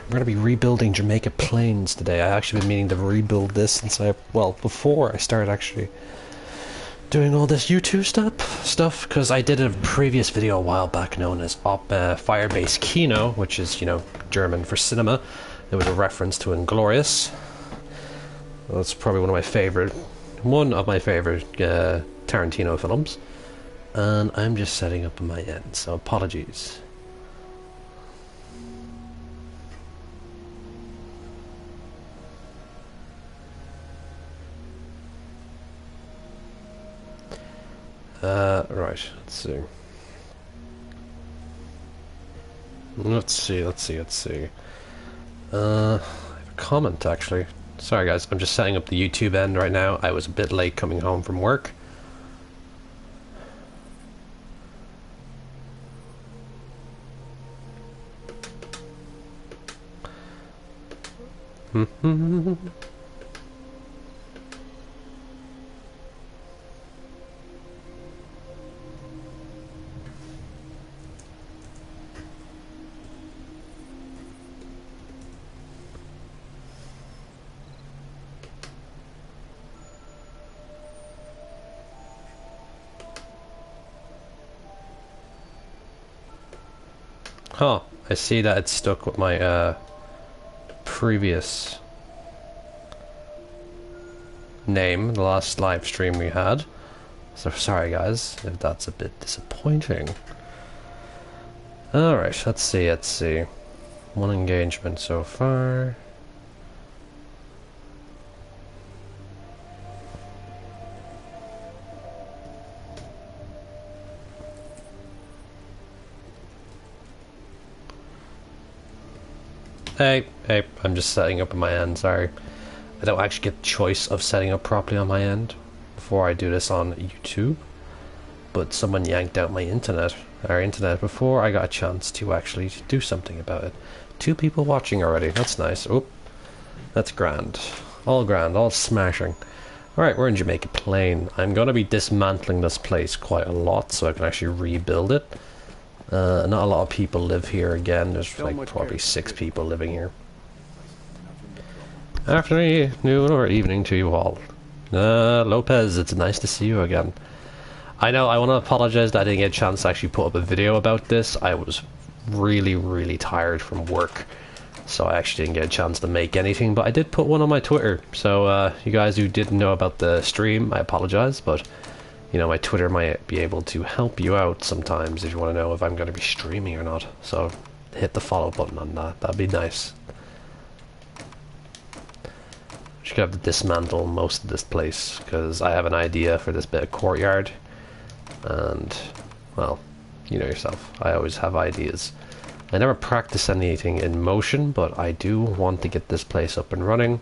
We're going to be rebuilding Jamaica Plains today. I actually been meaning to rebuild this since before I started actually doing all this YouTube stuff, because I did a previous video a while back known as Firebase Kino, which is, you know, German for cinema. It was a reference to Inglorious. That's probably one of my favorite Tarantino films. And I'm just setting up on my end, so apologies. Right, let's see. Let's see. I have a comment, actually. Sorry guys, I'm just setting up the YouTube end right now. I was a bit late coming home from work. Huh, I see that it's stuck with my previous name, the last live stream we had. So sorry guys, if that's a bit disappointing. Alright, let's see. One engagement so far. Hey, I'm just setting up on my end, sorry. I don't actually get the choice of setting up properly on my end before I do this on YouTube. But someone yanked out my internet before I got a chance to actually do something about it. 2 people watching already, that's nice. Oh, that's grand, all smashing. Alright, we're in Jamaica Plain. I'm going to be dismantling this place quite a lot so I can actually rebuild it. Not a lot of people live here again. There's like probably 6 people living here. Afternoon or evening to you all. Lopez, it's nice to see you again. I know, I want to apologize that I didn't get a chance to actually put up a video about this. I was really tired from work, so I actually didn't get a chance to make anything, but I did put one on my Twitter. So you guys who didn't know about the stream, I apologize, but you know, my Twitter might be able to help you out sometimes if you want to know if I'm going to be streaming or not. So hit the follow button on that. That'd be nice. Just gonna have to dismantle most of this place because I have an idea for this bit of courtyard. And, well, you know yourself. I always have ideas. I never practice anything in motion, but I do want to get this place up and running.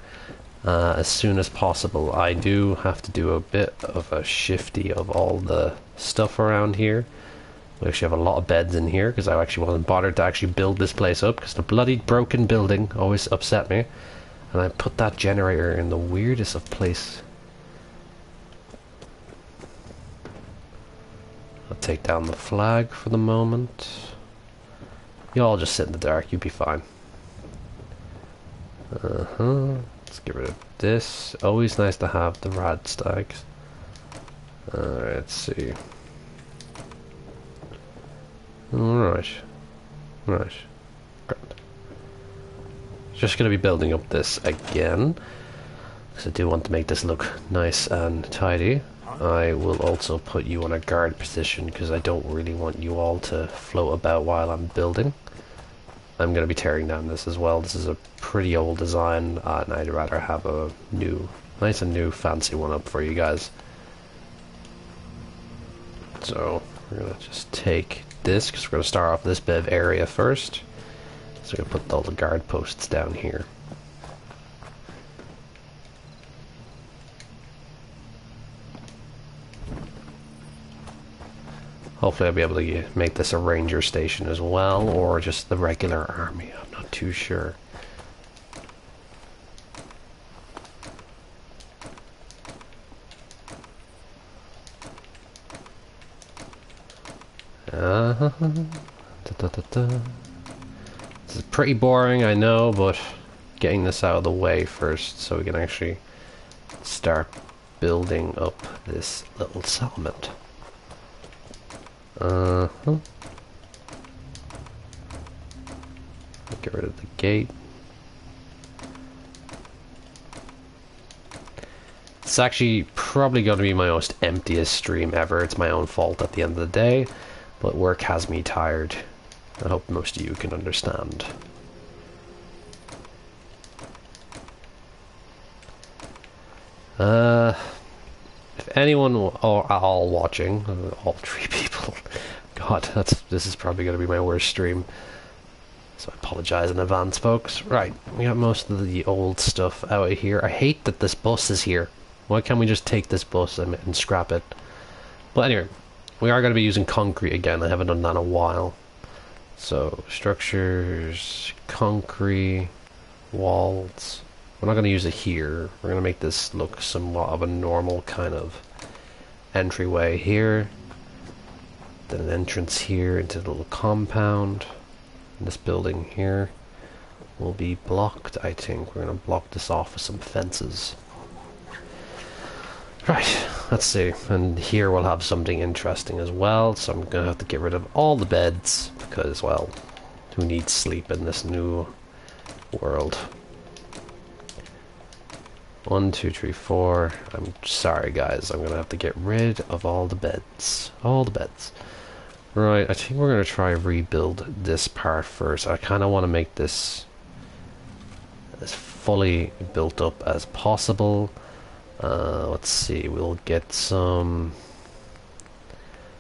As soon as possible. I do have to do a bit of a shifty of all the stuff around here. We actually have a lot of beds in here because I actually wasn't bothered to actually build this place up because the bloody broken building always upset me. And I put that generator in the weirdest of place. I'll take down the flag for the moment. You all just sit in the dark, you'll be fine. Let's get rid of this. Always nice to have the rad stags. Alright, let's see. Right. Grand. Just gonna be building up this again, because I do want to make this look nice and tidy. I will also put you on a guard position, because I don't really want you all to float about while I'm building. I'm going to be tearing down this as well. This is a pretty old design, and I'd rather have a nice and new fancy one up for you guys. So we're going to just take this, because we're going to start off this bit of area first. So we're going to put all the guard posts down here. Hopefully I'll be able to make this a ranger station as well, or just the regular army. I'm not too sure. Let's This is pretty boring, I know, but getting this out of the way first so we can actually start building up this little settlement. Get rid of the gate. It's actually probably going to be my most emptiest stream ever. It's my own fault at the end of the day, but work has me tired. I hope most of you can understand. If anyone or all watching, all three people, God, this is probably going to be my worst stream. So I apologize in advance, folks. Right, we got most of the old stuff out of here. I hate that this bus is here. Why can't we just take this bus and scrap it? But anyway, we are going to be using concrete again. I haven't done that in a while. So, structures, concrete, walls. We're not going to use it here. We're going to make this look somewhat of a normal kind of entryway here. Then an entrance here into the little compound. And this building here will be blocked, I think. We're going to block this off with some fences. Right, let's see. And here we'll have something interesting as well. So I'm going to have to get rid of all the beds. Because, well, who needs sleep in this new world? 1, 2, 3, 4. I'm sorry, guys. I'm going to have to get rid of all the beds. All the beds. Right, I think we're going to try rebuild this part first. I kind of want to make this as fully built up as possible. Let's see, we'll get some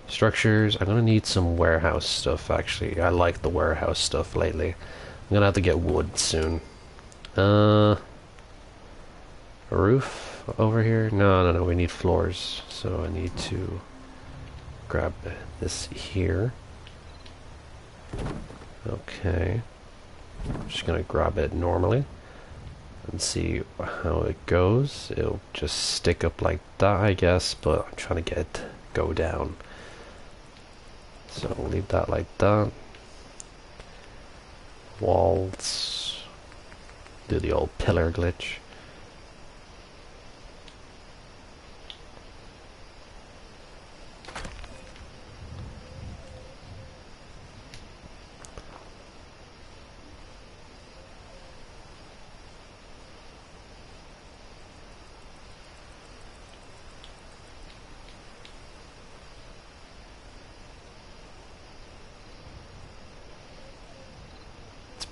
structures. I'm going to need some warehouse stuff, actually. I like the warehouse stuff lately. I'm going to have to get wood soon. A roof over here? No, we need floors. So I need to grab this here. Okay. I'm just going to grab it normally and see how it goes. It'll just stick up like that, I guess, but I'm trying to get it to go down. So we'll leave that like that. Walls. Do the old pillar glitch.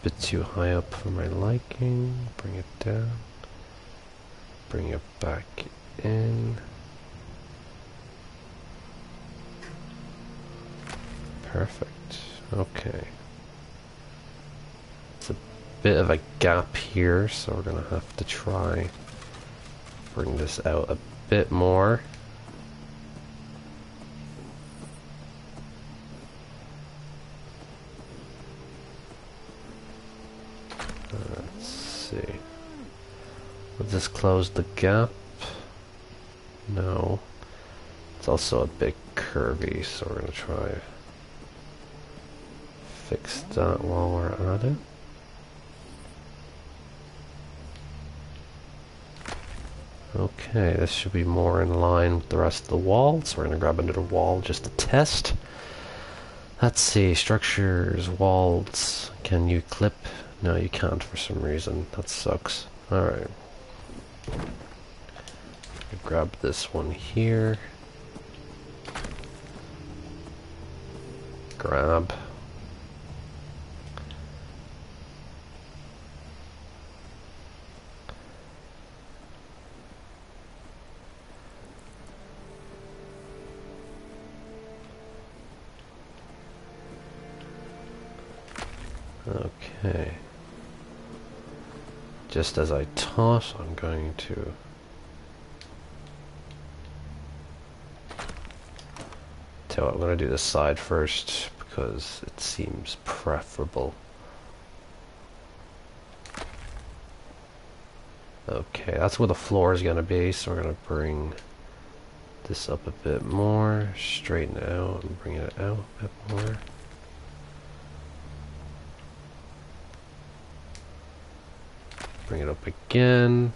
Bit too high up for my liking. Bring it down. Bring it back in. Perfect. Okay. It's a bit of a gap here, so we're gonna have to try bring this out a bit more. Will this close the gap? No. It's also a bit curvy, so we're gonna try fix that while we're at it. Okay, this should be more in line with the rest of the wall, so we're gonna grab another wall just to test. Let's see, structures, walls. Can you clip? No, you can't for some reason. That sucks. Alright. Grab this one here. Grab. Okay. Just as I thought, I'm going to tell what I'm going to do this side first because it seems preferable. Okay, that's where the floor is going to be, so we're going to bring this up a bit more, straighten it out and bring it out a bit more. Bring it up again.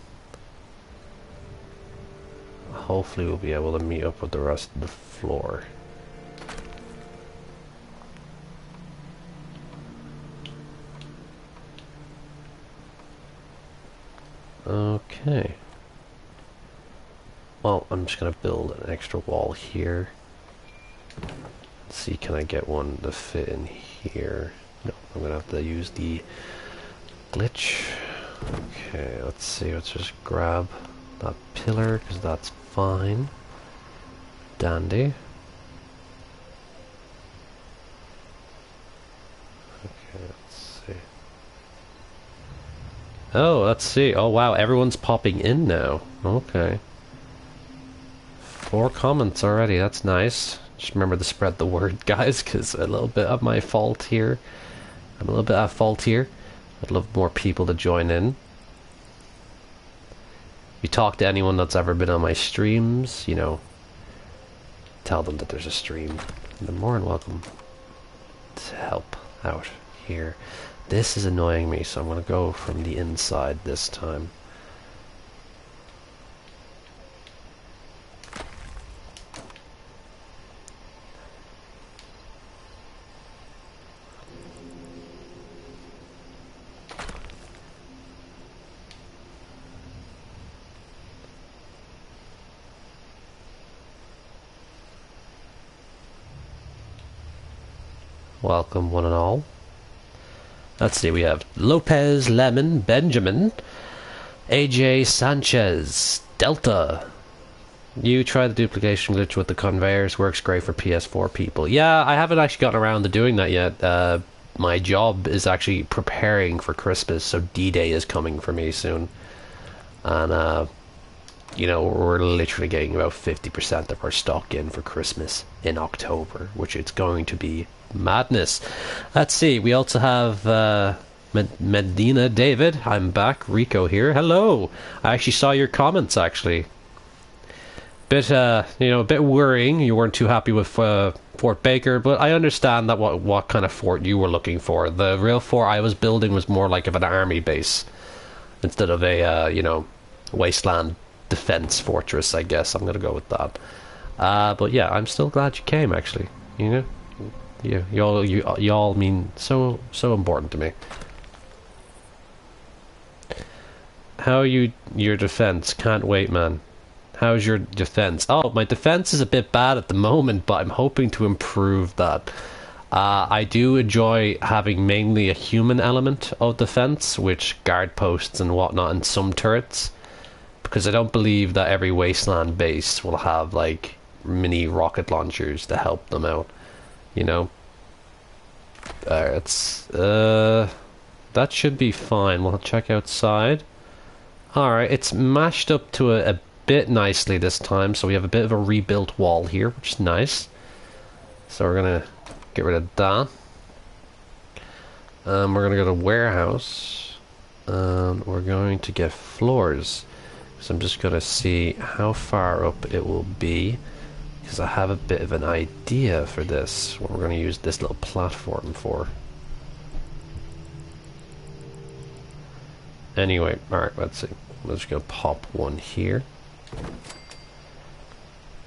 Hopefully we'll be able to meet up with the rest of the floor. Okay. Well, I'm just gonna build an extra wall here. Let's see, can I get one to fit in here? No, I'm gonna have to use the glitch. Okay, let's see, let's just grab that pillar, because that's fine. Dandy. Okay, let's see. Oh, let's see. Oh wow, everyone's popping in now. Okay. 4 comments already, that's nice. Just remember to spread the word, guys, because a little bit of my fault here. I'm a little bit at fault here. I'd love more people to join in. If you talk to anyone that's ever been on my streams, you know, tell them that there's a stream. They're more than welcome to help out here. This is annoying me, so I'm going to go from the inside this time. Welcome, one and all. Let's see, we have Lopez, Lemon, Benjamin, AJ, Sanchez, Delta. You try the duplication glitch with the conveyors, works great for PS4 people. Yeah, I haven't actually gotten around to doing that yet. My job is actually preparing for Christmas, so D-Day is coming for me soon. And, you know, we're literally getting about 50% of our stock in for Christmas in October, which it's going to be madness. Let's see, we also have Medina David. I'm back. Rico here. Hello. I actually saw your comments, actually. Bit, you know, a bit worrying. You weren't too happy with Fort Baker, but I understand that what kind of fort you were looking for. The real fort I was building was more like of an army base instead of a, you know, wasteland defense fortress, I guess. I'm going to go with that. But yeah, I'm still glad you came, actually. You know? Y'all mean so important to me. How your defense? Can't wait, man. How's your defense? Oh, my defense is a bit bad at the moment, but I'm hoping to improve that. I do enjoy having mainly a human element of defense, which guard posts and whatnot, and some turrets, because I don't believe that every wasteland base will have like mini rocket launchers to help them out. You know, that should be fine. We'll check outside. Alright, it's mashed up to a bit nicely this time, so we have a bit of a rebuilt wall here, which is nice. So we're gonna get rid of that. We're gonna go to warehouse, and we're going to get floors. So I'm just gonna see how far up it will be, because I have a bit of an idea for this, what we're going to use this little platform for. Anyway, alright, let's see. I'm just going to pop one here.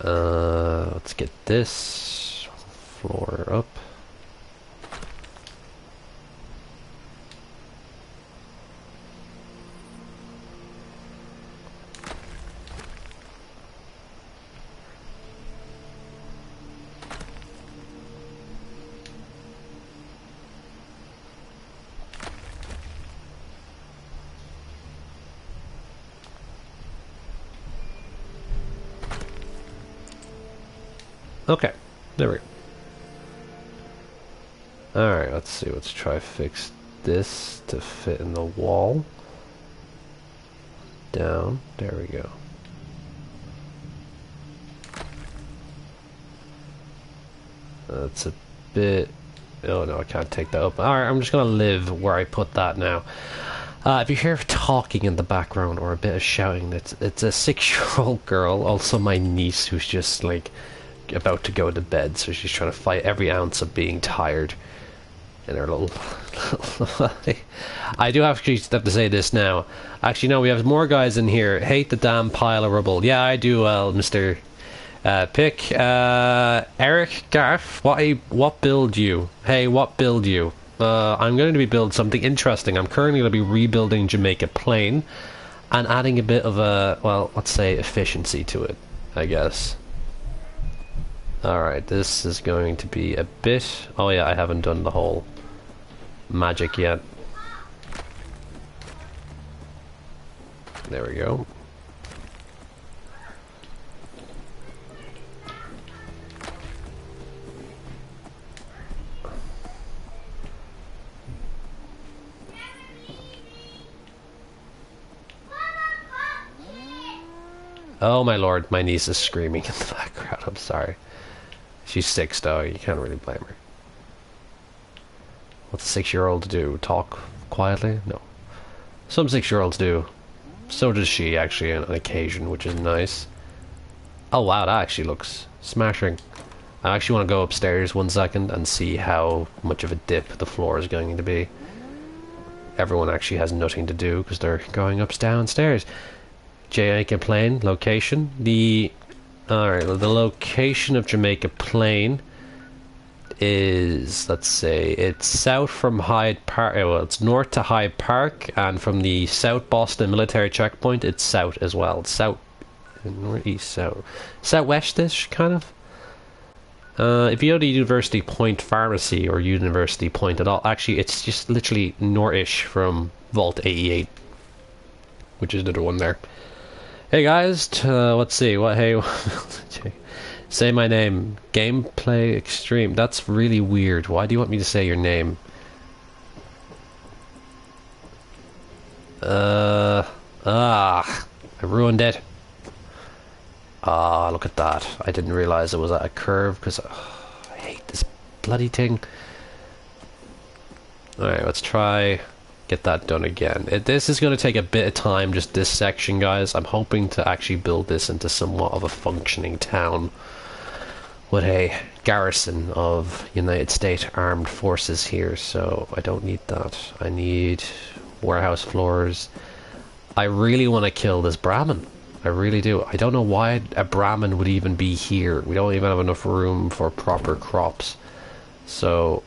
Let's get this floor up. Okay, there we go. Alright, let's see, let's try fix this to fit in the wall. Down, there we go. That's a bit... oh no, I can't take that up. Alright, I'm just gonna live where I put that now. If you hear talking in the background or a bit of shouting, it's a 6-year-old girl, also my niece, who's just like about to go to bed, so she's trying to fight every ounce of being tired. in our little... I do actually have to say this now. Actually, no, we have more guys in here. Hate the damn pile of rubble. Yeah, I do well, Mr. Pick. Eric, Garth, what build you? Hey, what build you? I'm going to be build something interesting. I'm currently going to be rebuilding Jamaica Plain and adding a bit of a, well, let's say efficiency to it, I guess. Alright, this is going to be a bit... Oh yeah, I haven't done the whole magic yet. There we go. Oh my lord, my niece is screaming in the background. I'm sorry. She's 6 though, you can't really blame her. What's a 6-year-old do? Talk quietly? No. Some 6-year-olds do. So does she actually on occasion, which is nice. Oh wow, that actually looks smashing. I actually want to go upstairs 1 second and see how much of a dip the floor is going to be. Everyone actually has nothing to do because they're going downstairs. Jamaica Plain location. Alright, the location of Jamaica Plain is, let's say, it's south from Hyde Park. Well, it's north to Hyde Park, and from the South Boston military checkpoint, it's south as well. South, northeast, south, southwestish kind of. If you go to University Point Pharmacy or University Point at all, actually, it's just literally northish from Vault 88, which is the other one there. Hey guys, let's see, what, hey, say my name, Gameplay Extreme, that's really weird, why do you want me to say your name? I ruined it. Ah, look at that, I didn't realise it was at a curve, because I hate this bloody thing. Alright, let's try... get that done again. This is going to take a bit of time, just this section, guys. I'm hoping to actually build this into somewhat of a functioning town with a garrison of United States Armed Forces here, so I don't need that. I need warehouse floors. I really want to kill this Brahmin. I really do. I don't know why a Brahmin would even be here. We don't even have enough room for proper crops. So,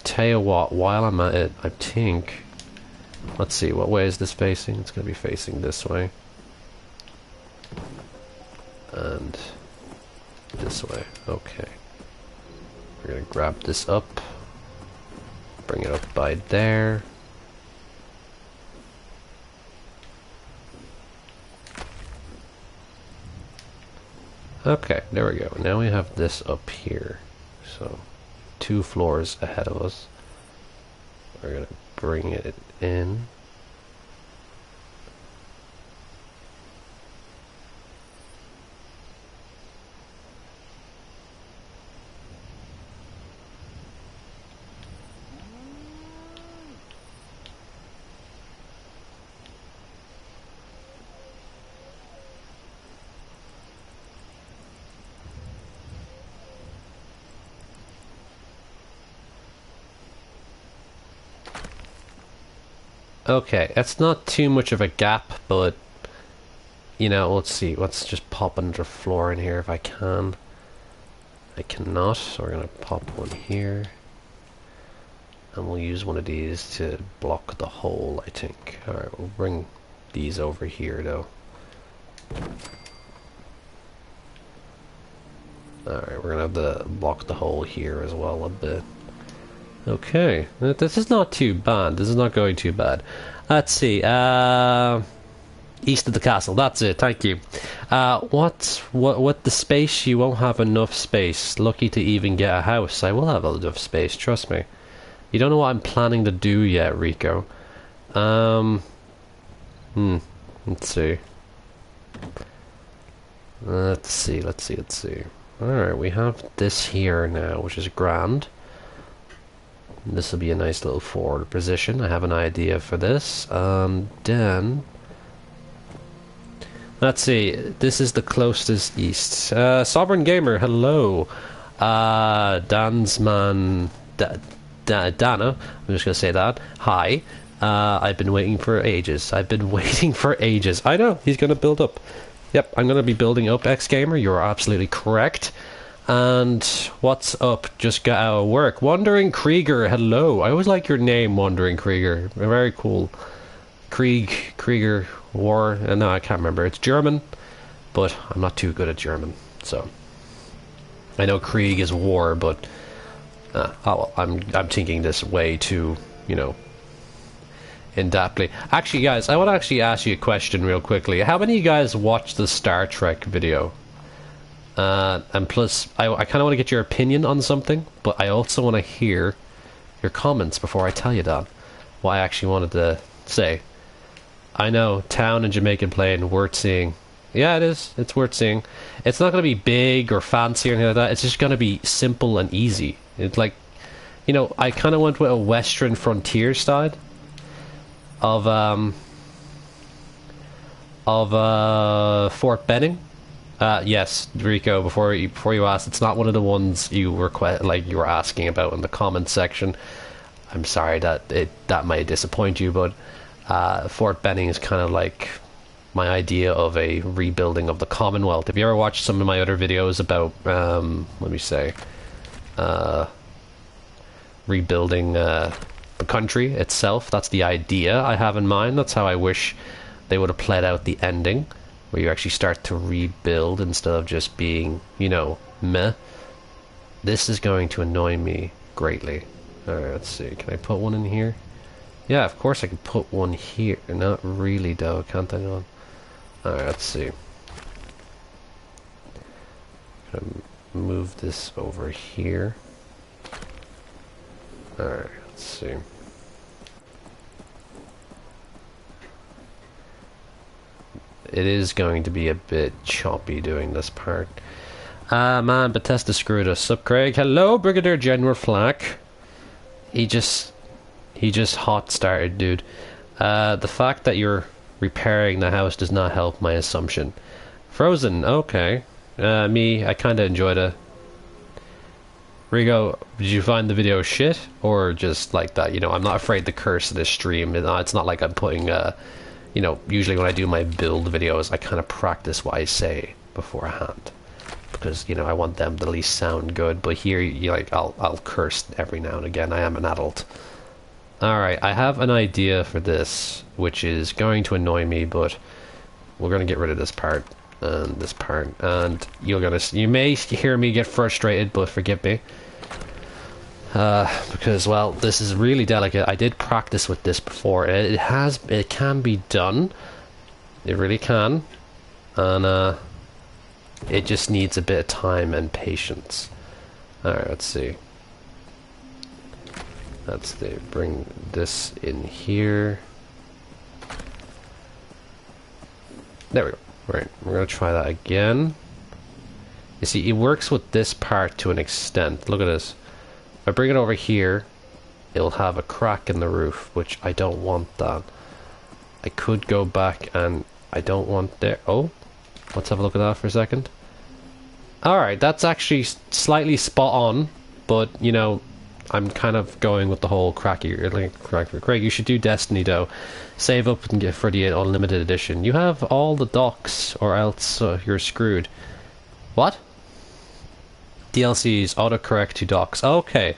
tell you what, while I'm at it, I think... Let's see, what way is this facing? It's going to be facing this way. And this way. Okay. We're going to grab this up. Bring it up by there. Okay, there we go. Now we have this up here. So, 2 floors ahead of us. We're going to bring it in. Okay, it's not too much of a gap, but you know, let's see, let's just pop another floor in here if I can. I cannot, so we're gonna pop one here. And we'll use one of these to block the hole, I think. Alright, we'll bring these over here though. Alright, we're gonna have to block the hole here as well a bit. Okay, this is not too bad. This is not going too bad. Let's see. East of the castle. That's it. Thank you. What the space? You won't have enough space. Lucky to even get a house. I will have enough space. Trust me. You don't know what I'm planning to do yet, Rico. Let's see. Let's see. Alright, we have this here now, which is grand. This will be a nice little forward position. I have an idea for this. Then... let's see. This is the closest east. Sovereign Gamer, hello. Dansman... Dana, I'm just going to say that. Hi. I've been waiting for ages. I've been waiting for ages. I know, he's going to build up. Yep, I'm going to be building up, X-Gamer. You're absolutely correct. And what's up? Just got out of work. Wandering Krieger, hello. I always like your name, Wandering Krieger. Very cool. Krieger, War. No, I can't remember. It's German, but I'm not too good at German. So I know Krieg is war, but I'm thinking this way too, you know, in-depthly. Actually, guys, I want to actually ask you a question real quickly. How many of you guys watched the Star Trek video? And plus, I kind of want to get your opinion on something, but I also want to hear your comments before I tell you that. What I actually wanted to say. I know, town in Jamaica Plain, worth seeing. Yeah, it is. It's worth seeing. It's not going to be big or fancy or anything like that. It's just going to be simple and easy. It's like, you know, I kind of went with a Western frontier style of Fort Benning. Yes, Rico. Before you asked, it's not one of the ones you were asking about in the comments section. I'm sorry that might disappoint you, but Fort Benning is kind of like my idea of a rebuilding of the Commonwealth. If you ever watched some of my other videos about, let me say, rebuilding the country itself, that's the idea I have in mind. That's how I wish they would have played out the ending, where you actually start to rebuild instead of just being, you know, meh. This is going to annoy me greatly. Alright, let's see. Can I put one in here? Yeah, of course I can put one here. Not really, though, can't I? Not. Alright, let's see. Gonna move this over here. Alright, let's see. It is going to be a bit choppy doing this part. Man, Bethesda screwed us. Sup, Craig? Hello, Brigadier General Flack. He just hot started, dude. The fact that you're repairing the house does not help my assumption. Frozen, okay. I kinda enjoyed it. Rigo, did you find the video shit? Or just like that? You know, I'm not afraid to curse this stream. It's not like I'm putting, you know, usually when I do my build videos, I kind of practice what I say beforehand. Because, you know, I want them to at least sound good. But here, I'll curse every now and again. I am an adult. Alright, I have an idea for this, which is going to annoy me, but we're going to get rid of this part and this part, and you may hear me get frustrated, but forgive me. Because, well, this is really delicate. I did practice with this before. It can be done. It really can. And, it just needs a bit of time and patience. Alright, let's see. Let's bring this in here. There we go. Right, we're going to try that again. You see, it works with this part to an extent. Look at this. If I bring it over here, it'll have a crack in the roof, which I don't want that. I could go back and I don't want there. Oh, let's have a look at that for a second. Alright, that's actually slightly spot on, but, you know, I'm kind of going with the whole crack. Craig, you should do Destiny, though. Save up and get for the unlimited edition. You have all the docs, or else you're screwed. What? DLCs, autocorrect to docs. Okay.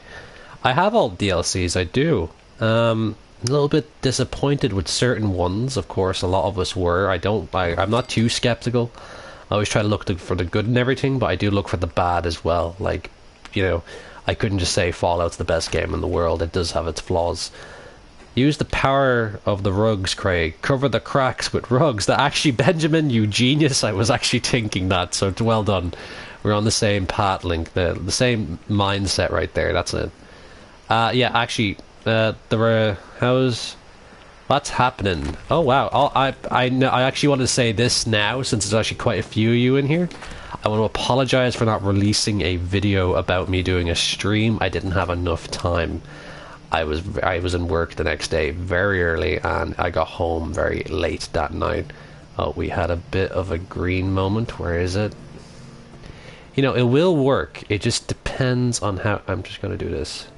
I have all DLCs, I do. A little bit disappointed with certain ones, of course, a lot of us were. I'm not too skeptical. I always try to look for the good in everything, but I do look for the bad as well. Like, you know, I couldn't just say Fallout's the best game in the world. It does have its flaws. Use the power of the rugs, Craig. Cover the cracks with rugs. That actually, Benjamin, you genius. I was actually thinking that, so well done. We're on the same path, Link. The same mindset right there. That's it. Yeah, actually, what's happening? Oh wow! I actually want to say this now, since there's actually quite a few of you in here. I want to apologize for not releasing a video about me doing a stream. I didn't have enough time. I was in work the next day very early, and I got home very late that night. Oh, we had a bit of a green moment. Where is it? You know, it will work. It just depends on how... I'm just going to do this.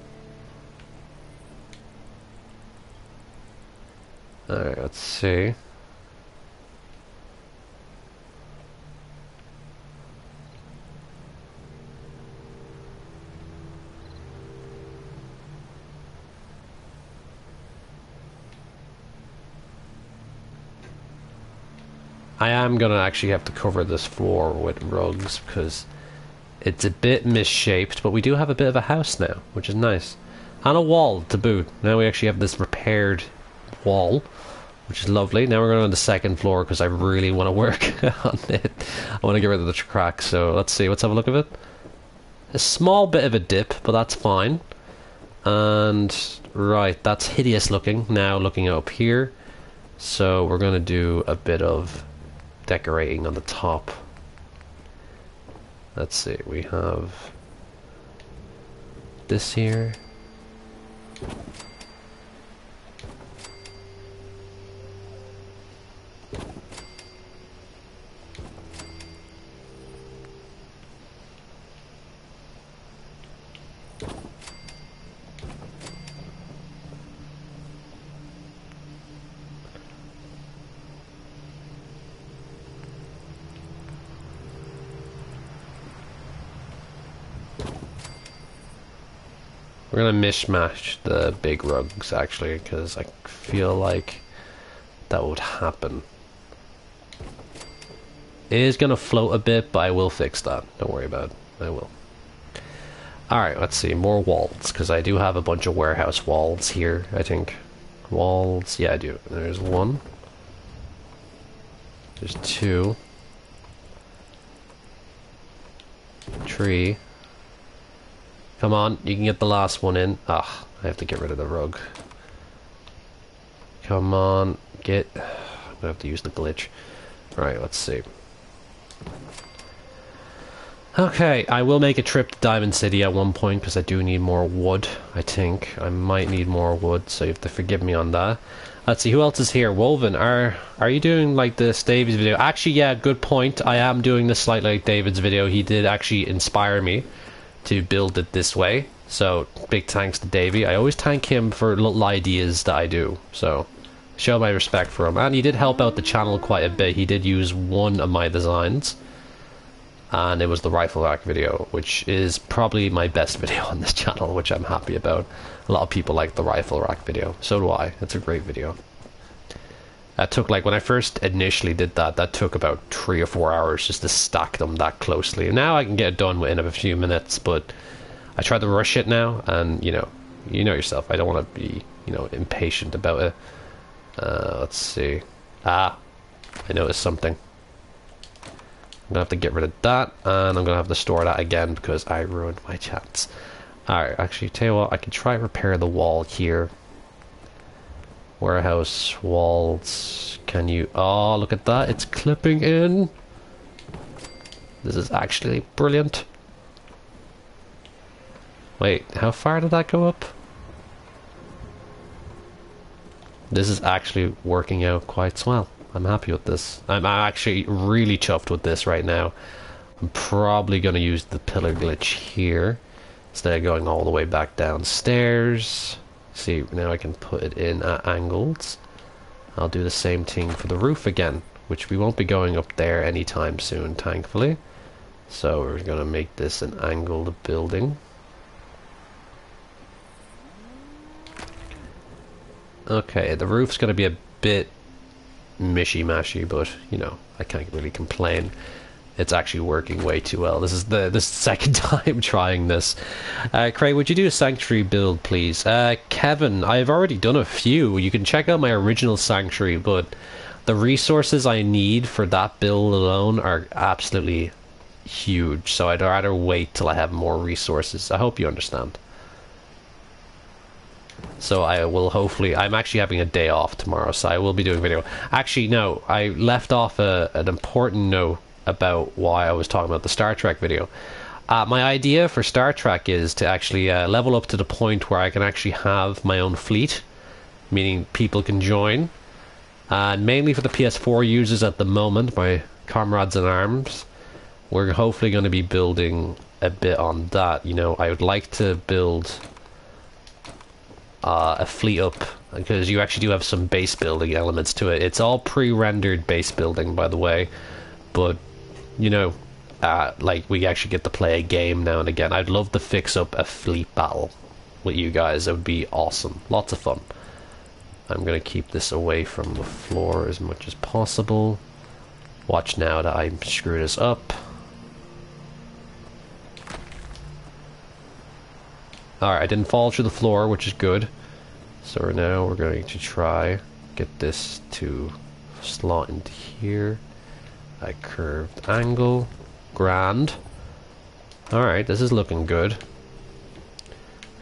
Alright, let's see. I am gonna actually have to cover this floor with rugs because it's a bit misshaped, but we do have a bit of a house now, which is nice. And a wall to boot. Now we actually have this repaired wall, which is lovely. Now we're going on the second floor because I really want to work on it. I want to get rid of the cracks, so let's see, let's have a look at it. A small bit of a dip, but that's fine. And, right, that's hideous looking. Now looking up here. So we're going to do a bit of decorating on the top. Let's see, we have this here. We're gonna mishmash the big rugs actually, because I feel like that would happen. It is gonna float a bit, but I will fix that. Don't worry about it. I will. Alright, let's see. More walls, because I do have a bunch of warehouse walls here, I think. Walls, yeah I do. There's one. There's two. 3. Come on, you can get the last one in. Ah, I have to get rid of the rug. Come on, get... I'm gonna have to use the glitch. Right, let's see. Okay, I will make a trip to Diamond City at one point because I do need more wood, I think. I might need more wood, so you have to forgive me on that. Let's see, who else is here? Wolven, are you doing like this David's video? Actually, yeah, good point. I am doing this slightly like David's video. He did actually inspire me to build it this way, so big thanks to Davey. I always thank him for little ideas that I do, so show my respect for him. And he did help out the channel quite a bit. He did use one of my designs, and it was the rifle rack video, which is probably my best video on this channel, which I'm happy about. A lot of people like the rifle rack video, so do I. It's a great video. That took, like, when I first initially did that, that took about 3 or 4 hours just to stack them that closely. Now I can get it done within a few minutes, but I try to rush it now, and, you know yourself, I don't want to be, impatient about it. Let's see. Ah, I noticed something. I'm gonna have to get rid of that, and I'm gonna have to store that again because I ruined my chance. Alright, actually, tell you what, I can try and repair the wall here. Warehouse walls. Can you... Oh, look at that. It's clipping in. This is actually brilliant. Wait, how far did that go up? This is actually working out quite swell. I'm happy with this. I'm actually really chuffed with this right now. I'm probably going to use the pillar glitch here instead of going all the way back downstairs. See, now I can put it in at angles. I'll do the same thing for the roof again, which we won't be going up there anytime soon, thankfully. So we're going to make this an angled building. Okay, the roof's going to be a bit mishy-mashy, but, I can't really complain. It's actually working way too well. This is the second time trying this. Craig, would you do a sanctuary build, please? Kevin, I've already done a few. You can check out my original sanctuary, but the resources I need for that build alone are absolutely huge. So I'd rather wait till I have more resources. I hope you understand. So I will hopefully... I'm actually having a day off tomorrow, so I will be doing a video. Actually, no, I left off an important note about why I was talking about the Star Trek video. My idea for Star Trek is to actually level up to the point where I can actually have my own fleet, meaning people can join. And mainly for the PS4 users at the moment, my comrades in arms, we're hopefully going to be building a bit on that. I would like to build a fleet up, because you actually do have some base building elements to it. It's all pre-rendered base building, by the way, but you know, like we actually get to play a game now and again. I'd love to fix up a fleet battle with you guys. It would be awesome. Lots of fun. I'm gonna keep this away from the floor as much as possible. Watch now that I screw this up. Alright, I didn't fall through the floor, which is good. So now we're going to try get this to slot into here. A curved angle. Grand. Alright, this is looking good.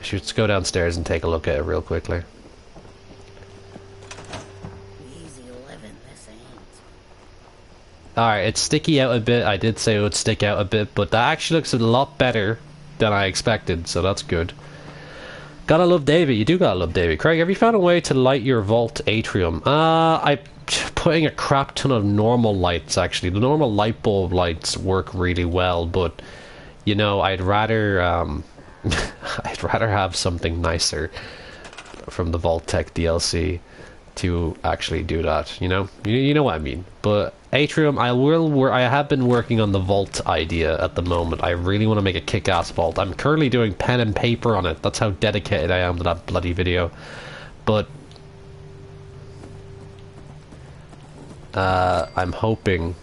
I should just go downstairs and take a look at it real quickly. Easy living, this ain't. Alright, it's sticky out a bit. I did say it would stick out a bit, but that actually looks a lot better than I expected, so that's good. Gotta love Davey. You do gotta love Davey. Craig, have you found a way to light your vault atrium? I'm putting a crap ton of normal lights, actually. The normal light bulb lights work really well, but, you know, I'd rather, I'd rather have something nicer from the Vault Tech DLC to actually do that, you know? You know what I mean. But Atrium, I have been working on the vault idea at the moment. I really want to make a kick-ass vault. I'm currently doing pen and paper on it. That's how dedicated I am to that bloody video. But I'm hoping...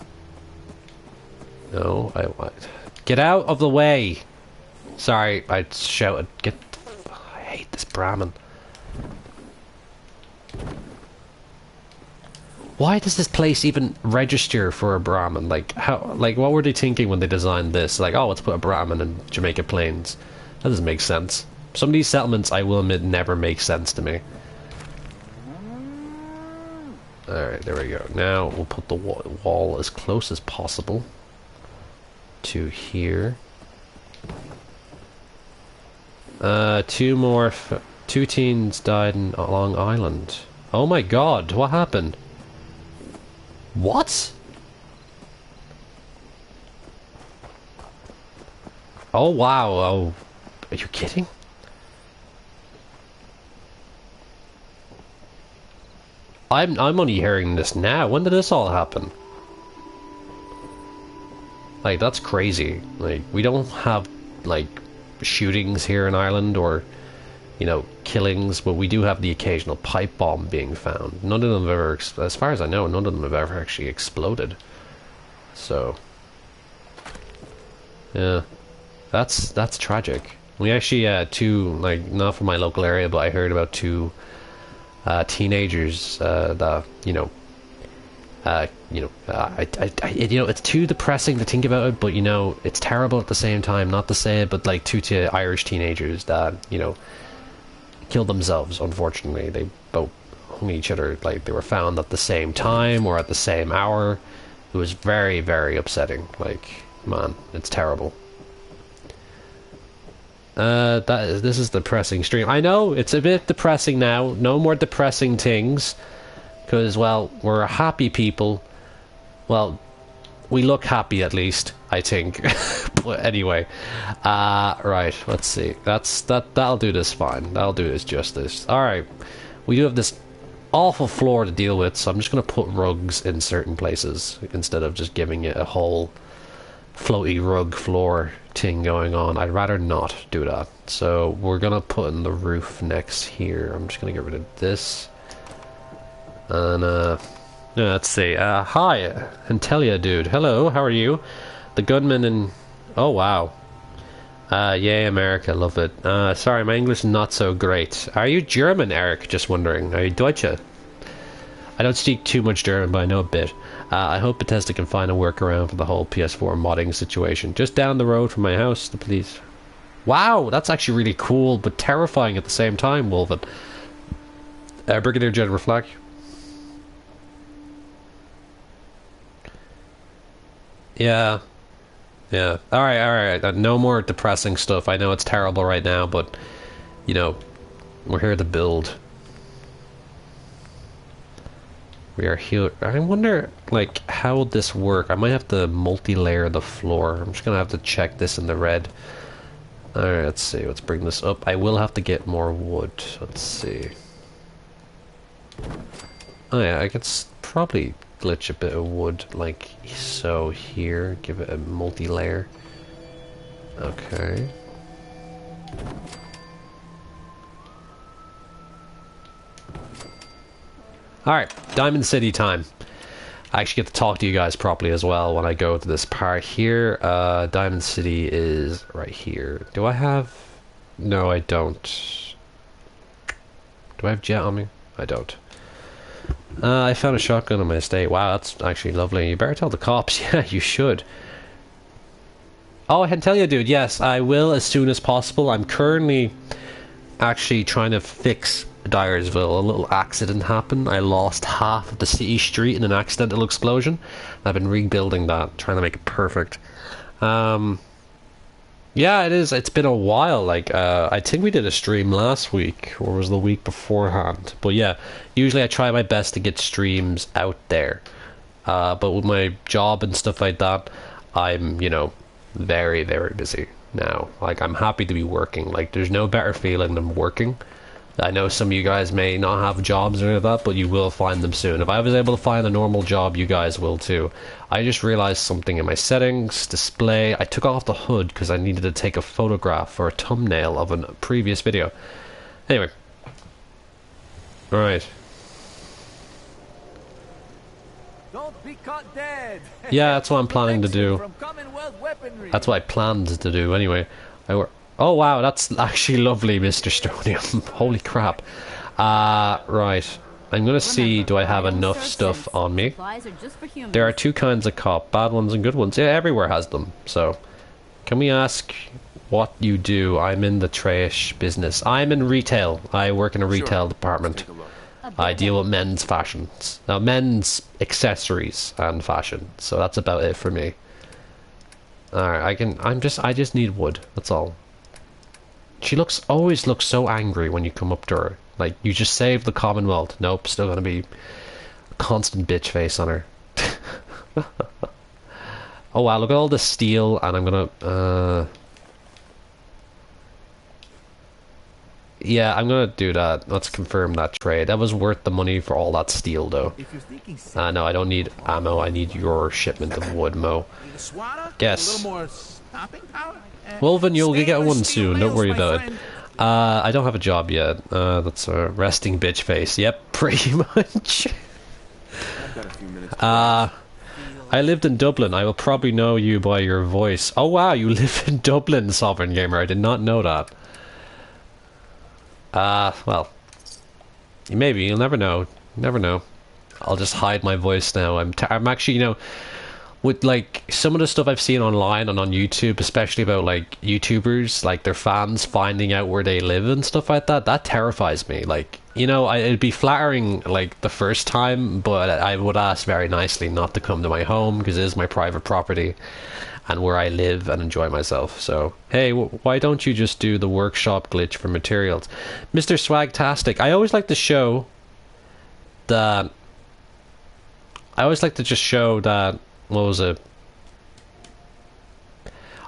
No, get out of the way! Sorry, I shouted. I hate this Brahmin. Why does this place even register for a Brahmin? Like, how? Like, what were they thinking when they designed this? Like, oh, let's put a Brahmin in Jamaica Plains. That doesn't make sense. Some of these settlements, I will admit, never make sense to me. Alright, there we go. Now, we'll put the wall as close as possible to here. Two teens died in Long Island. Oh my god, what happened? What? Oh wow, oh, are you kidding? I'm only hearing this now. When did this all happen? Like, that's crazy. Like, we don't have, like, shootings here in Ireland or, you know, killings, but we do have the occasional pipe bomb being found. None of them have ever, as far as I know, none of them have ever actually exploded. So, yeah, that's tragic. We actually had two, like, not from my local area, but I heard about two teenagers that, you know, it's too depressing to think about it, but, you know, it's terrible at the same time, not to say it, but, like, two Irish teenagers that, you know, killed themselves, unfortunately. They both hung each other, like, they were found at the same time or at the same hour. It was very, very upsetting. Like, man, it's terrible. This is the depressing stream. I know, it's a bit depressing now. No more depressing things. Because, well, we're happy people. Well, we look happy at least, I think. But anyway. Right, let's see. That'll do this fine. That'll do this justice. Alright. We do have this awful floor to deal with, so I'm just going to put rugs in certain places instead of just giving it a whole floaty rug floor thing going on. I'd rather not do that. So we're going to put in the roof next here. I'm just going to get rid of this. And, let's see. Hi, Antelia dude. Hello, how are you? The gunman and... Oh, wow. Yay, America, love it. Sorry, my English is not so great. Are you German, Eric? Just wondering. Are you Deutsche? I don't speak too much German, but I know a bit. I hope Bethesda can find a workaround for the whole PS4 modding situation. Just down the road from my house, the police. Wow, that's actually really cool, but terrifying at the same time, Wolven. Brigadier General Flack. Yeah. Yeah. Alright. No more depressing stuff. I know it's terrible right now, but, you know, we're here to build. We are here. I wonder, like, how would this work? I might have to multi-layer the floor. I'm just gonna have to check this in the red. Alright, let's see. Let's bring this up. I will have to get more wood. Let's see. Oh yeah, I could probably glitch a bit of wood like so here. Give it a multi-layer. Okay. Alright, Diamond City time. I actually get to talk to you guys properly as well when I go to this part here. Diamond City is right here. Do I have... No, I don't. Do I have jet on me? I don't. I found a shotgun on my estate. Wow, that's actually lovely. You better tell the cops. Yeah, you should. Oh, I can tell you, dude. Yes, I will as soon as possible. I'm currently actually trying to fix Dyersville. A little accident happened. I lost half of the city street in an accidental explosion. I've been rebuilding that, trying to make it perfect. Yeah, it is. It's been a while. Like, I think we did a stream last week, or was the week beforehand. But yeah, usually I try my best to get streams out there. But with my job and stuff like that, I'm, you know, very, very busy now. Like, I'm happy to be working. Like, there's no better feeling than working. I know some of you guys may not have jobs or any of that, but you will find them soon. If I was able to find a normal job, you guys will too. I just realized something in my settings, display. I took off the hood because I needed to take a photograph for a thumbnail of a previous video. Anyway. Alright. Don't be caught dead. Yeah, that's what I'm planning to do. That's what I planned to do anyway. Oh wow, that's actually lovely, Mr. Stonium. Holy crap. Right. I'm gonna see, do I have enough stuff on me? There are two kinds of cop, bad ones and good ones. Yeah, everywhere has them. So, can we ask what you do? I'm in the trash business. I'm in retail. I work in a retail department. I deal with men's fashions. Now, men's accessories and fashion. So that's about it for me. Alright, I just need wood. That's all. She always looks so angry when you come up to her. Like, you just saved the Commonwealth. Nope, still gonna be a constant bitch face on her. Oh wow, look at all the steel, and I'm gonna, yeah, I'm gonna do that. Let's confirm that trade. That was worth the money for all that steel, though. No, I don't need ammo. I need your shipment of wood, Mo. Yes. Wolven, you'll get one soon. Don't worry about it. I don't have a job yet. That's a resting bitch face. Yep, pretty much. I lived in Dublin. I will probably know you by your voice. Oh wow, you live in Dublin, Sovereign Gamer. I did not know that. Well, maybe you'll never know. Never know. I'll just hide my voice now. I'm actually, you know, with like some of the stuff I've seen online and on YouTube, especially about like YouTubers, like their fans finding out where they live and stuff like that. That terrifies me. Like, you know, it'd be flattering like the first time, but I would ask very nicely not to come to my home because it is my private property and where I live and enjoy myself. So, hey, why don't you just do the workshop glitch for materials? Mr. Swagtastic, I always like to show that... I always like to just show that... What was it?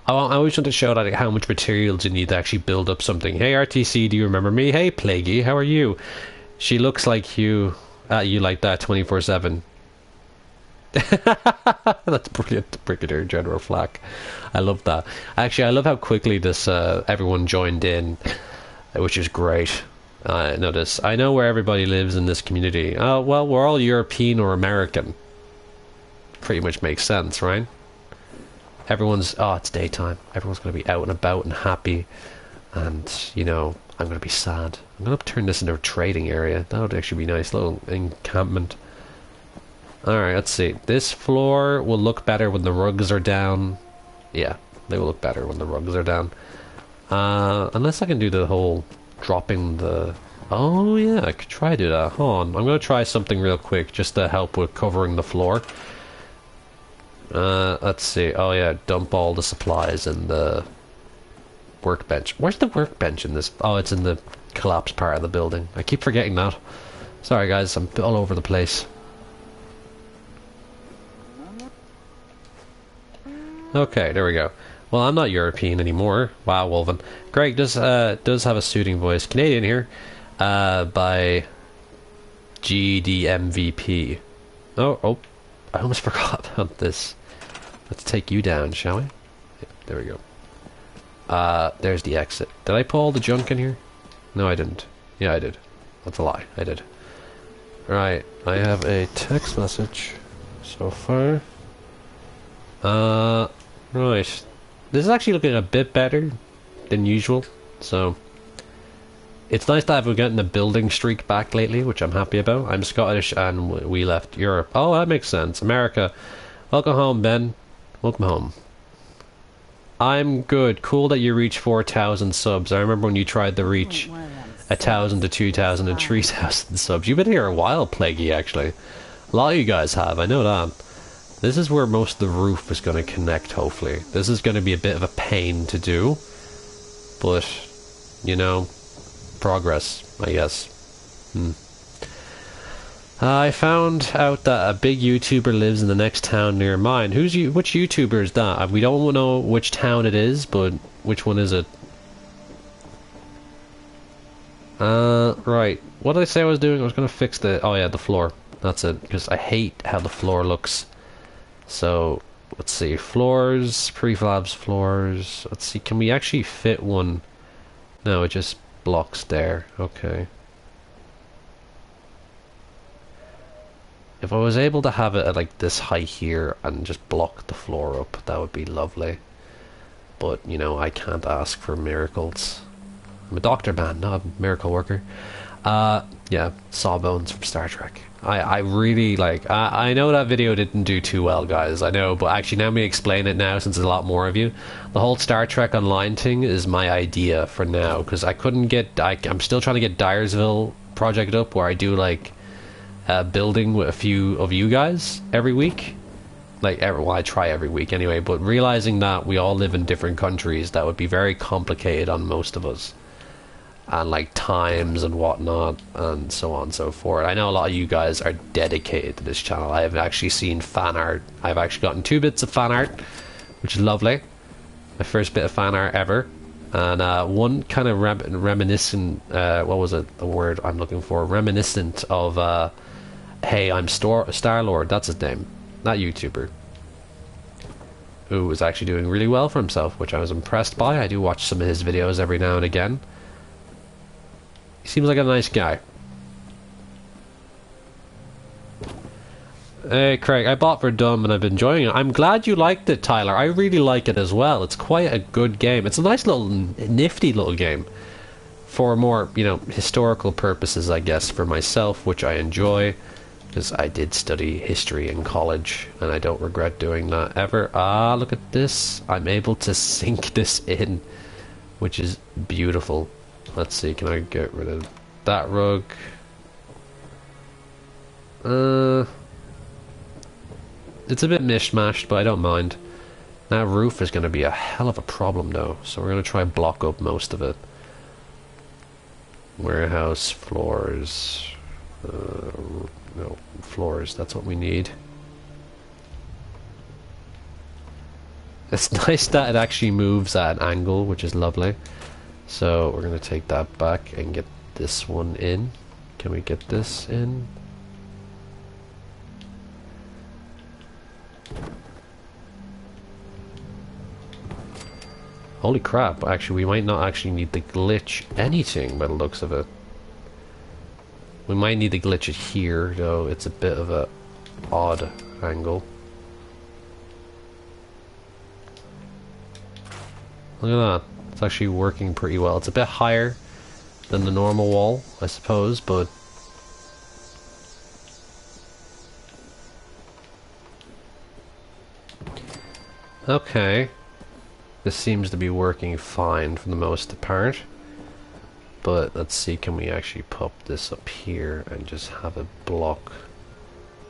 I always want to show that how much materials you need to actually build up something. Hey, RTC, do you remember me? Hey, Plaguey, how are you? She looks like you... you like that 24/7. That's brilliant, Brigadier General Flack. I love that. Actually, I love how quickly this everyone joined in, which is great. Notice I know where everybody lives in this community. Oh well, we're all European or American. Pretty much makes sense, right? Everyone's it's daytime. Everyone's gonna be out and about and happy, and you know I'm gonna be sad. I'm gonna turn this into a trading area. That would actually be nice, little encampment. Alright, let's see. This floor will look better when the rugs are down. Yeah, they will look better when the rugs are down. Unless I can do the whole dropping the... Oh yeah, I could try to do that. Hold on, I'm going to try something real quick just to help with covering the floor. Let's see. Oh yeah, dump all the supplies in the workbench. Where's the workbench in this? Oh, it's in the collapsed part of the building. I keep forgetting that. Sorry guys, I'm all over the place. Okay, there we go. Well, I'm not European anymore. Wow, Wolven. Greg does have a soothing voice. Canadian here, by GDMVP. Oh, I almost forgot about this. Let's take you down, shall we? Yeah, there we go. There's the exit. Did I put all the junk in here? No, I didn't. Yeah, I did. That's a lie. I did. Right, I have a text message so far. Right. This is actually looking a bit better than usual, so it's nice that we're getting the building streak back lately, which I'm happy about. I'm Scottish and we left Europe. Oh, that makes sense. America. Welcome home, Ben. Welcome home. I'm good. Cool that you reached 4,000 subs. I remember when you tried to reach 1,000 to 2,000 and 3,000 subs. You've been here a while, Plaguey, actually. A lot of you guys have, I know that. This is where most of the roof is going to connect, hopefully. This is going to be a bit of a pain to do. But, you know, progress, I guess. I found out that a big YouTuber lives in the next town near mine. Which YouTuber is that? We don't know which town it is, but which one is it? Right. What did I say I was doing? I was going to fix the... Oh yeah, the floor. That's it. Because I hate how the floor looks. So, let's see. Floors, prefabs floors. Let's see. Can we actually fit one? No, it just blocks there. Okay. If I was able to have it at like this height here and just block the floor up, that would be lovely. But, you know, I can't ask for miracles. I'm a doctor, man, not a miracle worker. Yeah, Sawbones from Star Trek. I really like... I know that video didn't do too well, guys, I know, but actually now me explain it now since there's a lot more of you. The whole Star Trek Online thing is my idea for now, because I couldn't get... I'm still trying to get Dyersville project up, where I do, like, building with a few of you guys every week. Well, I try every week anyway, but realizing that we all live in different countries, that would be very complicated on most of us. And like times and whatnot and so on and so forth. I know a lot of you guys are dedicated to this channel. I have actually seen fan art. I've actually gotten 2 bits of fan art, which is lovely. My first bit of fan art ever. And one kind of reminiscent, what was it, the word I'm looking for? Reminiscent of, hey, I'm Star-Lord, that's his name. That YouTuber. Who was actually doing really well for himself, which I was impressed by. I do watch some of his videos every now and again. He seems like a nice guy. Hey Craig, I bought for Dumb and I've been enjoying it. I'm glad you liked it, Tyler. I really like it as well. It's quite a good game. It's a nice little, nifty little game. For more, you know, historical purposes, I guess, for myself, which I enjoy. Because I did study history in college, and I don't regret doing that ever. Ah, look at this. I'm able to sink this in, which is beautiful. Let's see, can I get rid of that rug? It's a bit mishmashed, but I don't mind. That roof is going to be a hell of a problem, though, so we're going to try and block up most of it. Warehouse, floors... no, floors, that's what we need. It's nice that it actually moves at an angle, which is lovely. So we're going to take that back and get this one in. Can we get this in? Holy crap, actually we might not actually need to glitch anything by the looks of it. We might need to glitch it here, though it's a bit of a odd angle. Look at that. It's actually working pretty well. It's a bit higher than the normal wall, I suppose, but... Okay. This seems to be working fine for the most part. But let's see, can we actually pop this up here and just have it block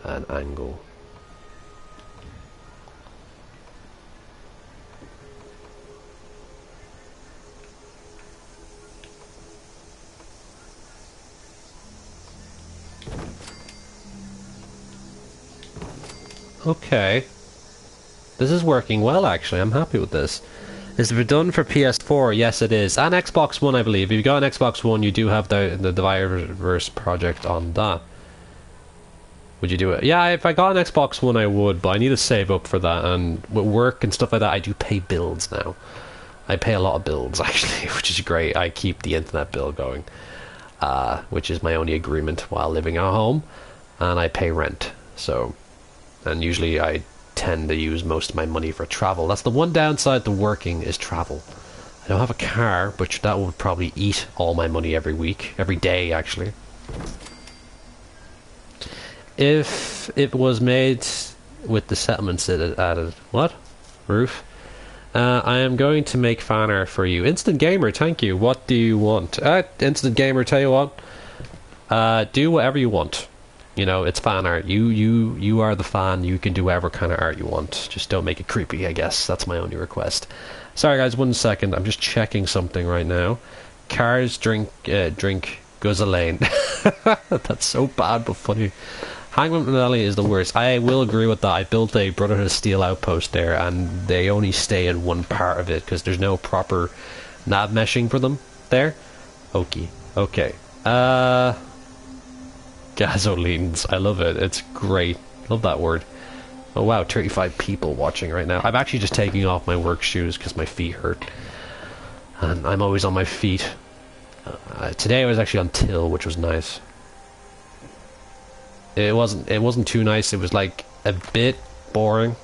an angle? Okay. This is working well, actually. I'm happy with this. Is it done for PS4? Yes, it is. And Xbox One, I believe. If you got an Xbox One, you do have the Virus project on that. Would you do it? Yeah, if I got an Xbox One, I would, but I need to save up for that. And with work and stuff like that, I do pay bills now. I pay a lot of bills, actually, which is great. I keep the internet bill going, which is my only agreement while living at home. And I pay rent. So, and usually I tend to use most of my money for travel. That's the one downside to working, is travel. I don't have a car, but that would probably eat all my money every week, every day actually. If it was made with the settlements it added, what? Roof? I am going to make fan art for you. Instant Gamer, thank you. What do you want? Instant Gamer, tell you what. Do whatever you want. You know, it's fan art. You are the fan. You can do whatever kind of art you want. Just don't make it creepy, I guess. That's my only request. Sorry, guys. 1 second. I'm just checking something right now. Cars drink Guzzlane. That's so bad, but funny. Hangman Alley is the worst. I will agree with that. I built a Brotherhood of Steel outpost there, and they only stay in one part of it because there's no proper nav meshing for them there. Okay. Gasolines. I love it. It's great. Love that word. Oh wow, 35 people watching right now. I'm actually just taking off my work shoes because my feet hurt. And I'm always on my feet. Today I was actually on till, which was nice. It wasn't too nice. It was like a bit boring,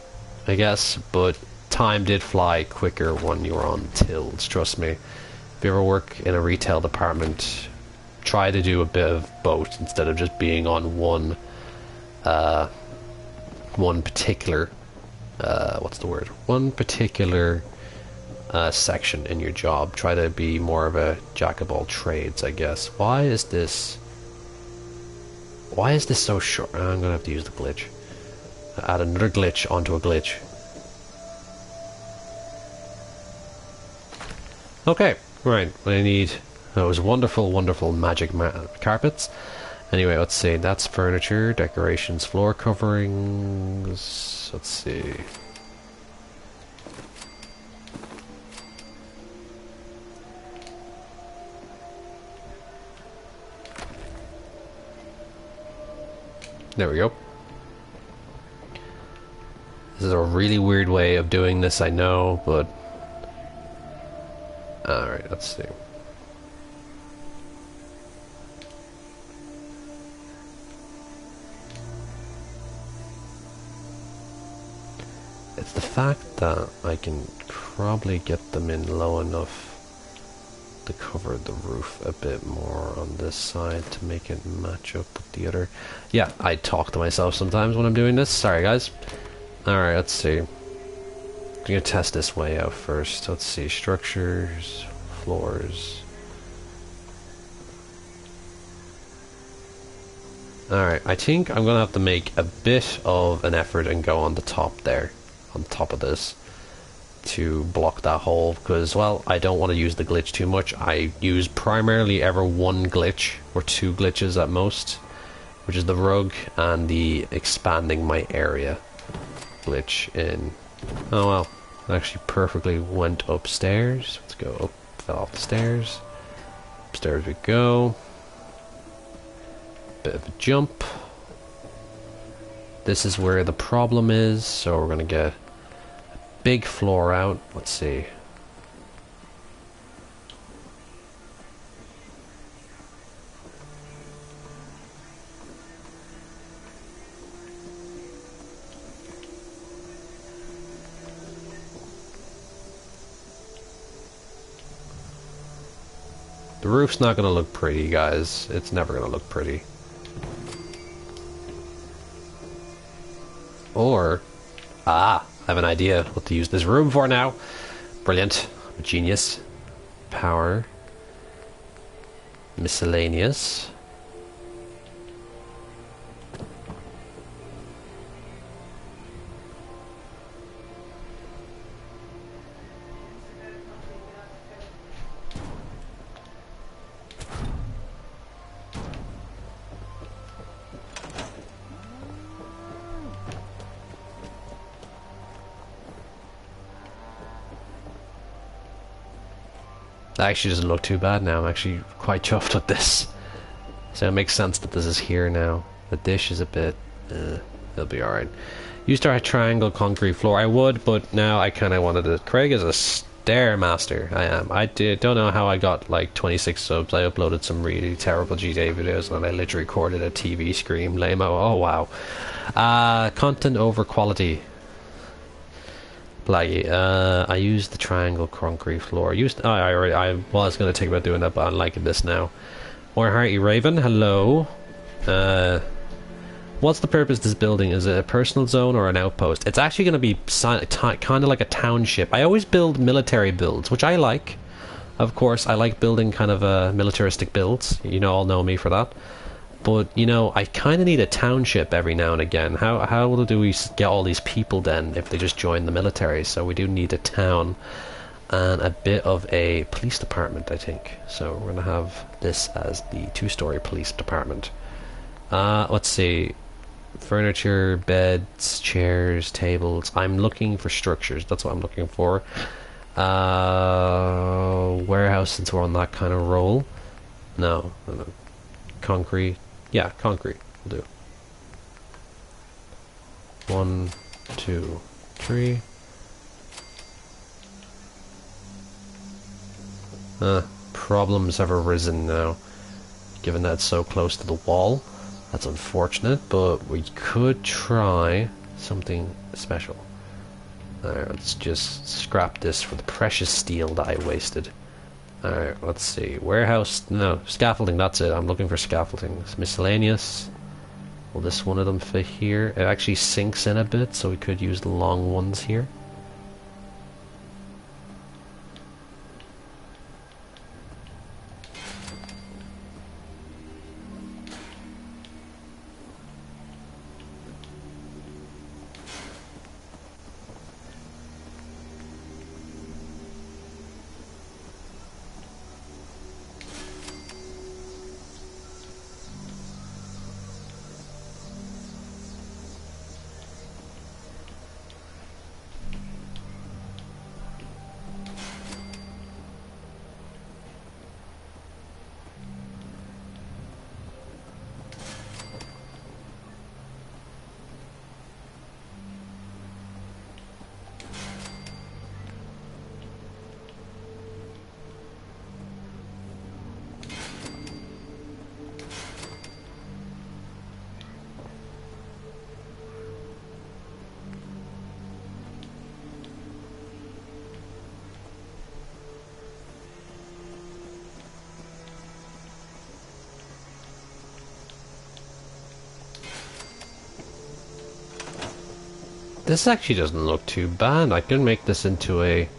I guess, but time did fly quicker when you were on tills, trust me. If you ever work in a retail department, try to do a bit of both instead of just being on one particular one particular section in your job. Try to be more of a jack of all trades, I guess. Why is this so short? I'm gonna have to use the glitch. Add another glitch onto a glitch. Okay, right, what I need. Those wonderful, wonderful magic carpets. Anyway, let's see. That's furniture, decorations, floor coverings. Let's see. There we go. This is a really weird way of doing this, I know, but... Alright, let's see. It's the fact that I can probably get them in low enough to cover the roof a bit more on this side to make it match up with the other. Yeah, I talk to myself sometimes when I'm doing this. Sorry, guys. Alright, let's see. I'm gonna test this way out first. Let's see. Structures, floors. Alright, I think I'm gonna have to make a bit of an effort and go on the top there. On top of this. To block that hole, because, well, I don't want to use the glitch too much. I use primarily ever one glitch, or two glitches at most, which is the rug and the expanding my area glitch in... Oh well, it actually perfectly went upstairs. Let's go up, fell off the stairs. Upstairs we go. Bit of a jump. This is where the problem is, so we're gonna get big floor out. Let's see. The roof's not gonna look pretty, guys. It's never gonna look pretty. Or, I have an idea what to use this room for now. Brilliant. I'm a genius. Power. Miscellaneous. That actually doesn't look too bad now. I'm actually quite chuffed with this. So it makes sense that this is here now. The dish is a bit... it'll be alright. Used to have a triangle concrete floor. I would, but now I kind of wanted to... Craig is a stair master. I am. Don't know how I got like 26 subs. I uploaded some really terrible GTA videos and I literally recorded a TV scream. Lame-o. Oh, wow. Content over quality. Blaggy. I used the triangle concrete floor. I was going to think about doing that, but I'm liking this now. More Hearty Raven, hello. What's the purpose of this building? Is it a personal zone or an outpost? It's actually going to be kind of like a township. I always build military builds, which I like. Of course, I like building kind of militaristic builds. You know, all know me for that. But, you know, I kind of need a township every now and again. How do we get all these people then if they just join the military? So we do need a town. And a bit of a police department, I think. So we're going to have this as the 2-story police department. Let's see. Furniture, beds, chairs, tables. I'm looking for structures. That's what I'm looking for. Warehouse, since we're on that kind of roll. No. Concrete. Yeah, concrete will do. 1, 2, 3. Problems have arisen now, given that it's so close to the wall. That's unfortunate, but we could try something special. Alright, let's just scrap this for the precious steel that I wasted. Alright, let's see. Warehouse, no, scaffolding, that's it. I'm looking for scaffolding. It's miscellaneous. Will this one of them fit here? It actually sinks in a bit, so we could use the long ones here. This actually doesn't look too bad. I can make this into a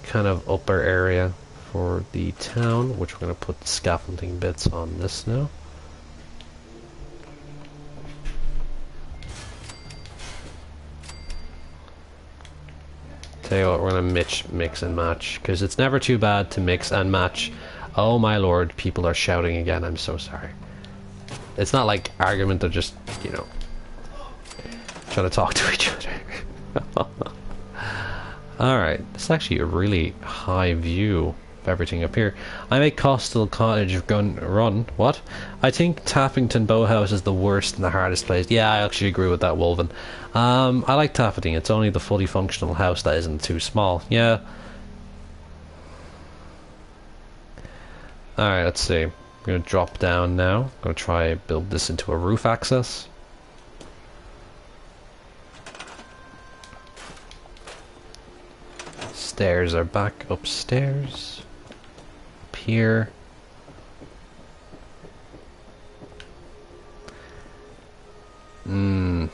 kind of upper area for the town, which we're going to put the scaffolding bits on this now. Tell you what, we're going to mix and match, because it's never too bad to mix and match. Oh my lord, people are shouting again. I'm so sorry. It's not like argument, they're just, you know, trying to talk to each other. Alright, this is actually a really high view of everything up here. I make Coastal Cottage run. What? I think Taffington Bowhouse is the worst and the hardest place. Yeah, I actually agree with that, Wolven. I like Taffington. It's only the fully functional house that isn't too small. Yeah. Alright, let's see. I'm going to drop down now. I'm going to try build this into a roof access. Stairs are back upstairs. Up here. The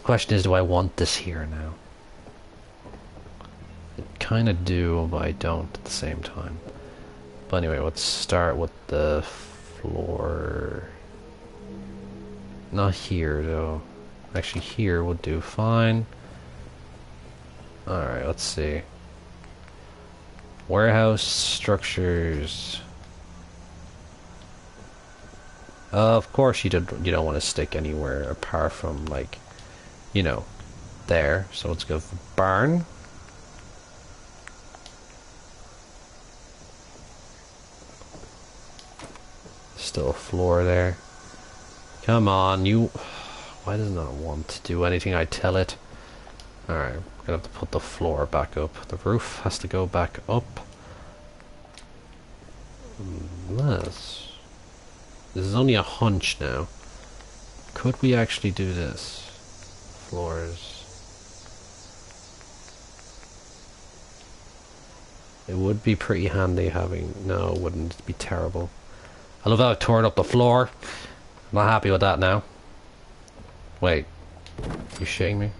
question is, do I want this here now? I kind of do, but I don't at the same time. But anyway, let's start with the floor. Not here, though. Actually, here would do fine. Alright, let's see. Warehouse structures. Of course you don't want to stick anywhere apart from, like, you know, there, so let's go for barn. Still a floor there. Come on, you... Why does it not want to do anything I tell it? Alright, I'm gonna have to put the floor back up. The roof has to go back up. Unless... This is only a hunch now. Could we actually do this? Floors... It would be pretty handy having... No, it wouldn't. It'd be terrible. I love how I tore up the floor. I'm not happy with that now. Wait. You shitting me?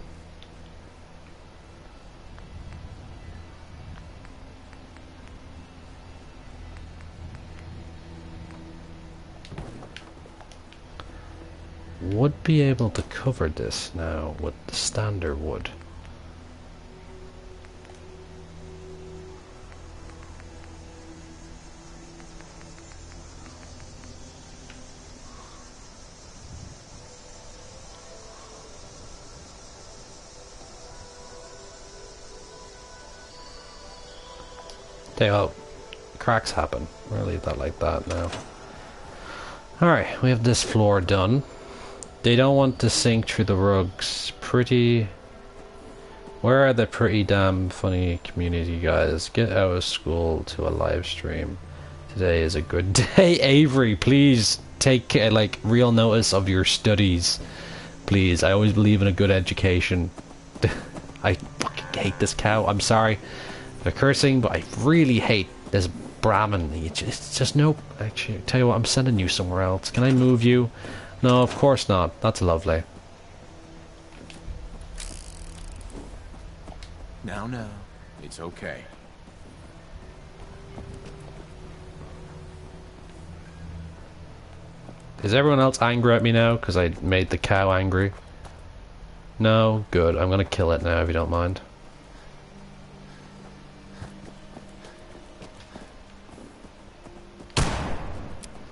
Would be able to cover this now with the standard wood. Cracks happen. We'll leave that like that now. Alright, we have this floor done. They don't want to sink through the rugs. Pretty... Where are the pretty damn funny community guys? Get out of school to a live stream. Today is a good day. Avery, please take like real notice of your studies. Please, I always believe in a good education. I fucking hate this cow. I'm sorry for cursing, but I really hate this Brahmin. It's just no... Actually, tell you what, I'm sending you somewhere else. Can I move you? No, of course not. That's lovely. Now, it's okay. Is everyone else angry at me now because I made the cow angry? No? Good. I'm gonna kill it now if you don't mind.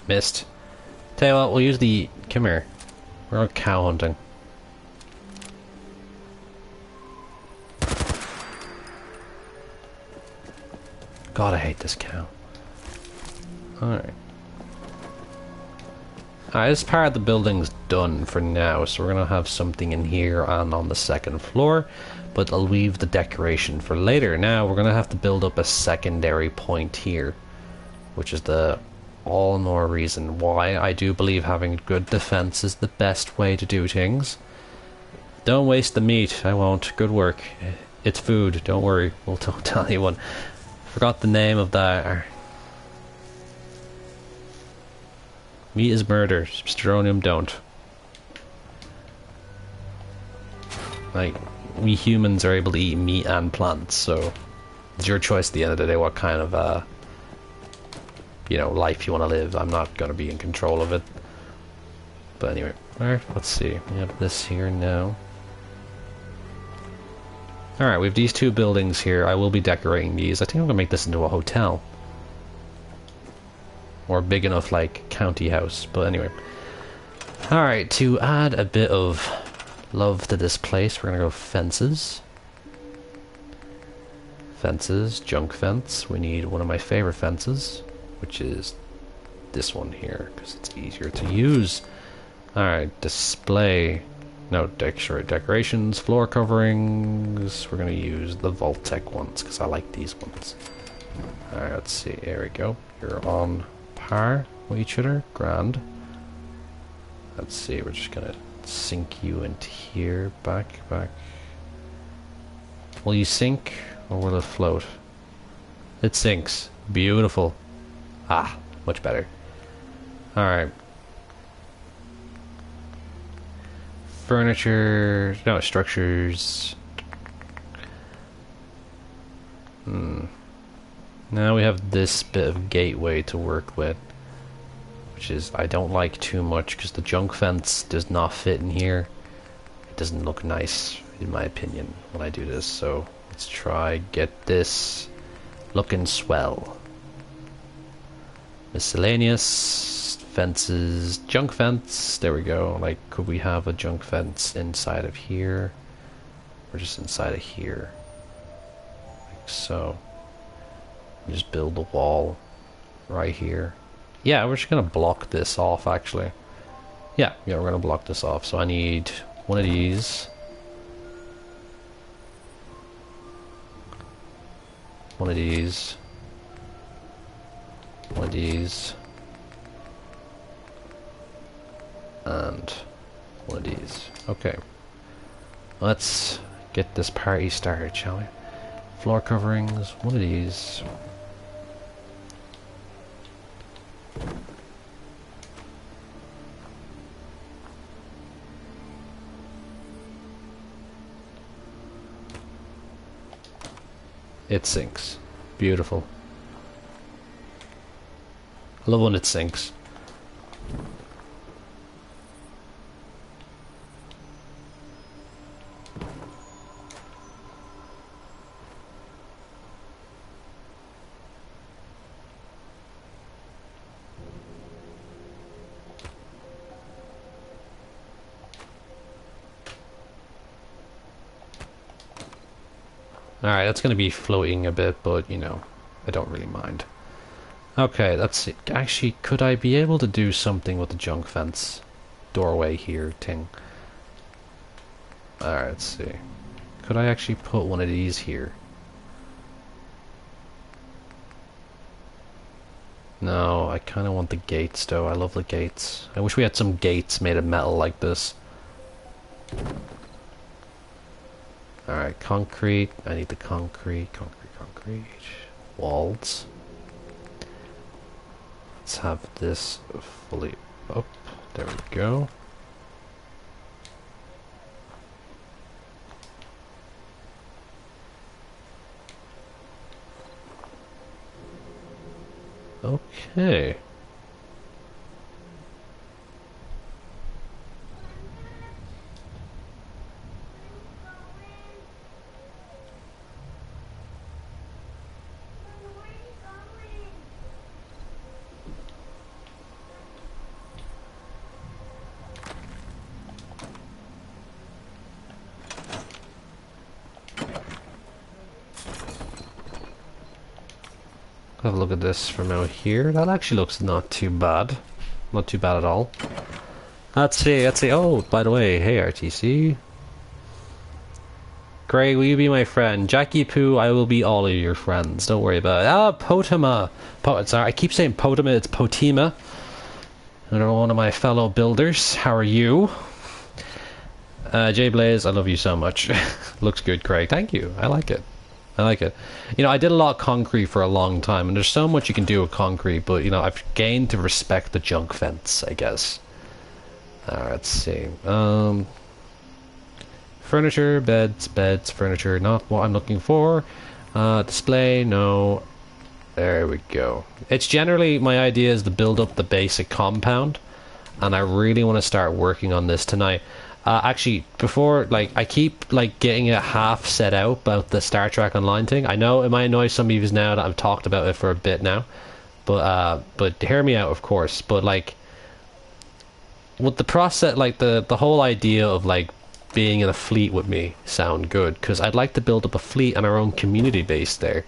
Missed. Tell you what, we'll use the... Come here. We're out cow hunting. God, I hate this cow. Alright. Alright, this part of the building's done for now, so we're gonna have something in here and on the second floor, but I'll leave the decoration for later. Now, we're gonna have to build up a secondary point here, which is the all more reason why I do believe having good defense is the best way to do things. Don't waste the meat. I won't. Good work. It's food. Don't worry. We'll don't tell anyone. Forgot the name of that. Meat is murder. Stronium don't. Like, we humans are able to eat meat and plants, so it's your choice at the end of the day what kind of you know, life you want to live. I'm not going to be in control of it. But anyway, alright, let's see. We have this here now. Alright, we have these two buildings here. I will be decorating these. I think I'm going to make this into a hotel. Or big enough, like, county house. But anyway. Alright, to add a bit of love to this place, we're going to go fences. Fences, junk fence. We need one of my favorite fences, which is this one here, because it's easier to use. Alright, display. No, decorations, floor coverings. We're going to use the Vault-Tec ones, because I like these ones. Alright, let's see. There we go. You're on par with each other. Grand. Let's see. We're just going to sink you into here. Back. Will you sink, or will it float? It sinks. Beautiful. Ah, much better. Alright. Furniture... No, structures... Now we have this bit of gateway to work with, which is I don't like too much because the junk fence does not fit in here. It doesn't look nice, in my opinion, when I do this. So let's try get this looking swell. Miscellaneous fences, junk fence. There we go. Like, could we have a junk fence inside of here? or just inside of here, like so. Just build a wall right here. Yeah, we're just gonna block this off actually. Yeah, we're gonna block this off. So I need one of these. One of these. One of these. And one of these. Okay. Let's get this party started, shall we? Floor coverings, one of these. It sinks. Beautiful. I love when it sinks. Alright, that's going to be floating a bit, but, you know, I don't really mind. Okay, let's see. Actually, could I be able to do something with the junk fence doorway here thing? Alright, let's see. Could I actually put one of these here? No, I kind of want the gates, though. I love the gates. I wish we had some gates made of metal like this. Alright, concrete. I need the concrete. Concrete. Walls. Let's have this fully up. There we go. Okay. Have a look at this from out here. That actually looks not too bad. Not too bad at all. Let's see. Oh, by the way, hey RTC. Greg, will you be my friend? Jackie Poo, I will be all of your friends. Don't worry about it. Ah, Potama. Sorry, I keep saying Potama, it's Potima. Another one of my fellow builders. How are you? Jay Blaze, I love you so much. Looks good, Craig. Thank you. I like it. I like it. You know, I did a lot of concrete for a long time, and there's so much you can do with concrete, but, you know, I've gained to respect the junk fence, I guess. Let's see. Furniture, beds, furniture, not what I'm looking for. Display, no. There we go. It's generally, my idea is to build up the basic compound, and I really want to start working on this tonight. Actually, before, like, I keep, like, getting it half set out about the Star Trek Online thing. I know it might annoy some of you now that I've talked about it for a bit now, but hear me out, of course. But, like, with the process, like, the whole idea of, like, being in a fleet with me sound good, because I'd like to build up a fleet and our own community base there.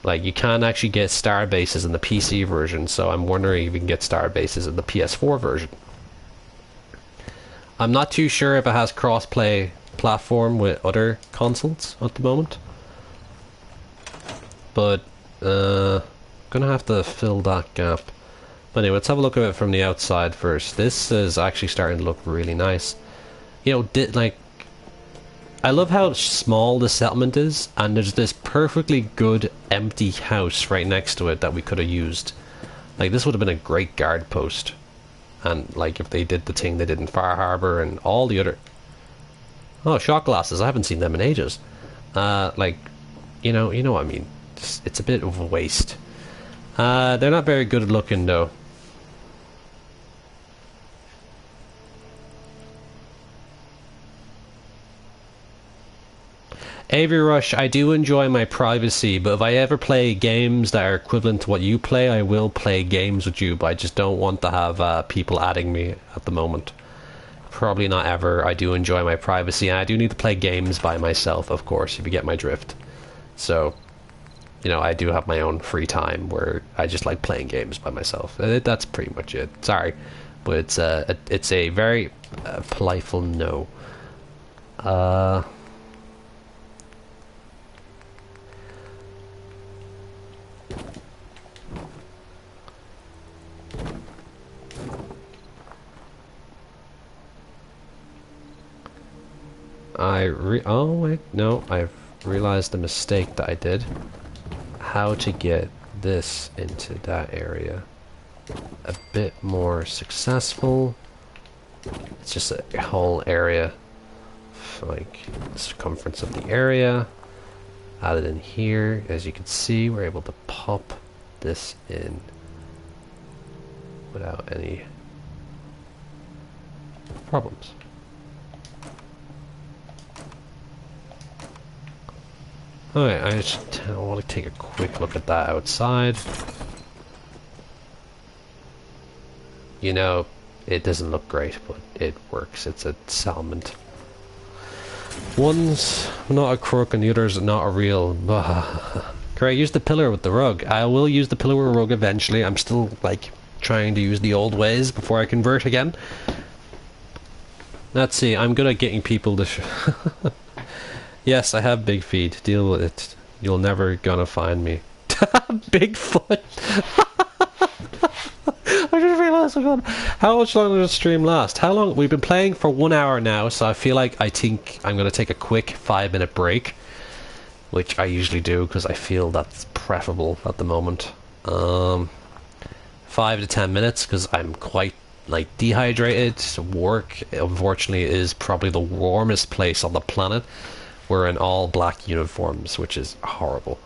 Like, you can actually get star bases in the PC version, so I'm wondering if we can get star bases in the PS4 version. I'm not too sure if it has cross-play platform with other consoles at the moment. But, gonna have to fill that gap. But anyway, let's have a look at it from the outside first. This is actually starting to look really nice. You know, like, I love how small the settlement is, and there's this perfectly good empty house right next to it that we could have used. Like, this would have been a great guard post. And, like, if they did the thing they did in Far Harbor and all the other... Oh, shot glasses. I haven't seen them in ages. Like, you know what I mean. It's a bit of a waste. They're not very good looking, though. Avery Rush, I do enjoy my privacy, but if I ever play games that are equivalent to what you play, I will play games with you, but I just don't want to have people adding me at the moment. Probably not ever. I do enjoy my privacy, and I do need to play games by myself, of course, if you get my drift. So, you know, I do have my own free time where I just like playing games by myself. That's pretty much it. Sorry, but it's a very politeful no. Oh wait, no, I've realized the mistake that I did. How to get this into that area a bit more successful. It's just a whole area, like the circumference of the area. Add it in here. As you can see, we're able to pop this in without any problems. Alright, I want to take a quick look at that outside. You know, it doesn't look great, but it works. It's a salmon. One's not a crook and the other's not a real... Great, use the pillar with the rug. I will use the pillar with the rug eventually. I'm still, like, trying to use the old ways before I convert again. Let's see, I'm good at getting people to... Yes, I have big feet. Deal with it. You'll never gonna find me. Bigfoot! I just realised, how much longer does the stream last? How long? We've been playing for 1 hour now, so I think I'm going to take a quick 5-minute break, which I usually do because I feel that's preferable at the moment. 5 to 10 minutes because I'm quite like dehydrated. Work, unfortunately, is probably the warmest place on the planet. We're in all black uniforms, which is horrible.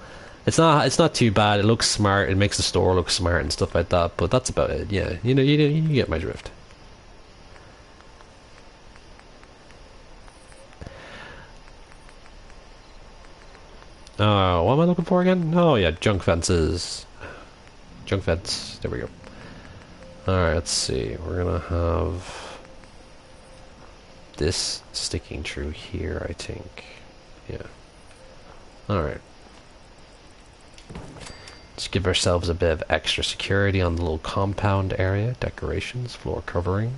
It's not too bad. It looks smart. It makes the store look smart and stuff like that. But that's about it. Yeah, you get my drift. Oh, what am I looking for again? Oh yeah, junk fences. Junk fence. There we go. All right, let's see. We're gonna have this sticking through here, I think. Yeah. All right. Let's give ourselves a bit of extra security on the little compound area. Decorations, floor coverings.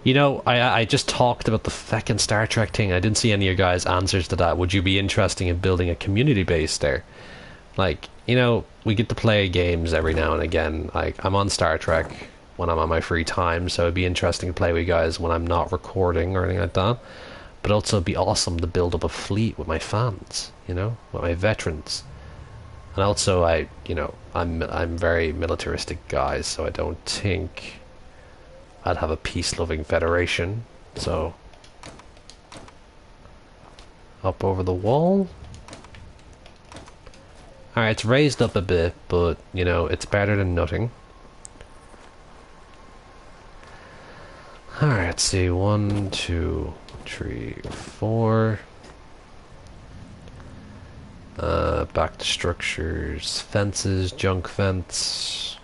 You know, I just talked about the feckin' Star Trek thing. I didn't see any of your guys' answers to that. Would you be interested in building a community base there? Like, you know, we get to play games every now and again. Like, I'm on Star Trek when I'm on my free time, so it'd be interesting to play with you guys when I'm not recording or anything like that. But also it'd be awesome to build up a fleet with my fans, you know, with my veterans. And also I'm very militaristic guy, so I don't think I'd have a peace-loving federation, so... Up over the wall. Alright, it's raised up a bit, but, you know, it's better than nothing. Alright, let's see. 1, 2, 3, 4. Back to structures. Fences, junk fence.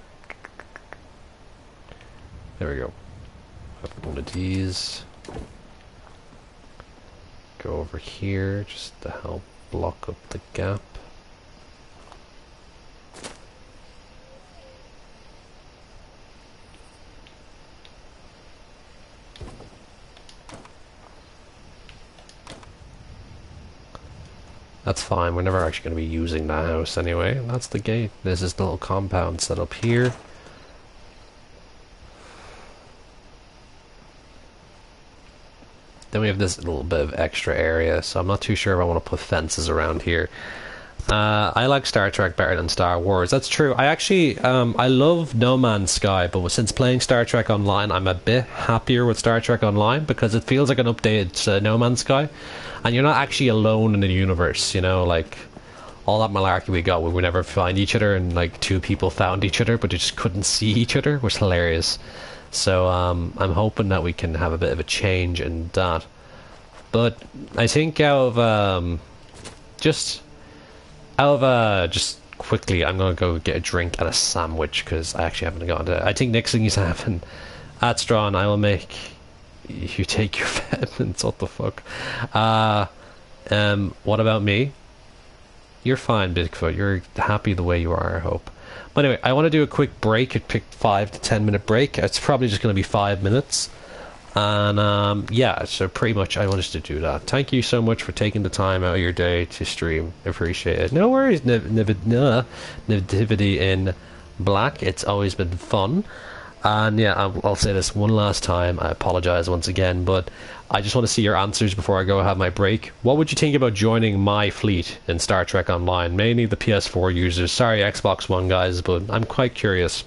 There we go. One of these. Go over here just to help block up the gap. That's fine, we're never actually going to be using that house anyway. That's the gate. This is the little compound set up here. Then we have this little bit of extra area, so I'm not too sure if I want to put fences around here. I like Star Trek better than Star Wars. That's true. I actually, I love No Man's Sky, but since playing Star Trek Online, I'm a bit happier with Star Trek Online because it feels like an updated No Man's Sky, and you're not actually alone in the universe. You know, like all that malarkey we got, we would never find each other, and like two people found each other, but they just couldn't see each other, was hilarious. So I'm hoping that we can have a bit of a change in that. But I think just quickly, I'm gonna go get a drink and a sandwich because I actually haven't gotten to. I think next thing he's having at Strawn, I will make you take your vitamins. What the fuck? What about me? You're fine, Bigfoot. You're happy the way you are, I hope. But anyway, I want to do a quick break. It picked 5 to 10 minute break. It's probably just going to be 5 minutes. And yeah, so pretty much I wanted to do that. Thank you so much for taking the time out of your day to stream. Appreciate it. No worries, Nativity in Black. It's always been fun. And yeah, I'll say this one last time. I apologize once again, but I just want to see your answers before I go have my break. What would you think about joining my fleet in Star Trek Online? Mainly the PS4 users. Sorry, Xbox One guys, but I'm quite curious.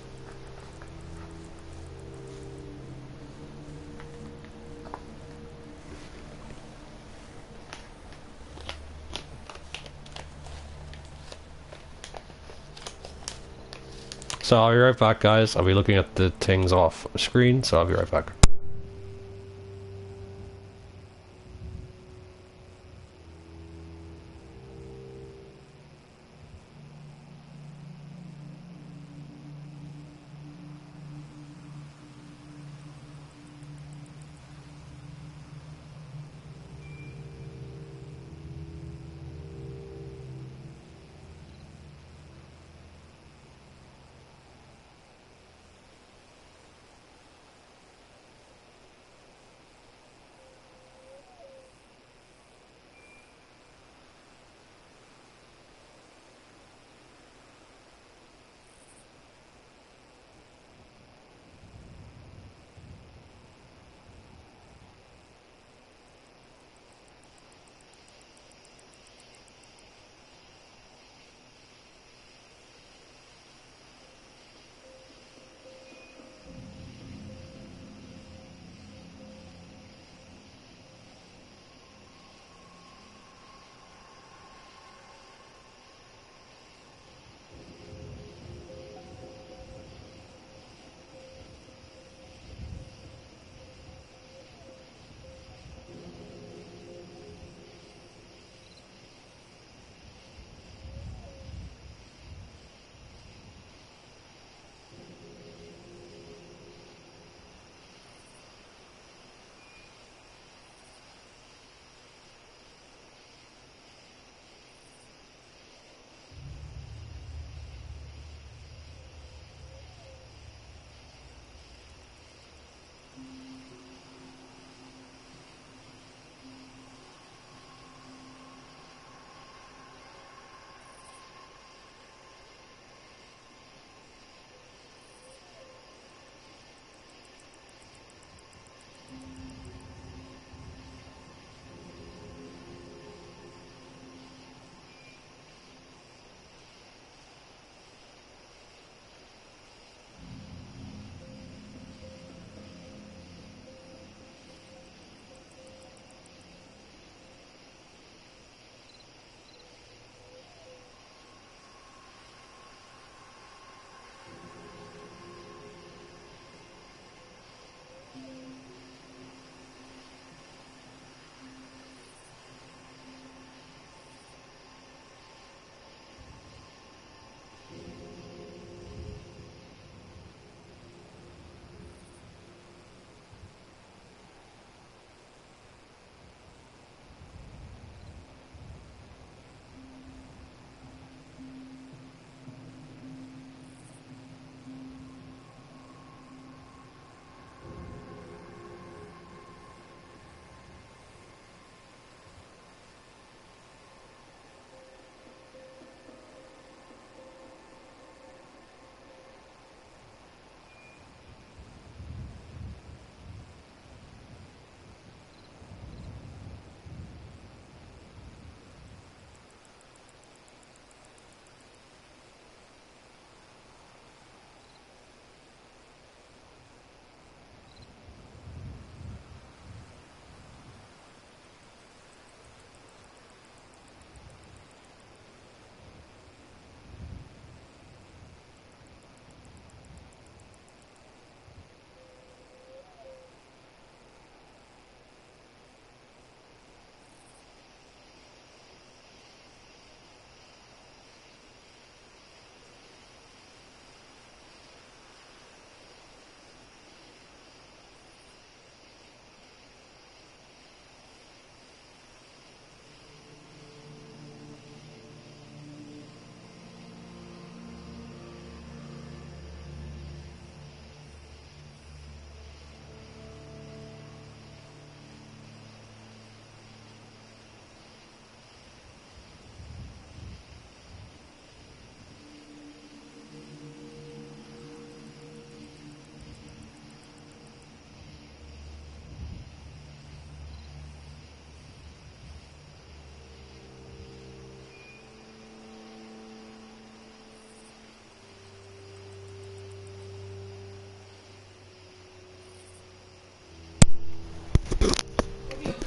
So I'll be right back, guys. I'll be looking at the things off screen, so I'll be right back.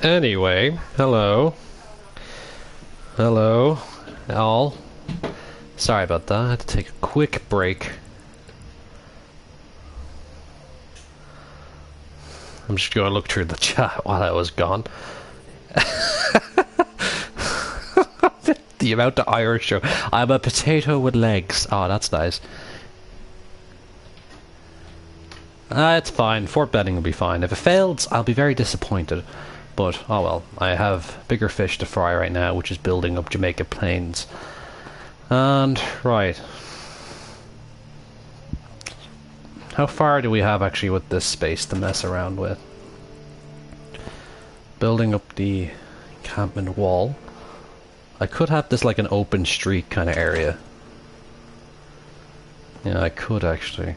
Anyway, hello. Hello, all. Sorry about that, I had to take a quick break. I'm just going to look through the chat while I was gone. The amount of Irish show. I'm a potato with legs. Oh, that's nice. It's fine. Fort Benning will be fine. If it fails, I'll be very disappointed. But, oh well. I have bigger fish to fry right now, which is building up Jamaica Plains. And, right. How far do we have actually with this space to mess around with? Building up the encampment wall. I could have this like an open street kind of area. Yeah, I could actually.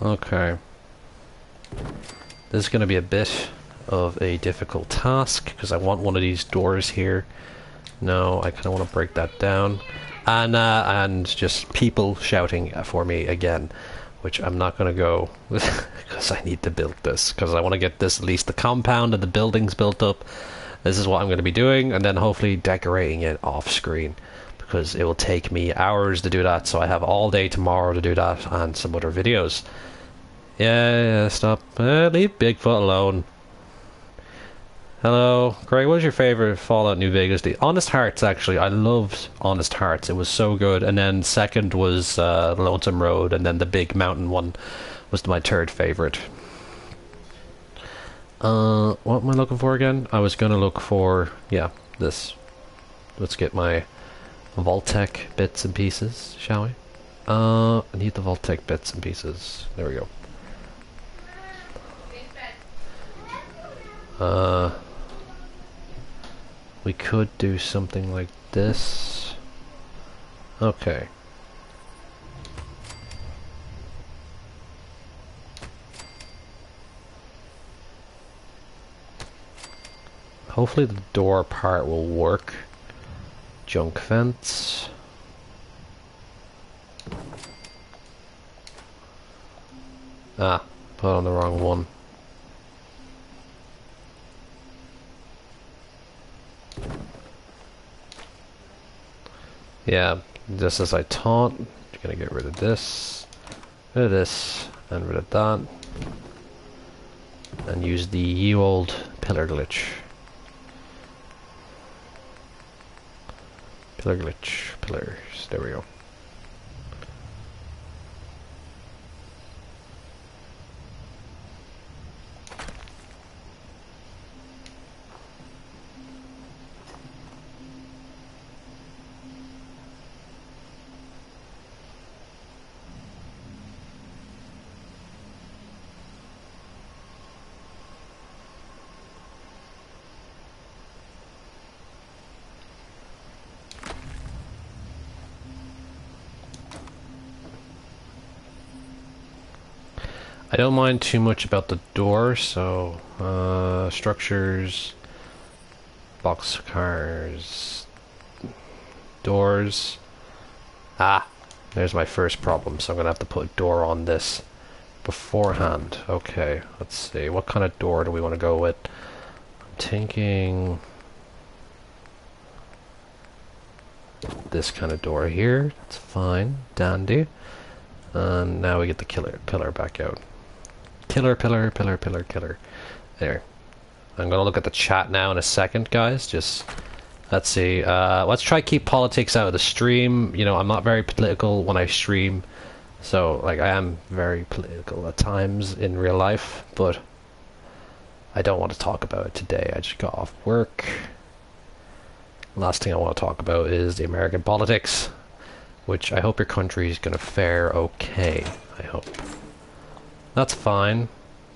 Okay. This is going to be a bit of a difficult task because I want one of these doors here. No, I kind of want to break that down. And just people shouting for me again, which I'm not going to go because I need to build this because I want to get this, at least the compound and the buildings built up. This is what I'm going to be doing, and then hopefully decorating it off screen because it will take me hours to do that, so I have all day tomorrow to do that and some other videos. Yeah, stop. Leave Bigfoot alone. Hello, Craig, what was your favourite Fallout New Vegas? The Honest Hearts, actually. I loved Honest Hearts. It was so good. And then second was Lonesome Road, and then the Big Mountain one was my third favourite. What am I looking for again? I was going to look for, yeah, this. Let's get my Vault-Tec bits and pieces, shall we? I need the Vault-Tec bits and pieces. There we go. We could do something like this. Okay. Hopefully the door part will work. Junk fence. Ah, put on the wrong one. Yeah, just as I thought. Gonna get rid of this, and rid of that, and use the ye old pillar glitch. Pillar glitch, pillars. There we go. I don't mind too much about the door, so structures, boxcars, doors. Ah, there's my first problem, so I'm gonna have to put a door on this beforehand. Okay, let's see, what kind of door do we want to go with? I'm thinking this kind of door here. That's fine, dandy. And now we get the pillar back out. Pillar. There. I'm gonna look at the chat now in a second, guys. Just let's see. Let's try keep politics out of the stream. You know, I'm not very political when I stream, so like I am very political at times in real life, but I don't want to talk about it today. I just got off work. Last thing I want to talk about is the American politics, which I hope your country is gonna fare okay. I hope. That's fine.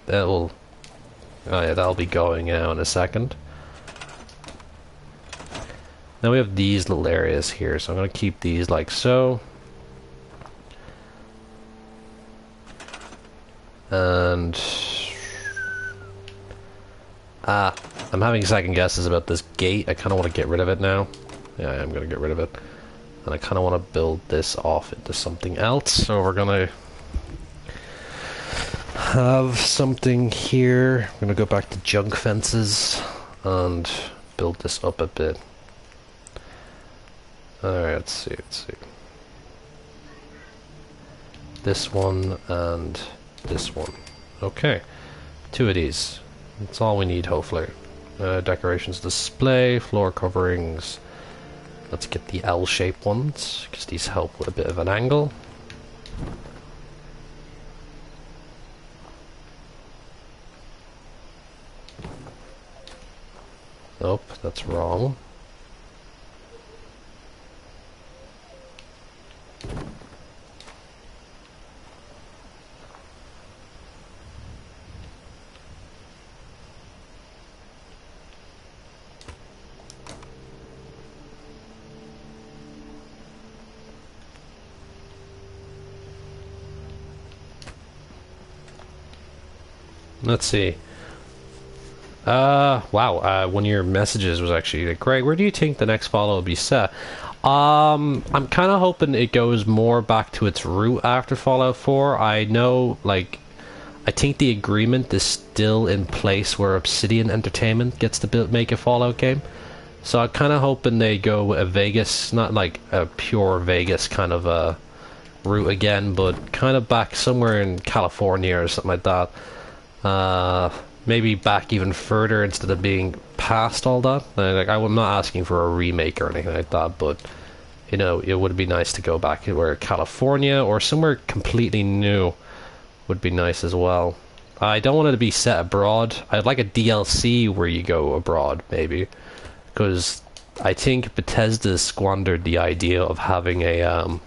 That will. Oh yeah, that'll be going now in a second. Now we have these little areas here, so I'm gonna keep these like so. And I'm having second guesses about this gate. I kind of want to get rid of it now. Yeah, I'm going to get rid of it. And I kind of want to build this off into something else. So we're going to have something here. I'm going to go back to junk fences and build this up a bit. Alright, let's see. This one and this one. Okay. 2 of these. That's all we need, hopefully. Decorations display, floor coverings. Let's get the L-shaped ones, because these help with a bit of an angle. Nope, that's wrong. Let's see. Wow, one of your messages was actually like, Greg, where do you think the next follow will be set? I'm kind of hoping it goes more back to its root after Fallout 4. I know, like, I think the agreement is still in place where Obsidian Entertainment gets to make a Fallout game. So I'm kind of hoping they go with a Vegas, not like a pure Vegas kind of a route again, but kind of back somewhere in California or something like that. Maybe back even further instead of being past all that. Like, I'm not asking for a remake or anything like that, but you know, it would be nice to go back where California or somewhere completely new would be nice as well. I don't want it to be set abroad. I'd like a DLC where you go abroad, maybe, because I think Bethesda squandered the idea of having a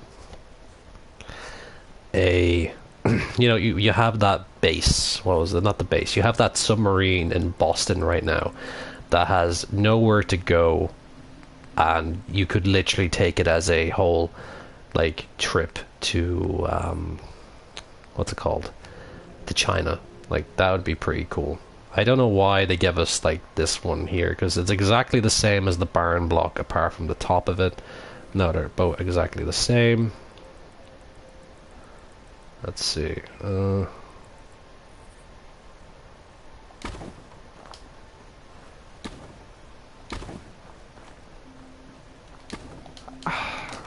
you know, you have that base. What was it? Not the base. You have that submarine in Boston right now that has nowhere to go, and you could literally take it as a whole, like, trip to what's it called? To China. Like, that would be pretty cool. I don't know why they give us like this one here, because it's exactly the same as the barn block apart from the top of it. No, they're both exactly the same. Let's see. I'm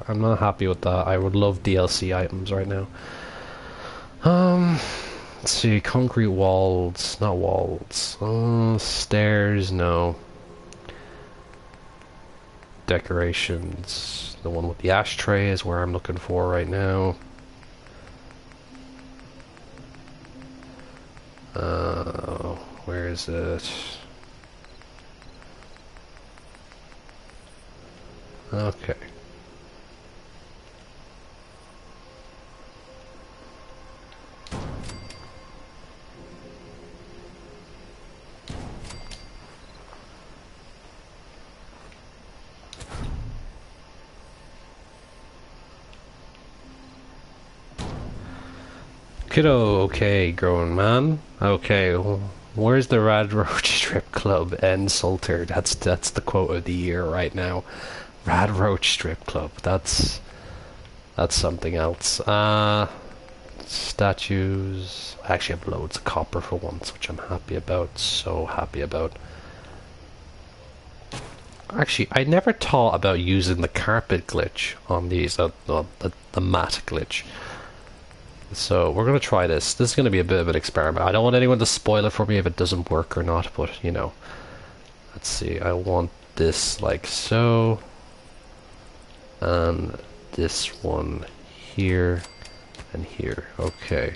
not happy with that. I would love DLC items right now. Let's see. Concrete walls, not walls. Stairs, no. Decorations. The one with the ashtray is where I'm looking for right now. Where is it? Okay. Kiddo, okay, grown man. Okay, well, where's the Rad Roach Strip Club and Salter? That's the quote of the year right now. Rad Roach Strip Club. That's something else. Statues. I actually have loads of copper for once, which I'm happy about. So happy about. Actually, I never thought about using the carpet glitch on these. The mat glitch. So we're going to try this. This is going to be a bit of an experiment. I don't want anyone to spoil it for me if it doesn't work or not, but you know. Let's see. I want this like so. And this one here and here. Okay.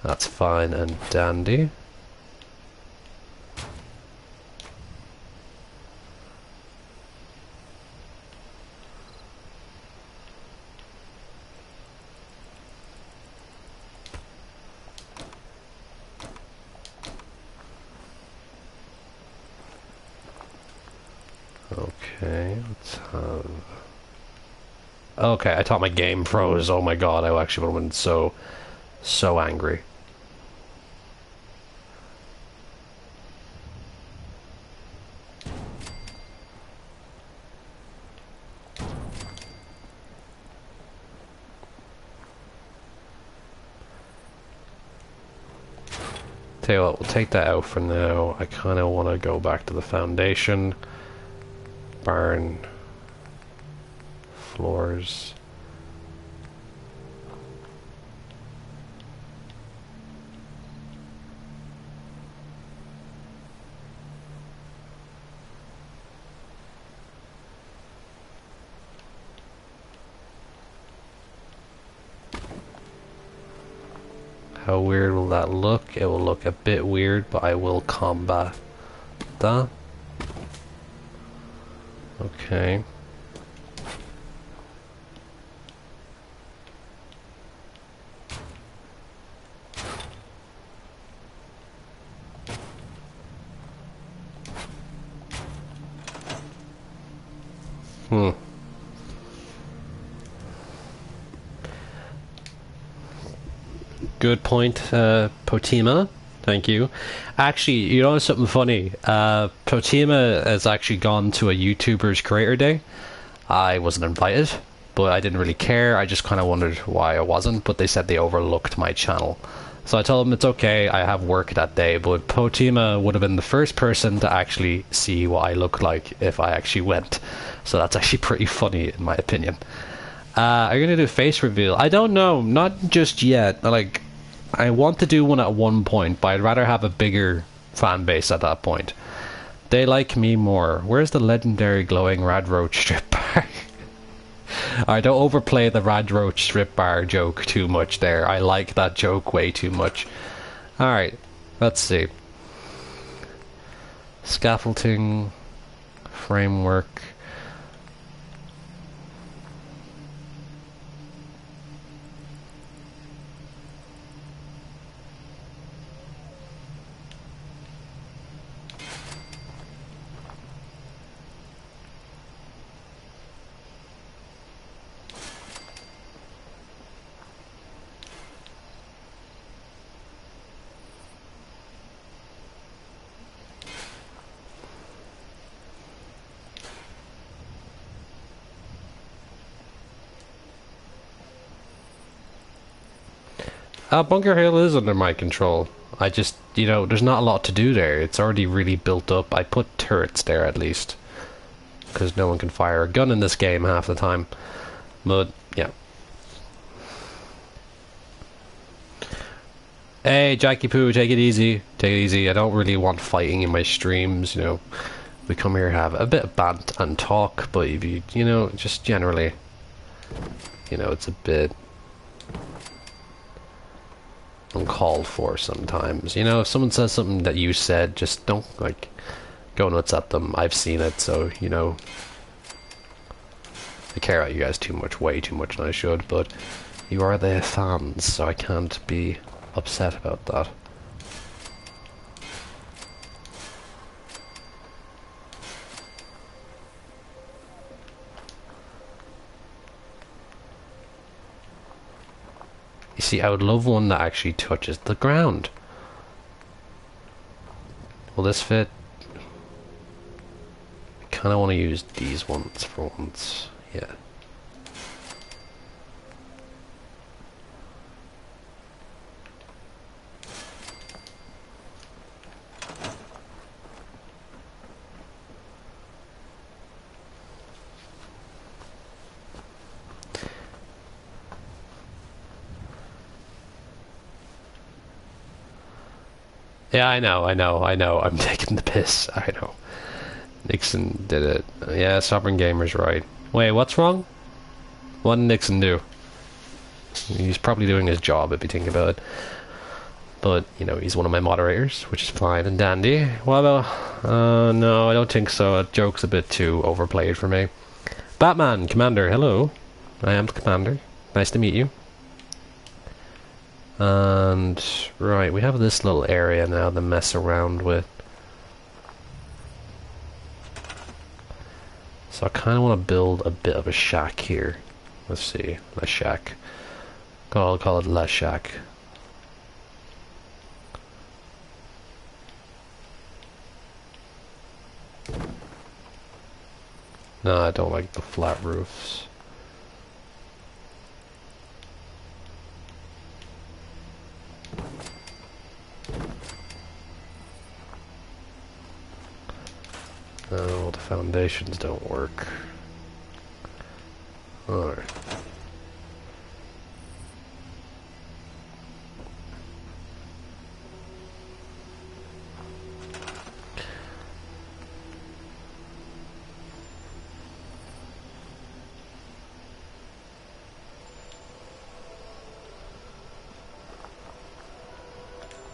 That's fine and dandy. Okay, let's have... Okay, I thought my game froze. Oh my god, I actually would have been so angry. Tell you what, we'll take that out for now. I kind of want to go back to the foundation. Barn. Floors. How weird will that look? It will look a bit weird, but I will combat that. Okay. Good point, Potima. Thank you. Actually, you know something funny? Potima has actually gone to a YouTuber's Creator Day. I wasn't invited, but I didn't really care. I just kind of wondered why I wasn't, but they said they overlooked my channel. So I told them it's okay, I have work that day, but Potima would have been the first person to actually see what I look like if I actually went. So that's actually pretty funny, in my opinion. Are you going to do a face reveal? I don't know, not just yet. Like, I want to do one at one point, but I'd rather have a bigger fan base at that point. They like me more. Where's the legendary glowing Radroach strip bar? I don't overplay the Radroach strip bar joke too much there. I like that joke way too much. Alright, let's see. Scaffolding, framework. Bunker Hill is under my control. I just, you know, there's not a lot to do there. It's already really built up. I put turrets there at least. Because no one can fire a gun in this game half the time. But, yeah. Hey, Jackie Poo, take it easy. Take it easy. I don't really want fighting in my streams, you know. We come here to have a bit of bant and talk, but if you know, just generally, you know, it's a bit uncalled for sometimes. You know, if someone says something that you said, just don't, like, go nuts at them. I've seen it, so, you know, I care about you guys too much, way too much than I should, but you are the fans, so I can't be upset about that. You see, I would love one that actually touches the ground. Will this fit? I kind of want to use these ones for once. Yeah. Yeah, I know. I'm taking the piss. I know. Nixon did it. Yeah, Sovereign Gamer's right. Wait, what's wrong? What did Nixon do? He's probably doing his job if you think about it. But, you know, he's one of my moderators, which is fine and dandy. What about... no, I don't think so. That joke's a bit too overplayed for me. Batman, Commander, hello. I am the Commander. Nice to meet you. And right, we have this little area now to mess around with. So I kind of want to build a bit of a shack here. Let's see, a shack. I'll call it La Shack. No, I don't like the flat roofs. Oh, the foundations don't work. Alright.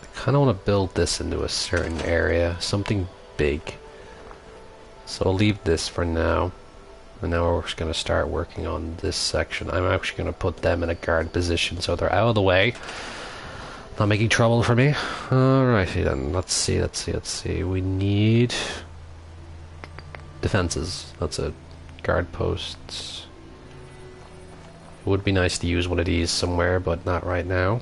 I kind of want to build this into a certain area, something big. So I'll leave this for now. And now we're just going to start working on this section. I'm actually going to put them in a guard position so they're out of the way. Not making trouble for me. Alrighty then, let's see. We need defenses. That's it. Guard posts. It would be nice to use one of these somewhere, but not right now.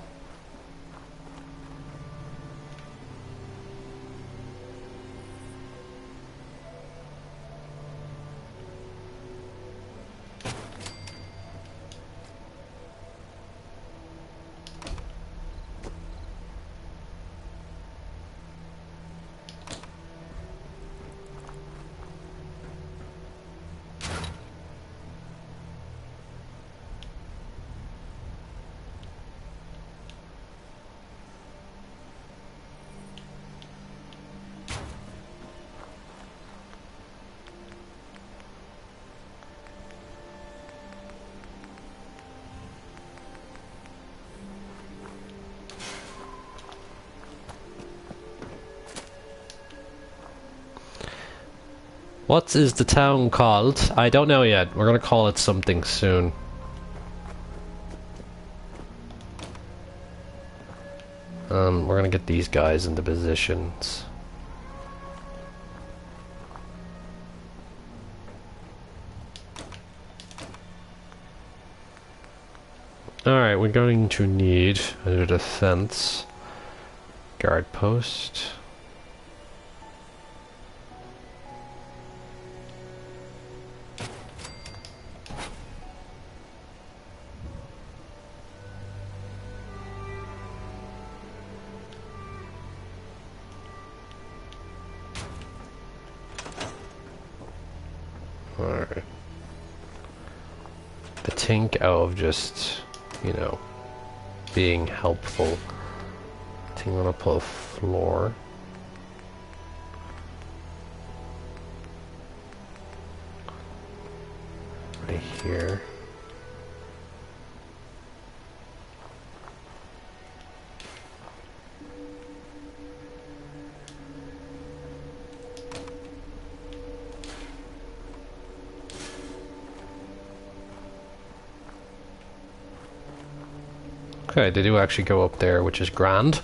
What is the town called? I don't know yet. We're gonna call it something soon. We're gonna get these guys into positions. Alright, we're going to need a defense guard post. Alright. I think out of just, you know, being helpful, I think I'm gonna put a floor. Right here. Okay, they do actually go up there, which is grand.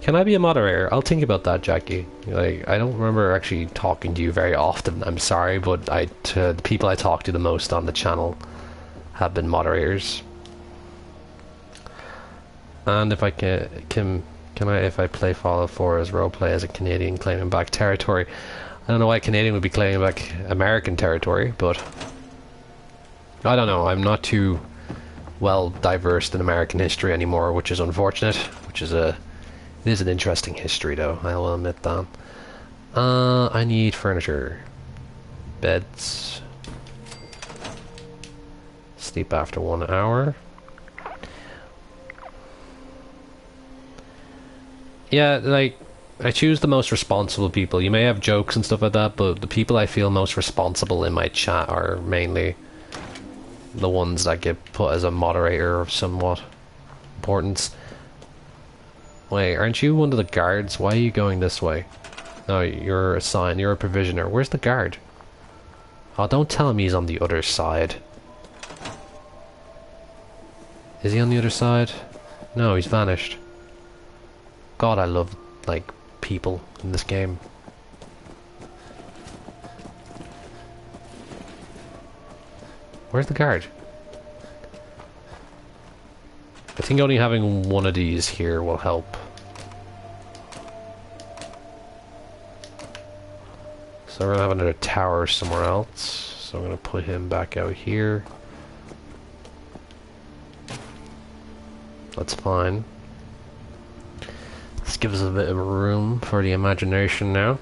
Can I be a moderator? I'll think about that, Jackie. Like, I don't remember actually talking to you very often. I'm sorry, but the people I talk to the most on the channel have been moderators. And if I if I play Fallout 4 as roleplay as a Canadian claiming back territory, I don't know why a Canadian would be claiming back American territory, but I don't know. I'm not too well diverse in American history anymore, which is unfortunate. It is an interesting history, though. I will admit that. I need furniture, beds, sleep after 1 hour. Yeah, like, I choose the most responsible people. You may have jokes and stuff like that, but the people I feel most responsible in my chat are mainly the ones that get put as a moderator of somewhat importance. Wait, aren't you one of the guards? Why are you going this way? No, you're assigned. You're a provisioner. Where's the guard? Oh, don't tell him he's on the other side. Is he on the other side? No, he's vanished. God, I love, like, people in this game. Where's the guard? I think only having one of these here will help. So we're gonna have another tower somewhere else. So I'm gonna put him back out here. That's fine. This gives us a bit of room for the imagination now.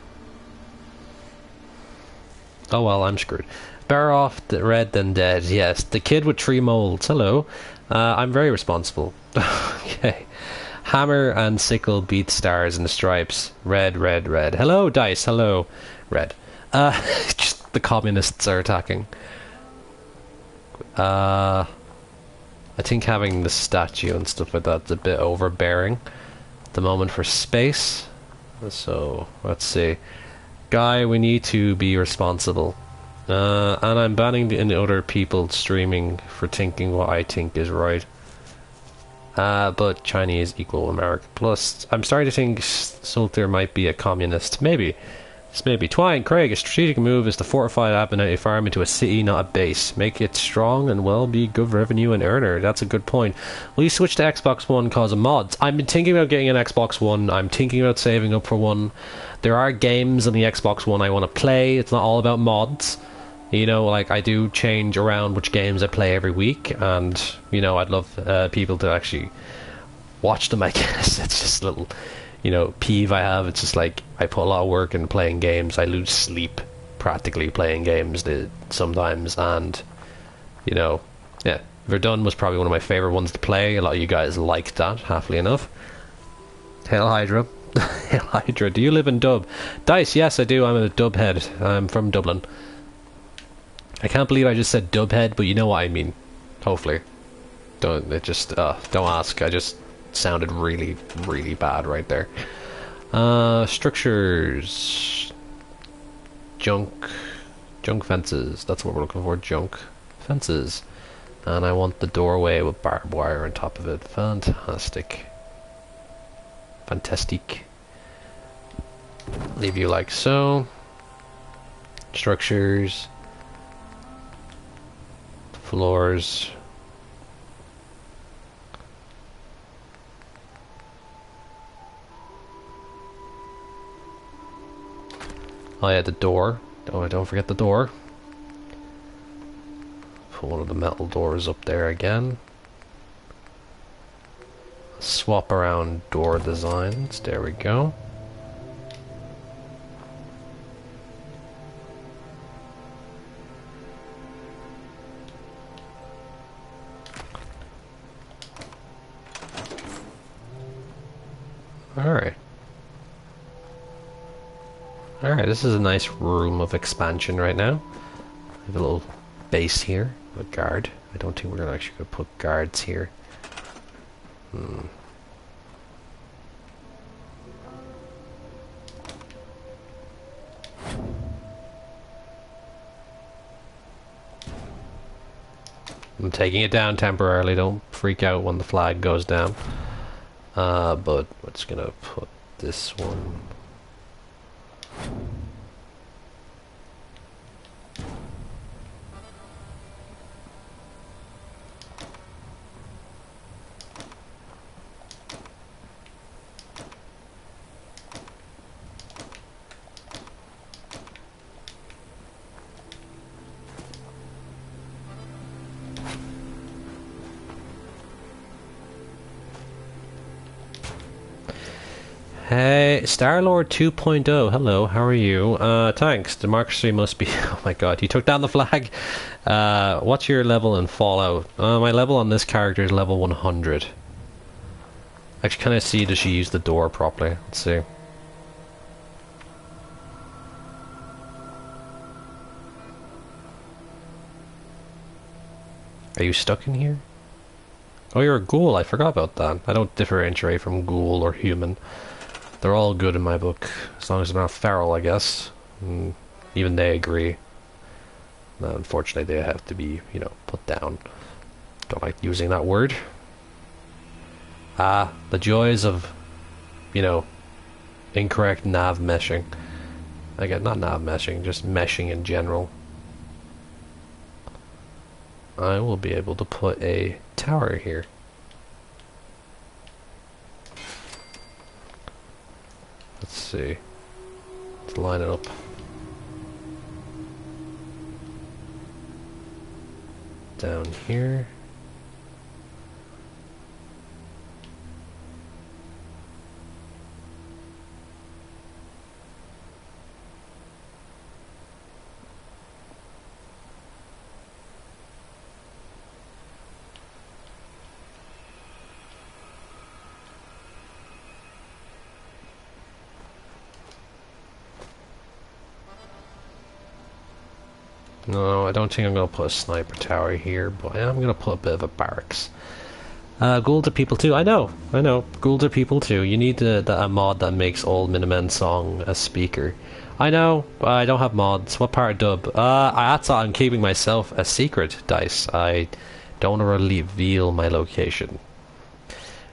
Oh well, I'm screwed. Better off red than dead. Yes, the kid with 3 molds. Hello. I'm very responsible. Okay. Hammer and sickle beat stars in the stripes. Red, red, red. Hello, dice. Hello, red. Just the communists are attacking. I think having the statue and stuff like that's a bit overbearing at the moment for space. So, let's see. Guy, we need to be responsible. And I'm banning the other people streaming for thinking what I think is right. But Chinese equal America. Plus, I'm starting to think Sulter might be a communist. Maybe. Just maybe. Twine, Craig, a strategic move is to fortify Abernathy Farm into a city, not a base. Make it strong and well be good revenue and earner. That's a good point. Will you switch to Xbox One cause of mods? I've been thinking about getting an Xbox One. I'm thinking about saving up for one. There are games on the Xbox One I want to play. It's not all about mods. You know, like, I do change around which games I play every week, and, you know, I'd love people to actually watch them, I guess. It's just a little, you know, peeve I have. It's just like, I put a lot of work in playing games. I lose sleep practically playing games sometimes, and, you know, yeah. Verdun was probably one of my favourite ones to play. A lot of you guys liked that, happily enough. Hail Hydra. Hail Hydra. Do you live in Dub? Dice, yes, I do. I'm a Dub head. I'm from Dublin. I can't believe I just said Dubhead, but you know what I mean. Hopefully. Don't ask. I just sounded really, really bad right there. Structures. Junk fences. That's what we're looking for. Junk fences. And I want the doorway with barbed wire on top of it. Fantastic. Fantastic. Leave you like so. Structures. Floors. Oh yeah, the door. Oh, don't forget the door. Put one of the metal doors up there again. Swap around door designs. There we go. Alright. Alright, this is a nice room of expansion right now. I have a little base here, a guard. I don't think we're gonna actually put guards here. I'm taking it down temporarily, don't freak out when the flag goes down. But we're just gonna put this one. Hey, Star-Lord 2.0, hello, how are you? Thanks, democracy must be... Oh my god, you took down the flag? What's your level in Fallout? My level on this character is level 100. Actually, can I see, does she use the door properly? Let's see. Are you stuck in here? Oh, you're a ghoul, I forgot about that. I don't differentiate from ghoul or human. They're all good in my book, as long as they're not feral, I guess. Even they agree. Unfortunately, they have to be, you know, put down. Don't like using that word. The joys of, you know, incorrect nav meshing. Again, not nav meshing, just meshing in general. I will be able to put a tower here. Let's see. Let's line it up. Down here. No, I don't think I'm gonna put a sniper tower here, but I am gonna put a bit of a barracks. Ghouls are people too. I know. Ghouls are people too. You need a mod that makes old Minutemen song a speaker. I know. I don't have mods. What part of dub? That's I'm keeping myself a secret, Dice. I don't want to reveal my location.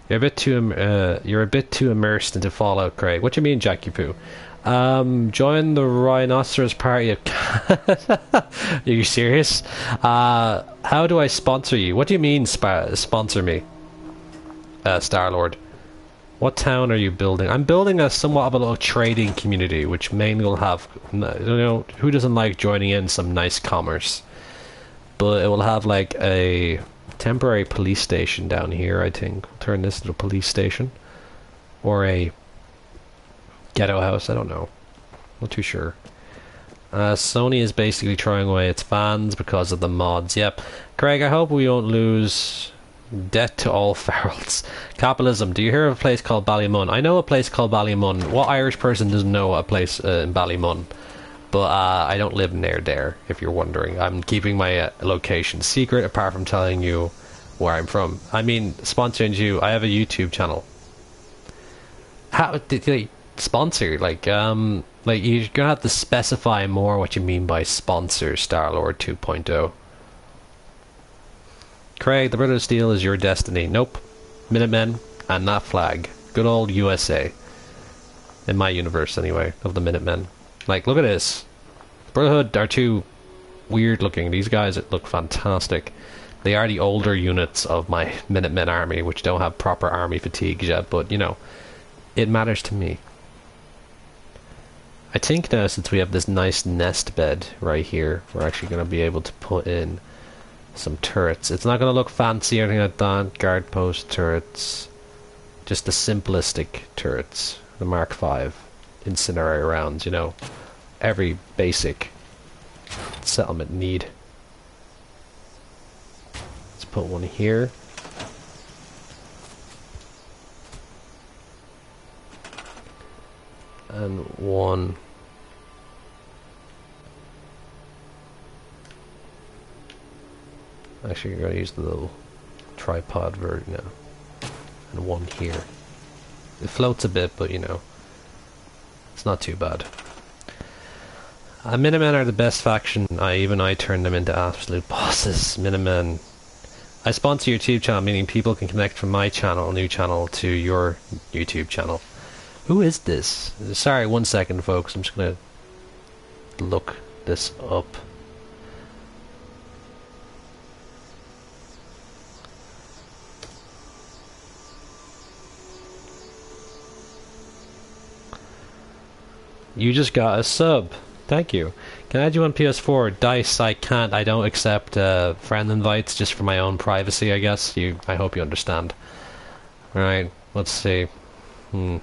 You're a bit too immersed into Fallout, Craig. What do you mean, Jackie Poo? Join the Rhinoceros party of... Are you serious? How do I sponsor you? What do you mean, sponsor me? Star-Lord. What town are you building? I'm building a somewhat of a little trading community, which mainly will have... You know, who doesn't like joining in some nice commerce? But it will have, like, a temporary police station down here, I think. We'll turn this into a police station. Or a... ghetto house, I don't know. Not too sure. Sony is basically throwing away its fans because of the mods. Yep. Craig, I hope we won't lose debt to all ferals. Capitalism. Do you hear of a place called Ballymun? I know a place called Ballymun. What Irish person doesn't know a place in Ballymun? But I don't live near there, if you're wondering. I'm keeping my location secret, apart from telling you where I'm from. I mean, sponsoring you, I have a YouTube channel. How did they... sponsor, like you're gonna have to specify more what you mean by sponsor, Star-Lord 2.0. Craig, the Brother of Steel is your destiny. Nope. Minutemen and that flag. Good old USA. In my universe, anyway, of the Minutemen. Like, look at this. Brotherhood are too weird looking. These guys look fantastic. They are the older units of my Minutemen army, which don't have proper army fatigues yet, but, you know, it matters to me. I think now, since we have this nice nest bed right here, we're actually going to be able to put in some turrets. It's not going to look fancy or anything like that. Guard post turrets. Just the simplistic turrets. The Mark V incendiary rounds, you know. Every basic settlement need. Let's put one here. And one actually you're going to use the little tripod version now, and one here. It floats a bit, but you know, it's not too bad. Minutemen are the best faction. I turn them into absolute bosses. Minutemen. I sponsor your YouTube channel, meaning people can connect from my channel, new channel, to your YouTube channel. Who is this? Sorry, 1 second, folks. I'm just gonna look this up. You just got a sub. Thank you. Can I add you on PS4? Dice, I can't. I don't accept friend invites just for my own privacy, I guess. I hope you understand. Alright, let's see. Some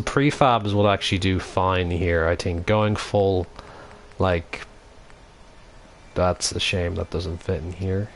prefabs will actually do fine here, I think. Going full, like, that's a shame that doesn't fit in here.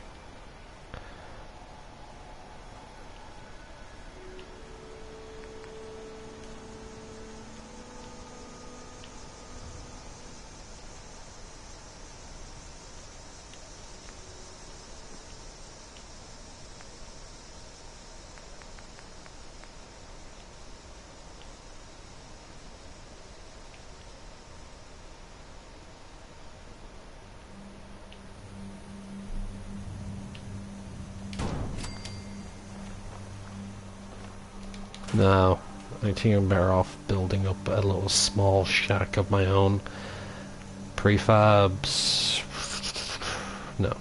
No, I think I'm better off building up a little small shack of my own. Prefabs... No.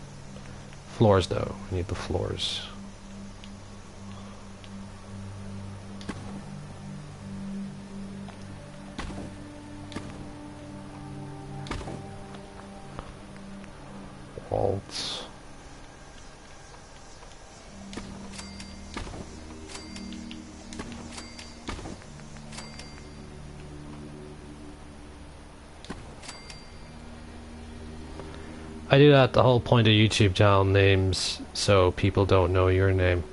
Floors though, I need the floors. Walls. I do that the whole point of YouTube channel names, so people don't know your name.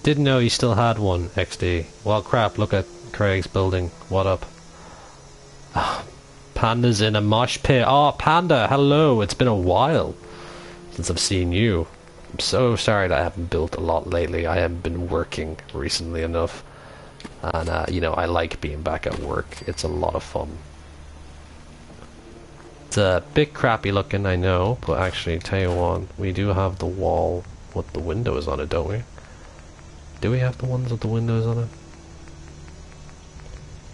Didn't know you still had one, XD. Well, crap, look at Craig's building. What up? Ah, Panda's in a mosh pit. Oh, Panda, hello. It's been a while since I've seen you. I'm so sorry that I haven't built a lot lately. I haven't been working recently enough. And, you know, I like being back at work. It's a lot of fun. It's a bit crappy looking, I know. But actually, tell you what, we do have the wall with the windows on it, don't we? Do we have the ones with the windows on it?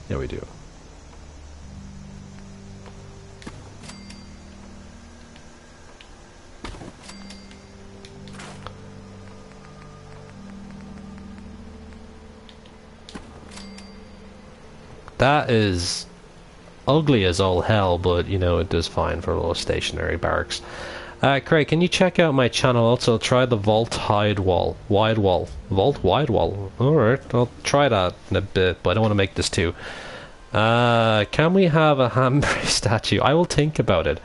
Yeah, we do. That is ugly as all hell, but you know, it does fine for a little stationary barracks. Craig, can you check out my channel? Also, try the Vault Wide Wall. Vault Wide Wall. Alright, I'll try that in a bit, but I don't want to make this too. Can we have a Hambre statue? I will think about it.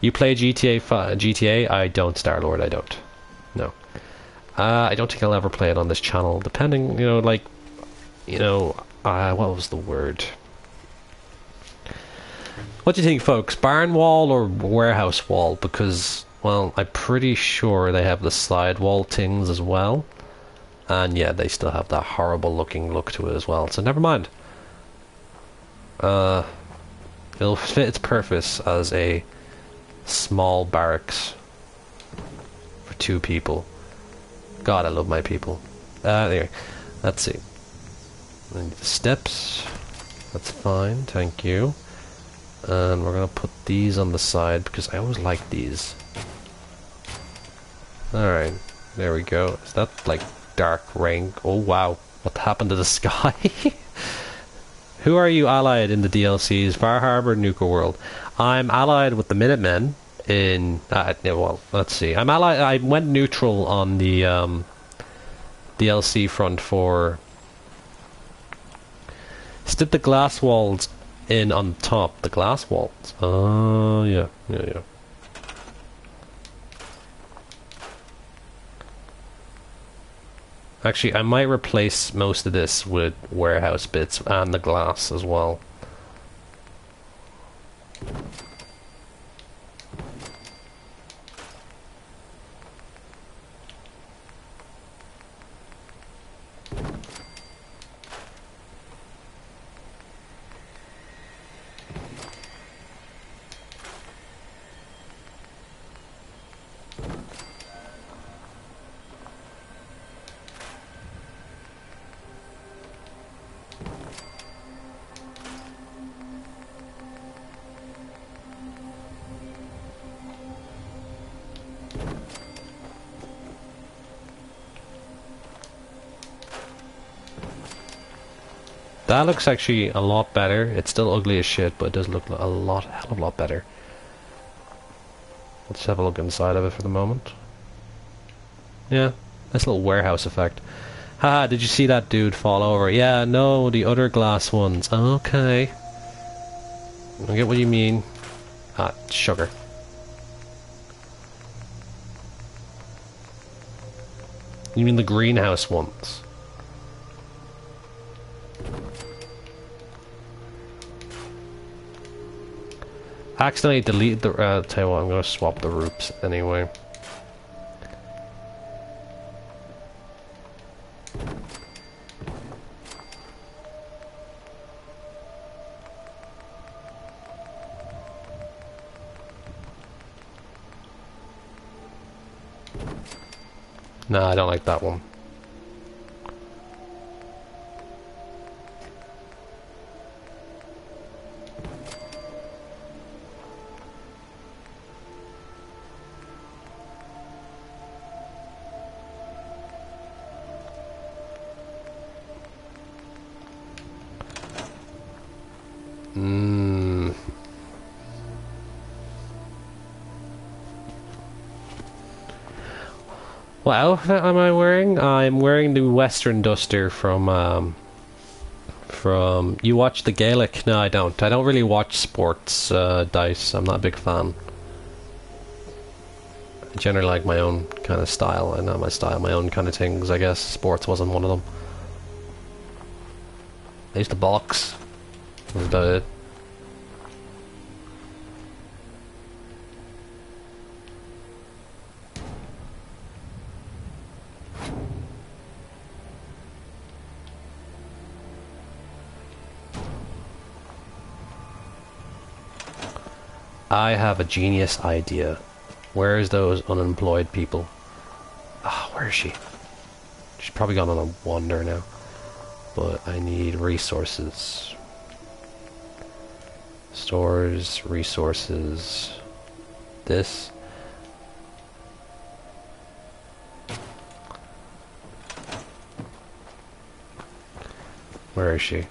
You play GTA? I don't, Star-Lord, I don't. No. I don't think I'll ever play it on this channel, depending, you know, like, you know, what was the word? What do you think, folks? Barn wall or warehouse wall? Because, well, I'm pretty sure they have the side wall things as well. And yeah, they still have that horrible looking look to it as well. So never mind. It'll fit its purpose as a small barracks for 2 people. God, I love my people. Anyway, let's see. I need the steps. That's fine, thank you. And we're gonna put these on the side because I always like these. Alright, there we go. Is that like dark rain? Oh wow, what happened to the sky? Who are you allied in the DLCs? Far Harbor, Nuka World. I'm allied with the Minutemen in... well, let's see. I'm allied... I went neutral on the DLC front for... Stick the glass walls in on top. The glass walls. Oh, yeah. Yeah. Actually, I might replace most of this with warehouse bits and the glass as well. That looks actually a lot better. It's still ugly as shit, but it does look a hell of a lot better. Let's have a look inside of it for the moment. Yeah, nice little warehouse effect. Haha, did you see that dude fall over? Yeah, no, the other glass ones. Okay. I get what you mean. Ah, sugar. You mean the greenhouse ones? Accidentally delete the... tell you what, I'm going to swap the roofs anyway. No, I don't like that one. What outfit am I wearing? I'm wearing the Western Duster from you watch the Gaelic? No, I don't. I don't really watch sports dice. I'm not a big fan. Generally like my own kind of style. I know my style, my own kind of things, I guess. Sports wasn't one of them. I used to box. That's about it. I have a genius idea. Where's those unemployed people? Ah, where is she? She's probably gone on a wander now. But I need resources. Stores, resources. This. Where is she?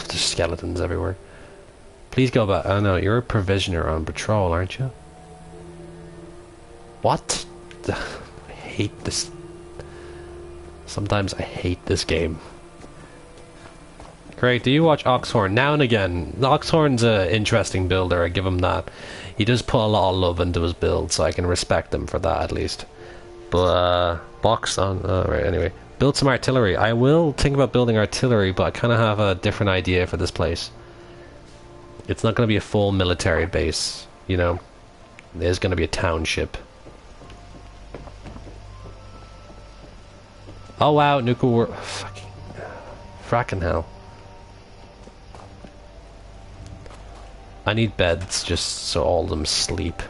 There's skeletons everywhere. Please go back. Oh no, you're a provisioner on patrol, aren't you? What? I hate this. Sometimes I hate this game. Craig, do you watch Oxhorn? Now and again. Oxhorn's an interesting builder, I give him that. He does put a lot of love into his build, so I can respect him for that at least. But, box on... Alright, anyway. Build some artillery. I will think about building artillery, but I kind of have a different idea for this place. It's not going to be a full military base, you know. There's going to be a township. Oh wow, nuclear war... Fucking... Fracking hell. I need beds, just so all of them sleep.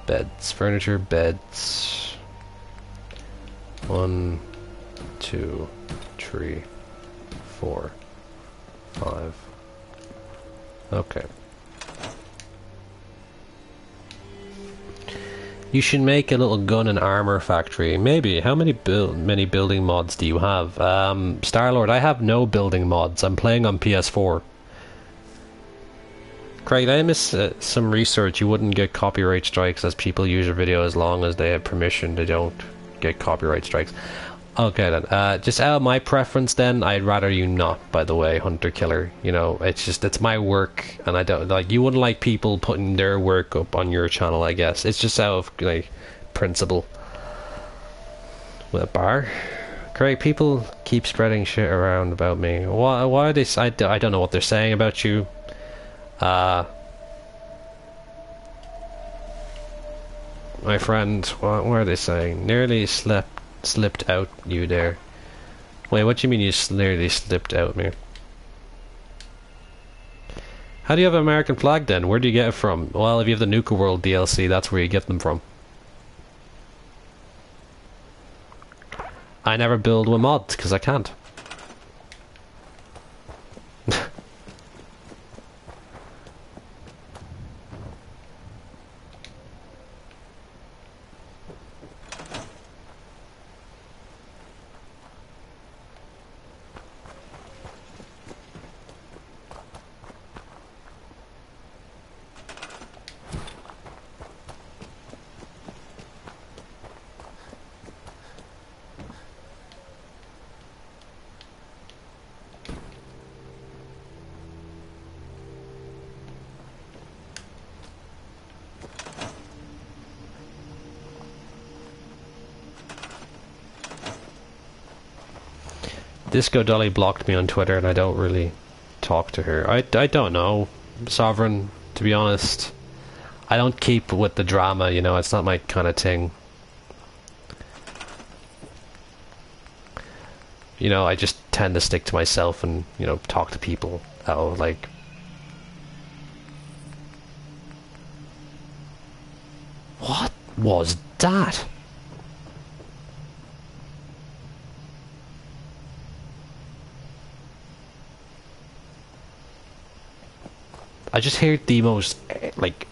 Beds. Furniture, beds. 1, 2, 3, 4, 5. Okay. You should make a little gun and armor factory. Maybe. How many building mods do you have? Star-Lord, I have no building mods. I'm playing on PS4. Craig, I miss some research. You wouldn't get copyright strikes as people use your video as long as they have permission. They don't get copyright strikes. Okay then. Just out of my preference then, I'd rather you not, by the way, Hunter Killer. You know, it's just, it's my work, and I don't, like, you wouldn't like people putting their work up on your channel, I guess. It's just out of, like, principle. With a bar? Craig, people keep spreading shit around about me. Why are they, I don't know what they're saying about you. My friend, what are they saying? Nearly slipped out you there. Wait, what do you mean you nearly slipped out me? How do you have an American flag then? Where do you get it from? Well, if you have the Nuka World DLC, that's where you get them from. I never build with mods, because I can't. Disco Dolly blocked me on Twitter and I don't really talk to her. I don't know, Sovereign, to be honest. I don't keep with the drama, you know, it's not my kind of thing. You know, I just tend to stick to myself and, you know, talk to people how, like... What was that? I just heard the most, like,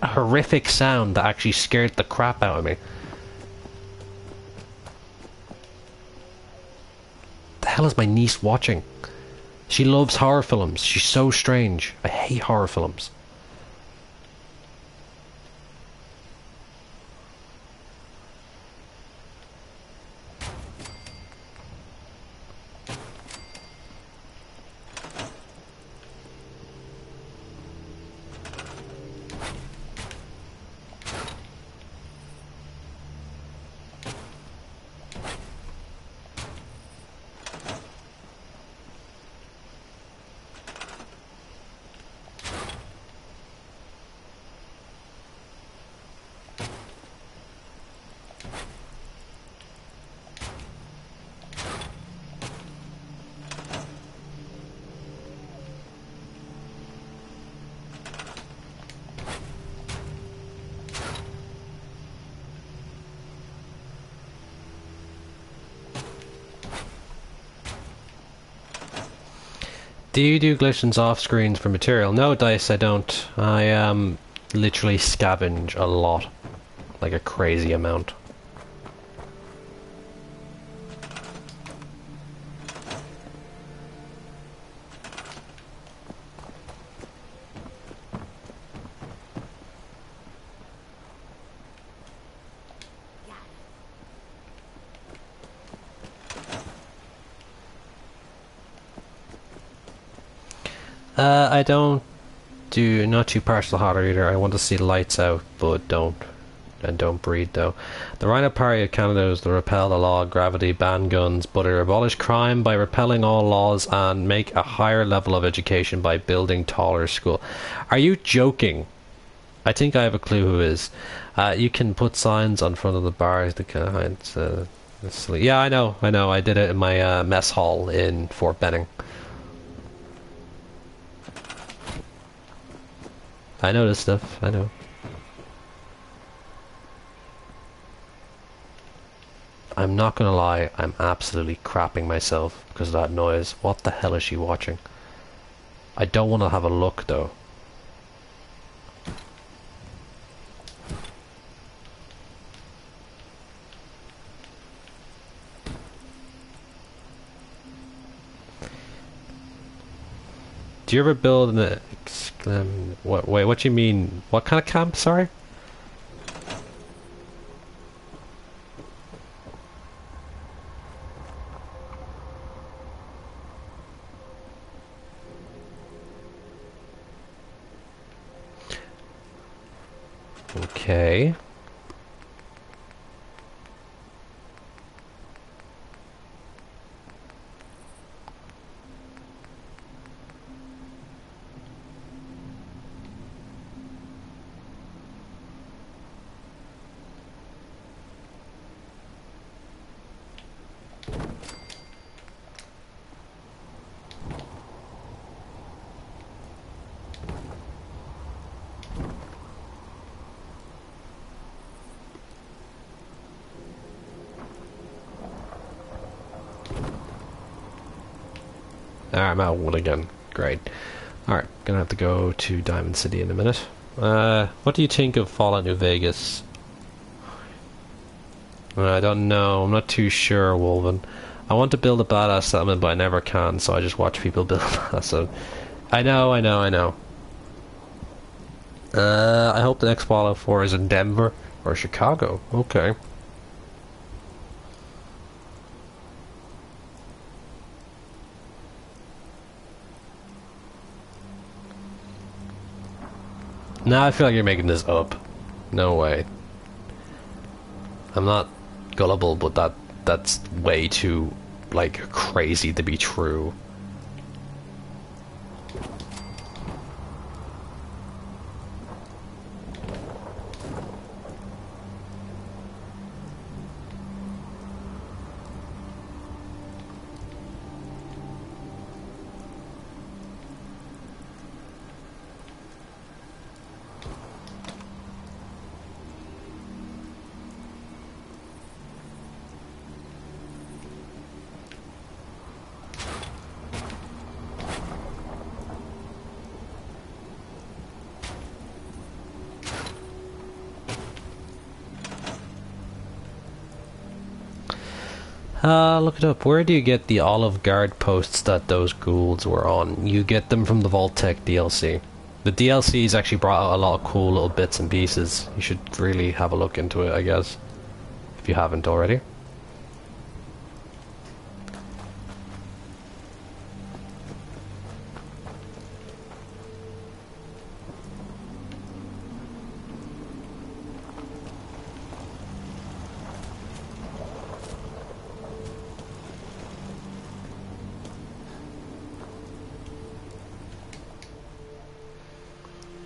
horrific sound that actually scared the crap out of me. The hell is my niece watching? She loves horror films. She's so strange. I hate horror films. Do you do glitchings off screens for material? No, Dice, I don't. I literally scavenge a lot. Like a crazy amount. I don't do not too partial hot either. I want to see lights out, but don't breed though. The Rhino Party of Canada is to repeal the law of gravity, ban guns, but it abolish crime by repelling all laws and make a higher level of education by building taller school. Are you joking? I think I have a clue who is. You can put signs on front of the bars that kind of hide. Yeah, I know. I did it in my mess hall in Fort Benning. I know this stuff. I know. I'm not gonna lie, I'm absolutely crapping myself because of that noise. What the hell is she watching? I don't want to have a look though. Do you ever build an wait, what do you mean? What kind of camp? Sorry? Okay. Alright, I'm out of wood again. Great. Alright, gonna have to go to Diamond City in a minute. What do you think of Fallout New Vegas? I don't know. I'm not too sure, Wolven. I want to build a badass settlement, but I never can, so I just watch people build that. So, I know. I hope the next Fallout 4 is in Denver or Chicago. Okay. Now I feel like you're making this up. No way. I'm not gullible, but that's way too, like, crazy to be true. Look it up. Where do you get the olive guard posts that those ghouls were on? You get them from the Vault Tech DLC. The DLC's actually brought out a lot of cool little bits and pieces. You should really have a look into it, I guess, if you haven't already.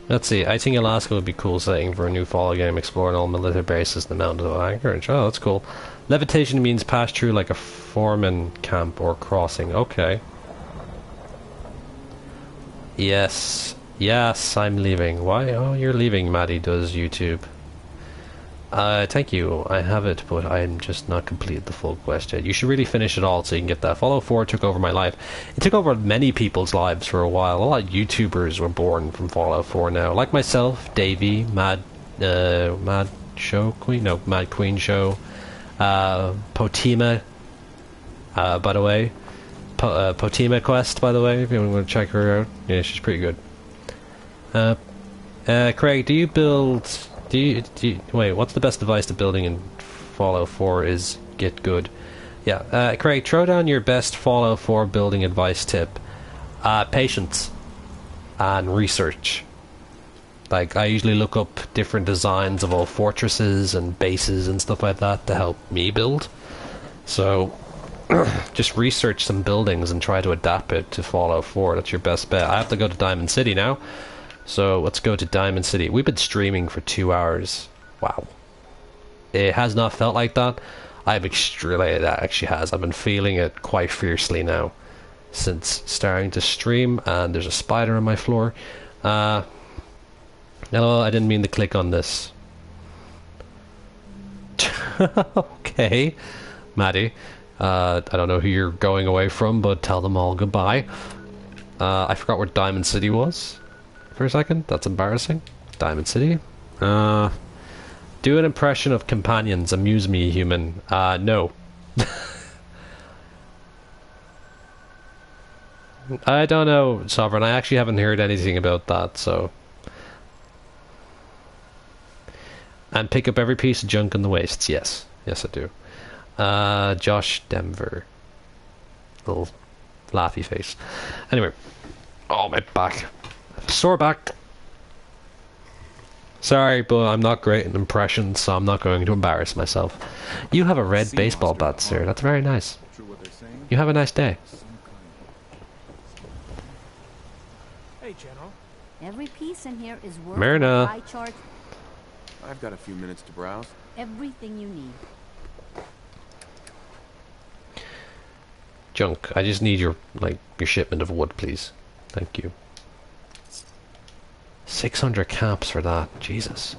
Let's see, I think Alaska would be a cool setting for a new Fallout game, exploring all military bases in the mountains of Anchorage. Oh, that's cool. Levitation means pass through like a foreman camp or crossing. Okay. Yes. Yes, I'm leaving. Why? Oh, you're leaving, Maddie does YouTube. Thank you. I have it, but I'm just not completed the full quest yet. You should really finish it all so you can get that. Fallout 4 took over my life. It took over many people's lives for a while. A lot of YouTubers were born from Fallout 4 now. Like myself, Davey, Mad Show Queen? No, Mad Queen Show. Potima, by the way. Potima Quest, by the way, if you want to check her out. Yeah, she's pretty good. Craig, do you build... wait, what's the best advice to building in Fallout 4 is get good. Yeah, Craig, throw down your best Fallout 4 building advice tip. Patience. And research. Like, I usually look up different designs of all fortresses and bases and stuff like that to help me build. So, just research some buildings and try to adapt it to Fallout 4. That's your best bet. I have to go to Diamond City now. So let's go to Diamond City. We've been streaming for 2 hours. Wow. It has not felt like that. I'm extremely... That actually has. I've been feeling it quite fiercely now since starting to stream. And there's a spider on my floor. Hello, I didn't mean to click on this. Okay. Maddie. I don't know who you're going away from, but tell them all goodbye. I forgot where Diamond City was. For a second, that's embarrassing. Diamond City. Do an impression of companions. Amuse me, human. No. I don't know, Sovereign. I actually haven't heard anything about that, so... And pick up every piece of junk in the wastes. Yes. Yes, I do. Josh Denver. Little laughy face. Anyway. Oh, my back. Sore back. Sorry, but I'm not great in impressions, so I'm not going to embarrass myself. You have a red baseball bat, sir. That's very nice. You have a nice day. Hey, General. Every piece in here is worth Myrna. I charge I've got a few minutes to browse. everything you need. Junk. I just need your shipment of wood, please. Thank you. 600 caps for that. Jesus.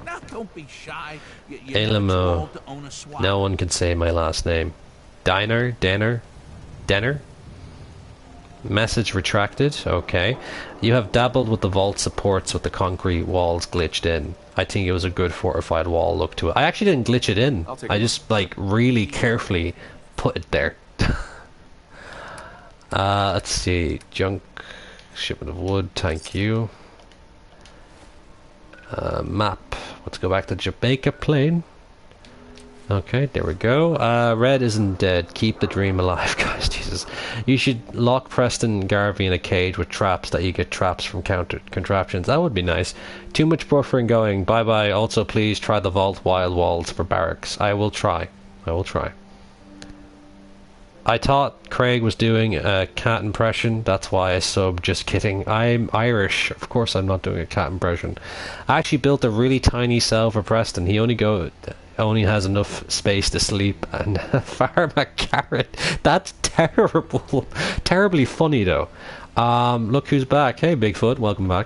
Now, don't be shy. Elamo. No one can say my last name. Denner? Message retracted. Okay. You have dabbled with the vault supports with the concrete walls glitched in. I think it was a good fortified wall look to it. I actually didn't glitch it in. I just, really carefully put it there. Let's see. Junk. Shipment of wood. Thank you. Map. Let's go back to Jamaica Plain. Okay, there we go. Red isn't dead. Keep the dream alive, guys. Jesus. You should lock Preston Garvey in a cage with traps that you get traps from contraptions. That would be nice. Too much buffering going. Bye-bye. Also, please try the Vault Wild Walls for barracks. I will try. I will try. I thought Craig was doing a cat impression. That's why I subbed. Just kidding. I'm Irish. Of course I'm not doing a cat impression. I actually built a really tiny cell for Preston. He only has enough space to sleep and farm a carrot. That's terrible. Terribly funny though. Look who's back. Hey Bigfoot, welcome back.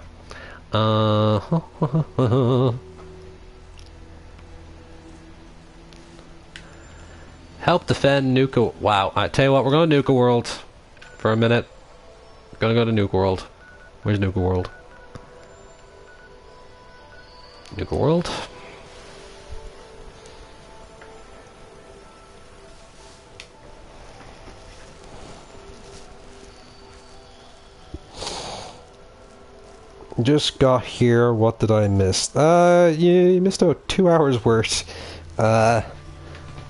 Help defend Nuka. Wow, I tell you what, we're going to Nuka World for a minute. We're gonna go to Nuka World. Where's Nuka World? Nuka World. Just got here. What did I miss? You missed out 2 hours worth.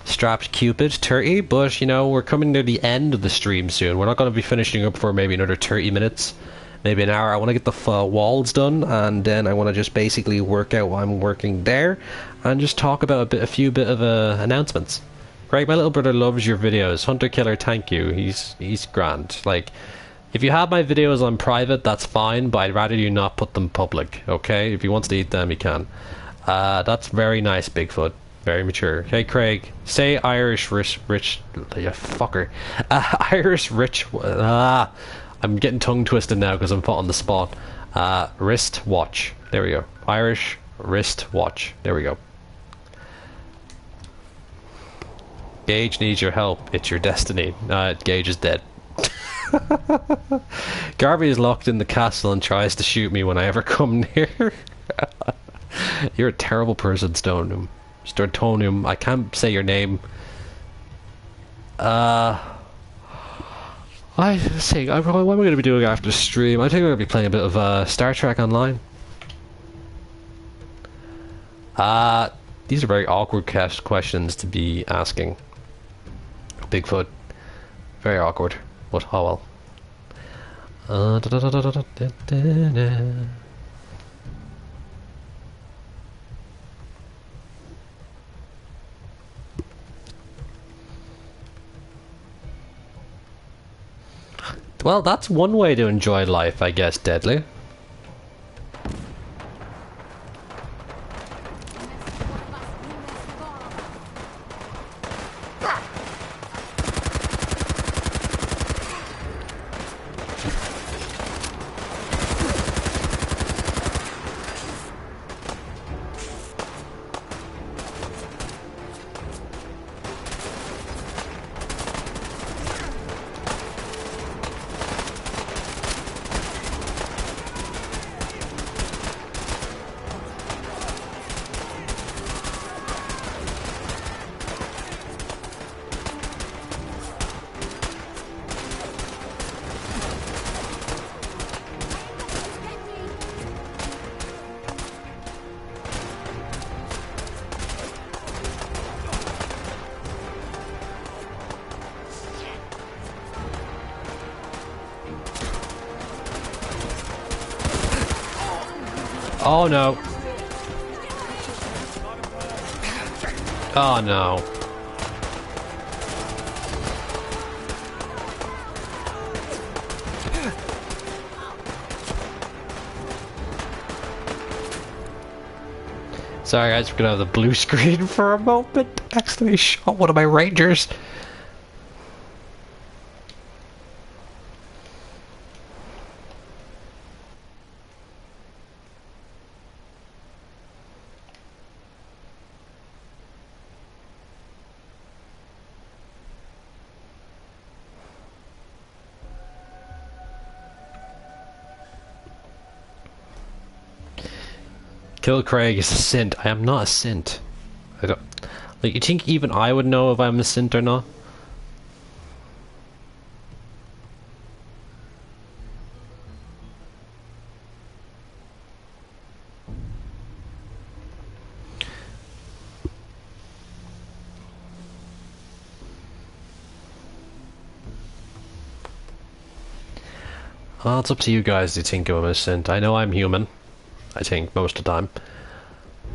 Strapped Cupid 30, but you know, we're coming near the end of the stream soon. We're not going to be finishing up for maybe another 30 minutes, maybe an hour. I want to get the walls done, and then I want to just basically work out what I'm working there, and just talk about a few of announcements. Greg, my little brother loves your videos. Hunter Killer, thank you. He's grand. Like, if you have my videos on private, that's fine, but I'd rather you not put them public, okay? If he wants to eat them, he can. That's very nice, Bigfoot. Very mature. Hey, Craig, say Irish rich, you fucker. Irish rich, I'm getting tongue twisted now because I'm put on the spot. Wrist watch. There we go. Irish wrist watch. There we go. Gage needs your help. It's your destiny. Gage is dead. Garvey is locked in the castle and tries to shoot me when I ever come near. You're a terrible person, Stonum. Stortonium. I can't say your name. I think what am I going to be doing after the stream? I think I'm going to be playing a bit of Star Trek Online. These are very awkward questions to be asking. Bigfoot. Very awkward. But oh well. Well, that's one way to enjoy life, I guess, Deadly. Oh no. Oh no. Sorry guys, we're gonna have the blue screen for a moment. Accidentally shot one of my rangers. Kill Craig is a Sint. I am not a Sint. I don't... Like, you think even I would know if I'm a Sint or not? Well, it's up to you guys to think I'm a Sint. I know I'm human. I think, most of the time.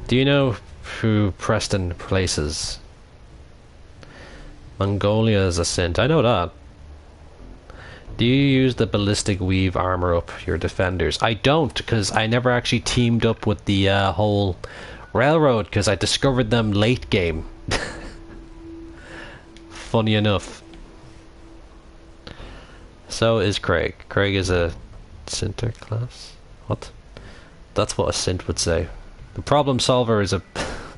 Do you know who Preston places? Mongolia is a Sint. I know that. Do you use the ballistic weave armor up your defenders? I don't, because I never actually teamed up with the whole railroad, because I discovered them late game. Funny enough. So is Craig. Craig is a Sinter class? What? That's what a Sint would say. The problem solver is a...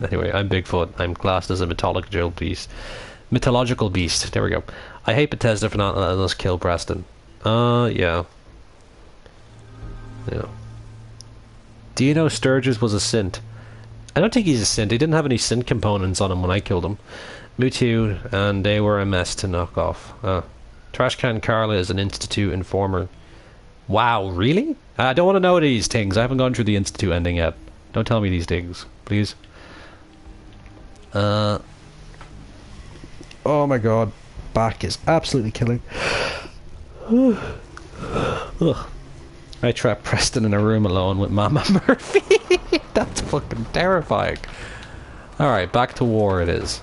Anyway, I'm Bigfoot. I'm classed as a mythological beast. Mythological beast. There we go. I hate Bethesda for not letting us kill Preston. Yeah. Yeah. Do you know Sturgis was a Sint? I don't think he's a Sint. He didn't have any Sint components on him when I killed him. Mewtwo, and they were a mess to knock off. Trashcan Carla is an Institute informer. Wow, really? I don't want to know these things. I haven't gone through the Institute ending yet. Don't tell me these things, please. Oh my god. Back is absolutely killing. I trapped Preston in a room alone with Mama Murphy. That's fucking terrifying. Alright, back to war it is.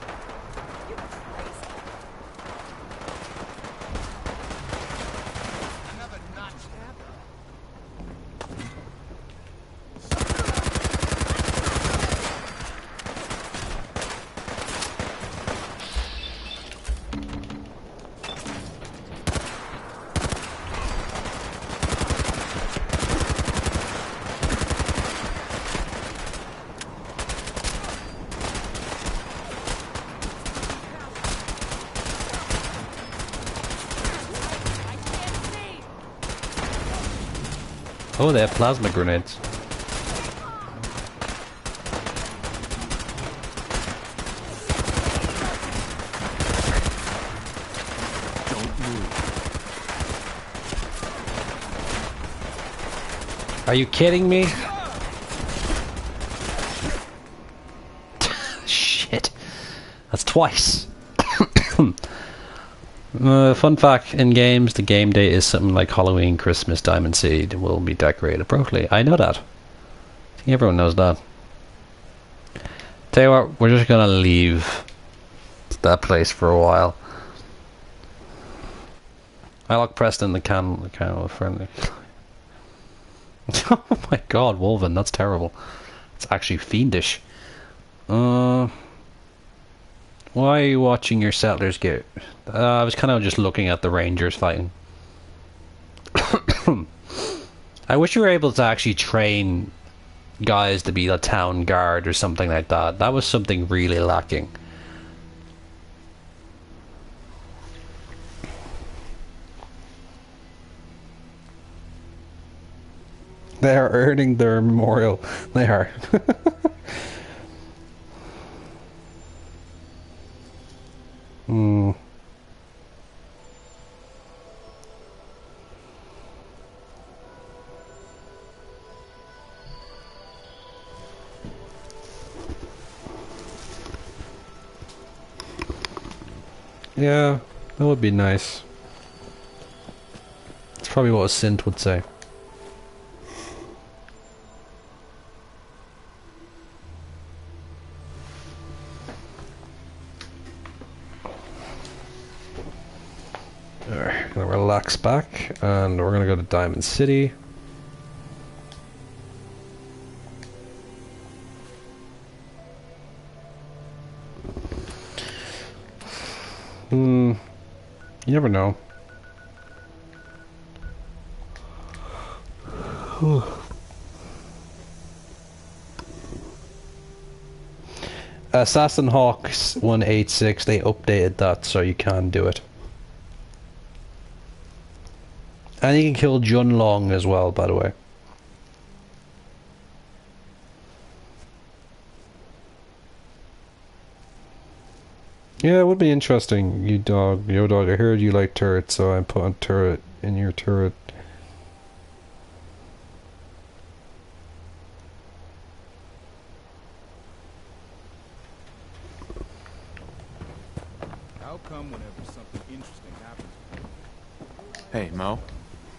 Oh, they have plasma grenades. Don't move. Are you kidding me? Shit. That's twice. Fun fact, in games, the game day is something like Halloween, Christmas, Diamond Seed will be decorated appropriately. I know that. I think everyone knows that. Tell you what, we're just gonna leave that place for a while. I like Preston the can friendly. Oh my god, Wolven, that's terrible. It's actually fiendish. Why are you watching your settlers get... I was kind of just looking at the Rangers fighting. I wish you were able to actually train guys to be a town guard or something like that. That was something really lacking. They are earning their memorial. They are. Hmm. Yeah, that would be nice. That's probably what a synth would say. Alright, gonna relax back, and we're gonna go to Diamond City. You never know. Assassin Hawks 186, they updated that so you can do it. And you can kill Jun Long as well, by the way. Yeah, it would be interesting, you dog. Yo dog, I heard you like turrets, so I put a turret in your turret. How come whenever something interesting happens? Hey, Mo.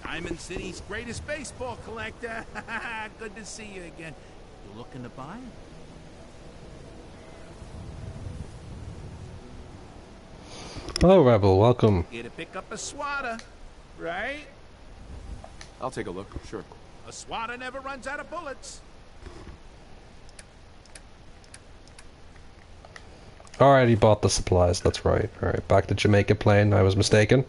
Diamond City's greatest baseball collector. Good to see you again. You looking to buy? Hello, Rebel. Welcome. Here to pick up a swatter, right? I'll take a look, sure. A swatter never runs out of bullets. Alright, he bought the supplies. That's right. Alright, back to Jamaica Plain. I was mistaken.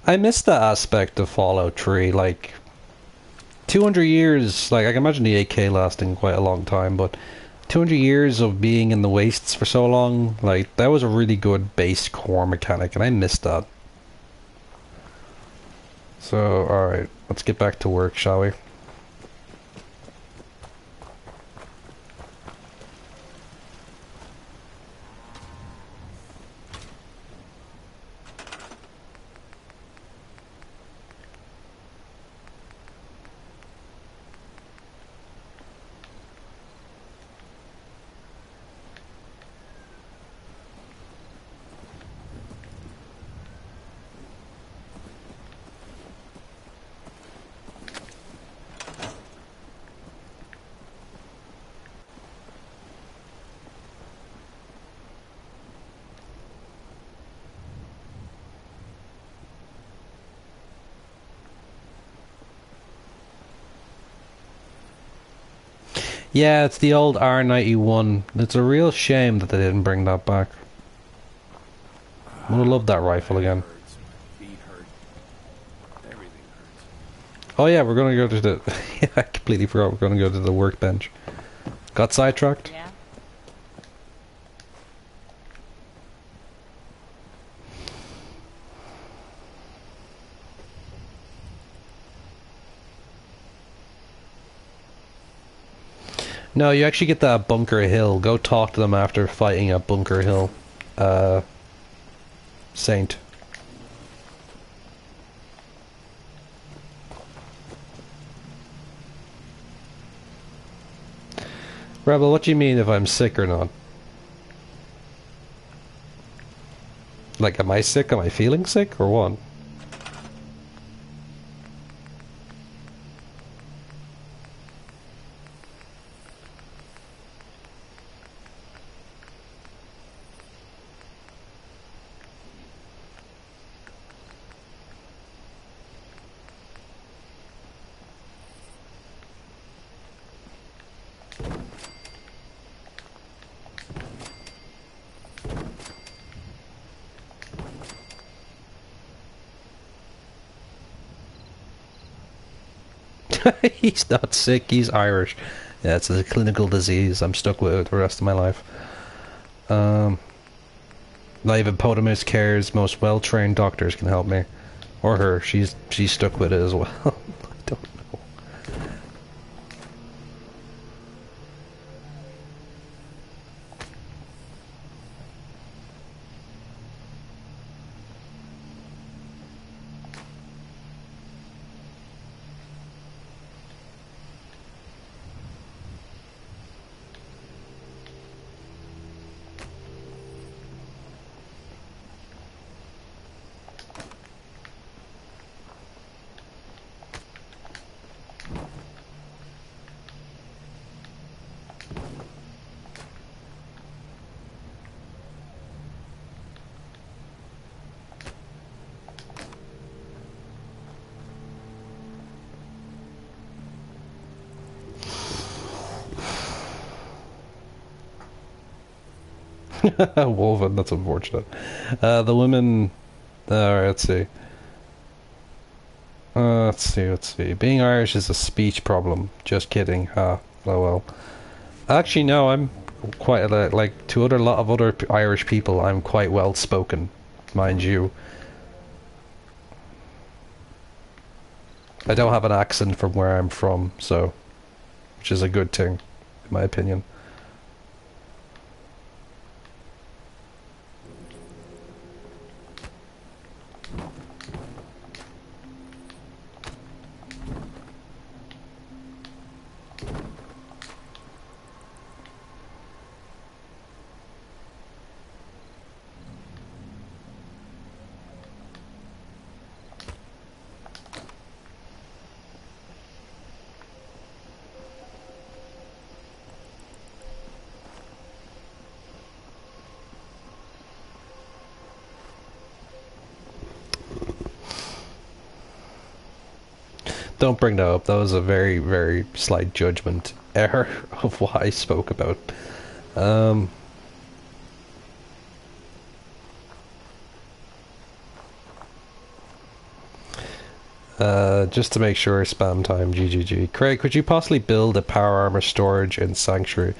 I miss that aspect of Fallout 3, like 200 years, like I can imagine the AK lasting quite a long time, but 200 years of being in the wastes for so long, like that was a really good base core mechanic and I missed that. So, alright, let's get back to work, shall we? Yeah, it's the old R91. It's a real shame that they didn't bring that back. I would have loved that rifle again. Hurts. My feet hurt. Everything hurts. Oh yeah, we're gonna go to the... I completely forgot we're gonna go to the workbench. Got sidetracked? Yeah. No, you actually get that at Bunker Hill. Go talk to them after fighting at Bunker Hill. Saint. Rebel, what do you mean if I'm sick or not? Like, am I sick? Am I feeling sick? Or what? He's not sick, he's Irish. Yeah, it's a clinical disease. I'm stuck with it the rest of my life. Not even Potamus Care's most well-trained doctors can help me. Or her. She's stuck with it as well. I don't know. Wolven, that's unfortunate. The women... Alright, let's see. Let's see. Being Irish is a speech problem. Just kidding. Oh well. Actually, no, I'm quite... like, to a lot of other Irish people, I'm quite well spoken. Mind you. I don't have an accent from where I'm from, so... Which is a good thing, in my opinion. Don't bring that up. That was a very, very slight judgment error of what I spoke about. Just to make sure, spam time, GGG. Craig, could you possibly build a power armor storage in Sanctuary?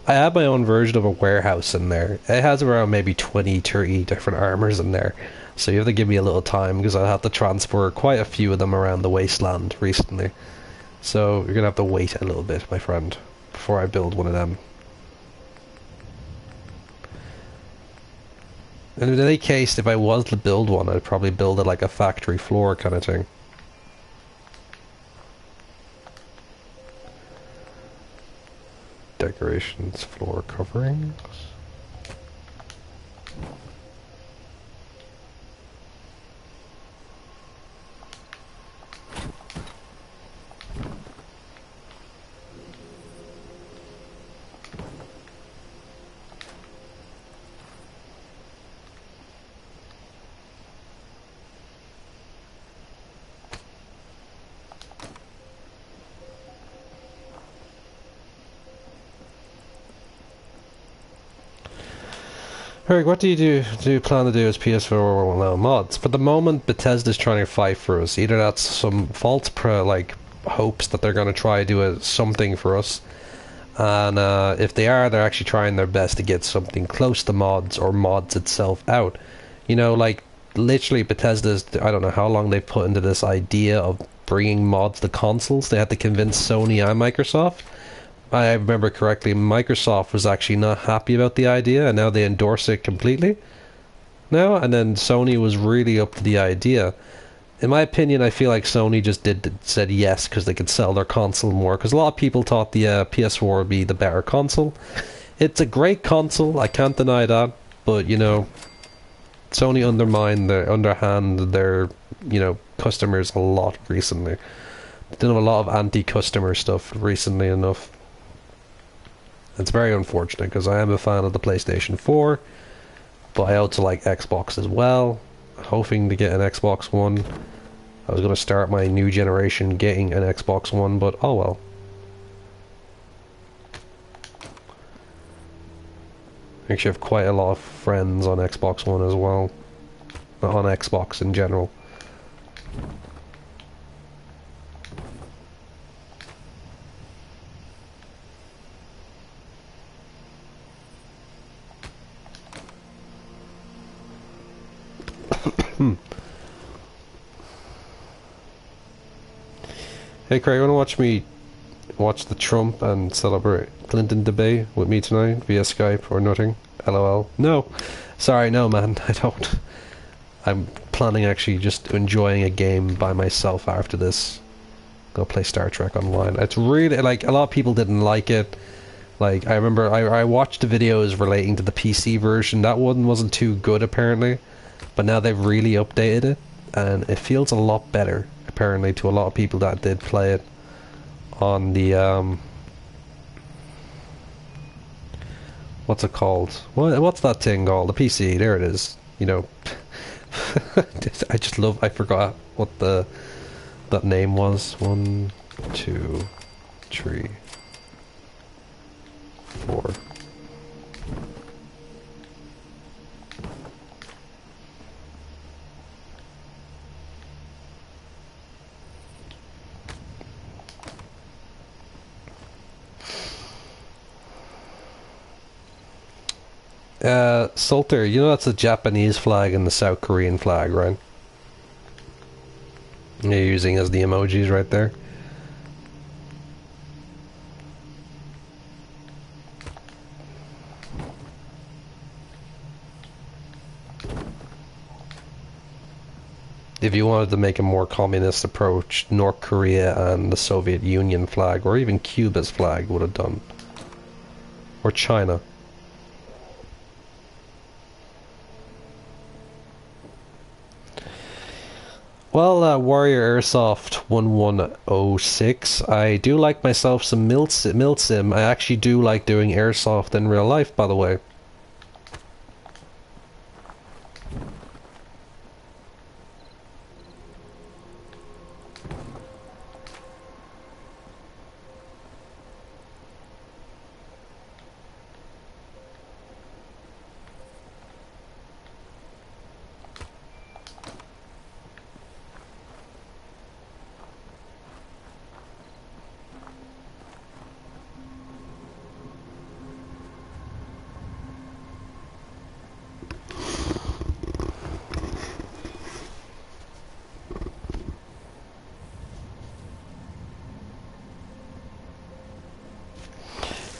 I have my own version of a warehouse in there. It has around maybe 20, 30 different armors in there. So you have to give me a little time, because I'll have to transfer quite a few of them around the wasteland recently. So you're going to have to wait a little bit, my friend, before I build one of them. And in any case, if I was to build one, I'd probably build it like a factory floor kind of thing. Decorations, floor coverings. Eric, what do you plan to do as PS4 now? Mods? For the moment, Bethesda's trying to fight for us. Either that's some false hopes that they're going to try to do something for us, and if they are, they're actually trying their best to get something close to mods or mods itself out. You know, like literally Bethesda's, I don't know how long they've put into this idea of bringing mods to consoles. They had to convince Sony and Microsoft. I remember correctly, Microsoft was actually not happy about the idea, and now they endorse it completely now, and then Sony was really up to the idea. In my opinion, I feel like Sony just said yes because they could sell their console more, because a lot of people thought the PS4 would be the better console. It's a great console, I can't deny that, but you know, Sony underhand their, you know, customers a lot recently. They did have a lot of anti-customer stuff recently enough. It's very unfortunate because I am a fan of the PlayStation 4, but I also like Xbox as well. Hoping to get an Xbox One. I was going to start my new generation getting an Xbox One, but oh well. I actually have quite a lot of friends on Xbox One as well. Not on Xbox in general. Hey Craig, wanna watch the Trump and celebrate Clinton debate with me tonight via Skype or nothing? LOL. No. Sorry, no man, I don't. I'm planning actually just enjoying a game by myself after this. Go play Star Trek Online. It's really, like, a lot of people didn't like it. Like, I remember I watched the videos relating to the PC version. That one wasn't too good apparently. But now they've really updated it, and it feels a lot better, apparently, to a lot of people that did play it on the, what's it called? What's that thing called? The PC, there it is. You know, I forgot what that name was. 1, 2, 3, 4. Salter, you know that's the Japanese flag and the South Korean flag, right? You're using as the emojis right there. If you wanted to make a more communist approach, North Korea and the Soviet Union flag, or even Cuba's flag would have done. Or China. Well, Warrior Airsoft 1106, I do like myself some Milsim. I actually do like doing airsoft in real life, by the way.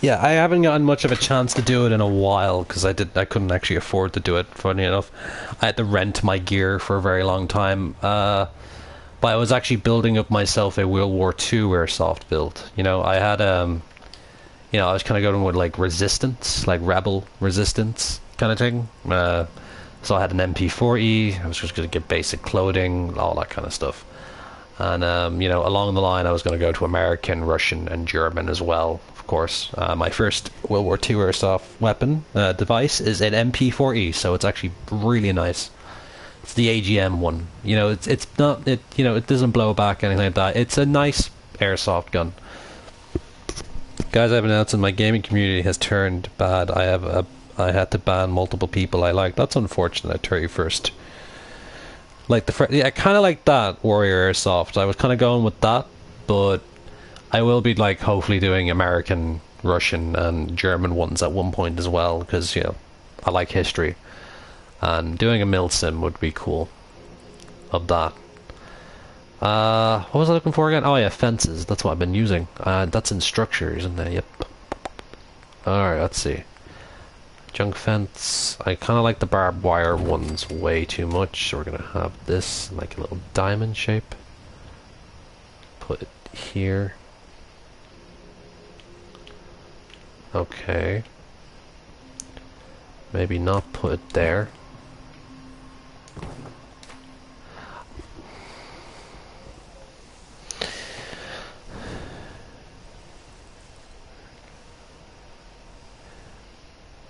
Yeah, I haven't gotten much of a chance to do it in a while because I couldn't actually afford to do it. Funny enough, I had to rent my gear for a very long time. But I was actually building up myself a World War II airsoft build. You know, I had you know, I was kind of going with like resistance, like rebel resistance kind of thing. So I had an MP40. I was just going to get basic clothing, all that kind of stuff. And you know, along the line, I was going to go to American, Russian, and German as well. Of course, my first World War II airsoft weapon device is an MP40, so it's actually really nice. It's the AGM one. You know, it's not you know, it doesn't blow back anything like that. It's a nice airsoft gun. Guys, I've announced that my gaming community has turned bad. I have I had to ban multiple people I like. That's unfortunate at 31st. Like yeah, I kind of like that Warrior Airsoft. I was kind of going with that, but I will be like hopefully doing American, Russian, and German ones at one point as well, because you know I like history, and doing a milsim would be cool. Of that. What was I looking for again? Oh yeah, fences. That's what I've been using. That's in structure, isn't it? Yep. Alright, let's see. Junk fence. I kind of like the barbed wire ones way too much, so we're gonna have this in like a little diamond shape. Put it here. Okay. Maybe not put it there.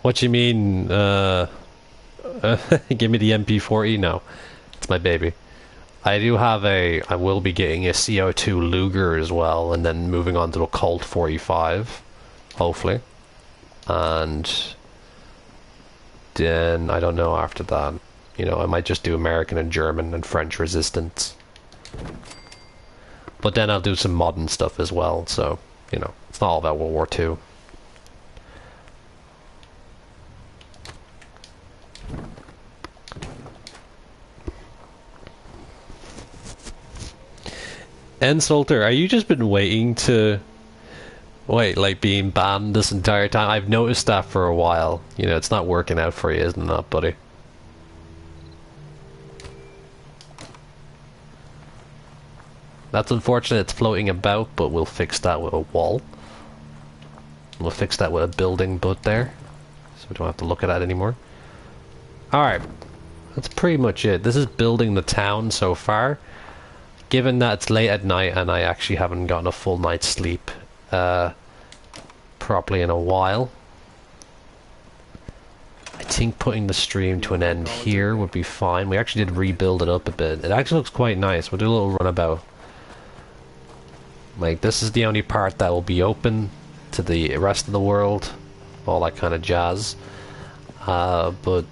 What you mean, give me the MP40? No, it's my baby. I will be getting a CO2 Luger as well, and then moving on to a Colt 45, hopefully. And then, I don't know after that, you know, I might just do American and German and French resistance. But then I'll do some modern stuff as well, so, you know, it's not all about World War II. Ensulter, are you just been waiting to... Wait, like being banned this entire time? I've noticed that for a while. You know, it's not working out for you, isn't it, buddy? That's unfortunate it's floating about, but we'll fix that with a wall. We'll fix that with a building butt there, so we don't have to look at that anymore. Alright, that's pretty much it. This is building the town so far. Given that it's late at night and I actually haven't gotten a full night's sleep properly in a while, I think putting the stream to an end here would be fine. We actually did rebuild it up a bit. It actually looks quite nice. We'll do a little runabout. Like, this is the only part that will be open to the rest of the world. All that kind of jazz. But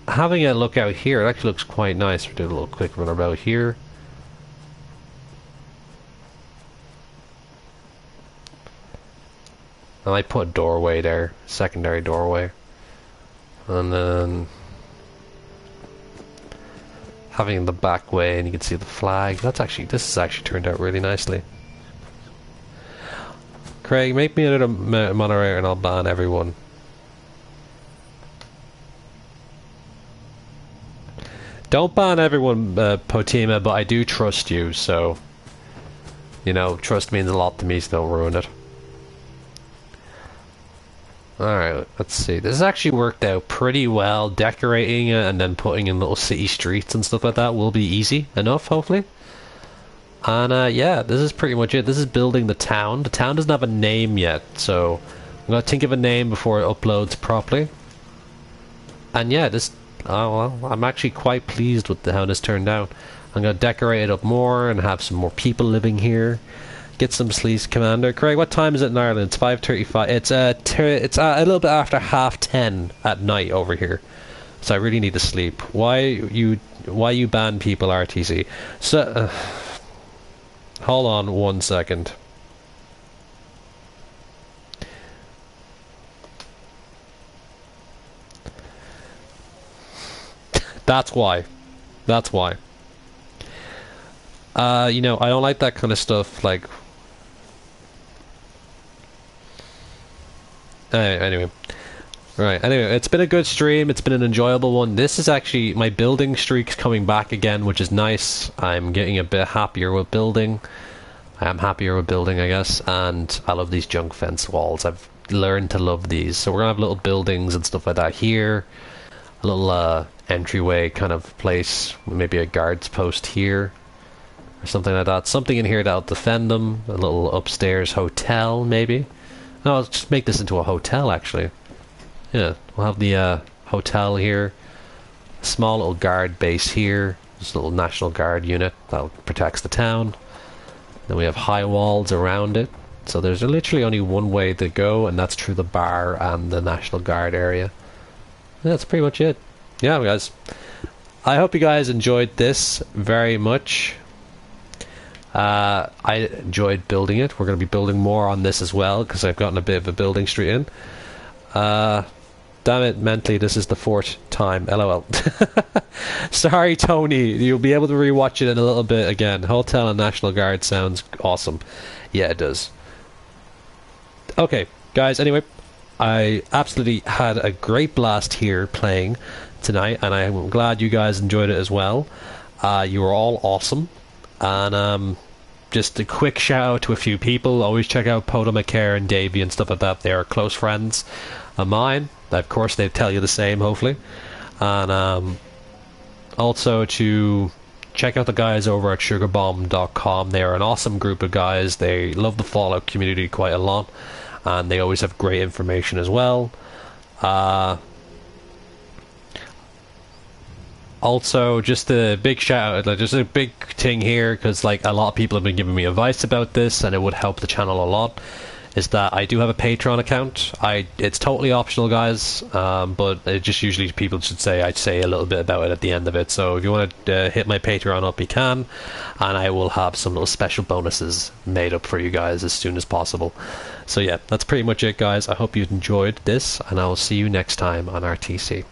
having a look out here, it actually looks quite nice. We'll do a little quick runabout here. I might put a doorway there, secondary doorway, and then having the back way, and you can see the flag. This has actually turned out really nicely. Craig, make me another moderator, and I'll ban everyone. Don't ban everyone, Potima, but I do trust you, so you know, trust means a lot to me, so don't ruin it. Alright, let's see. This has actually worked out pretty well. Decorating it and then putting in little city streets and stuff like that will be easy enough, hopefully. And yeah, this is pretty much it. This is building the town. The town doesn't have a name yet, so I'm going to think of a name before it uploads properly. And yeah, oh well, I'm actually quite pleased with how this turned out. I'm going to decorate it up more and have some more people living here. Get some sleep, Commander. Craig, what time is it in Ireland? It's 5:35. It's a little bit after 10:30 at night over here, so I really need to sleep. Why you ban people, RTC? So, hold on 1 second. That's why. That's why. You know, I don't like that kind of stuff. Like. Anyway, right. Anyway, it's been a good stream. It's been an enjoyable one. This is actually my building streak's coming back again, which is nice. I'm getting a bit happier with building. I am happier with building, I guess. And I love these junk fence walls. I've learned to love these. So we're gonna have little buildings and stuff like that here. A little entryway kind of place. Maybe a guard's post here, or something like that. Something in here that'll defend them. A little upstairs hotel, maybe. No, let's just make this into a hotel, actually. Yeah, we'll have the hotel here. A small little guard base here. This little National Guard unit that protects the town. Then we have high walls around it. So there's literally only one way to go, and that's through the bar and the National Guard area. That's pretty much it. Yeah, guys. I hope you guys enjoyed this very much. I enjoyed building it. We're going to be building more on this as well because I've gotten a bit of a building streak in. Damn it, mentally, this is the 4th time. LOL. Sorry, Tony. You'll be able to rewatch it in a little bit again. Hotel and National Guard sounds awesome. Yeah, it does. Okay, guys, anyway, I absolutely had a great blast here playing tonight, and I'm glad you guys enjoyed it as well. You were all awesome. And just a quick shout out to a few people. Always check out Potomac and Davey and stuff like that. They are close friends of mine. Of course, they tell you the same, hopefully. And also to check out the guys over at sugarbomb.com. They are an awesome group of guys. They love the Fallout community quite a lot, and they always have great information as well. Also, just a big shout out, like, just a big thing here, because like a lot of people have been giving me advice about this, and it would help the channel a lot, is that I do have a Patreon account. It's totally optional, guys, but it just usually people should say, I'd say a little bit about it at the end of it. So if you want to hit my Patreon up, you can, and I will have some little special bonuses made up for you guys as soon as possible. So yeah, that's pretty much it, guys. I hope you enjoyed this, and I will see you next time on RTC.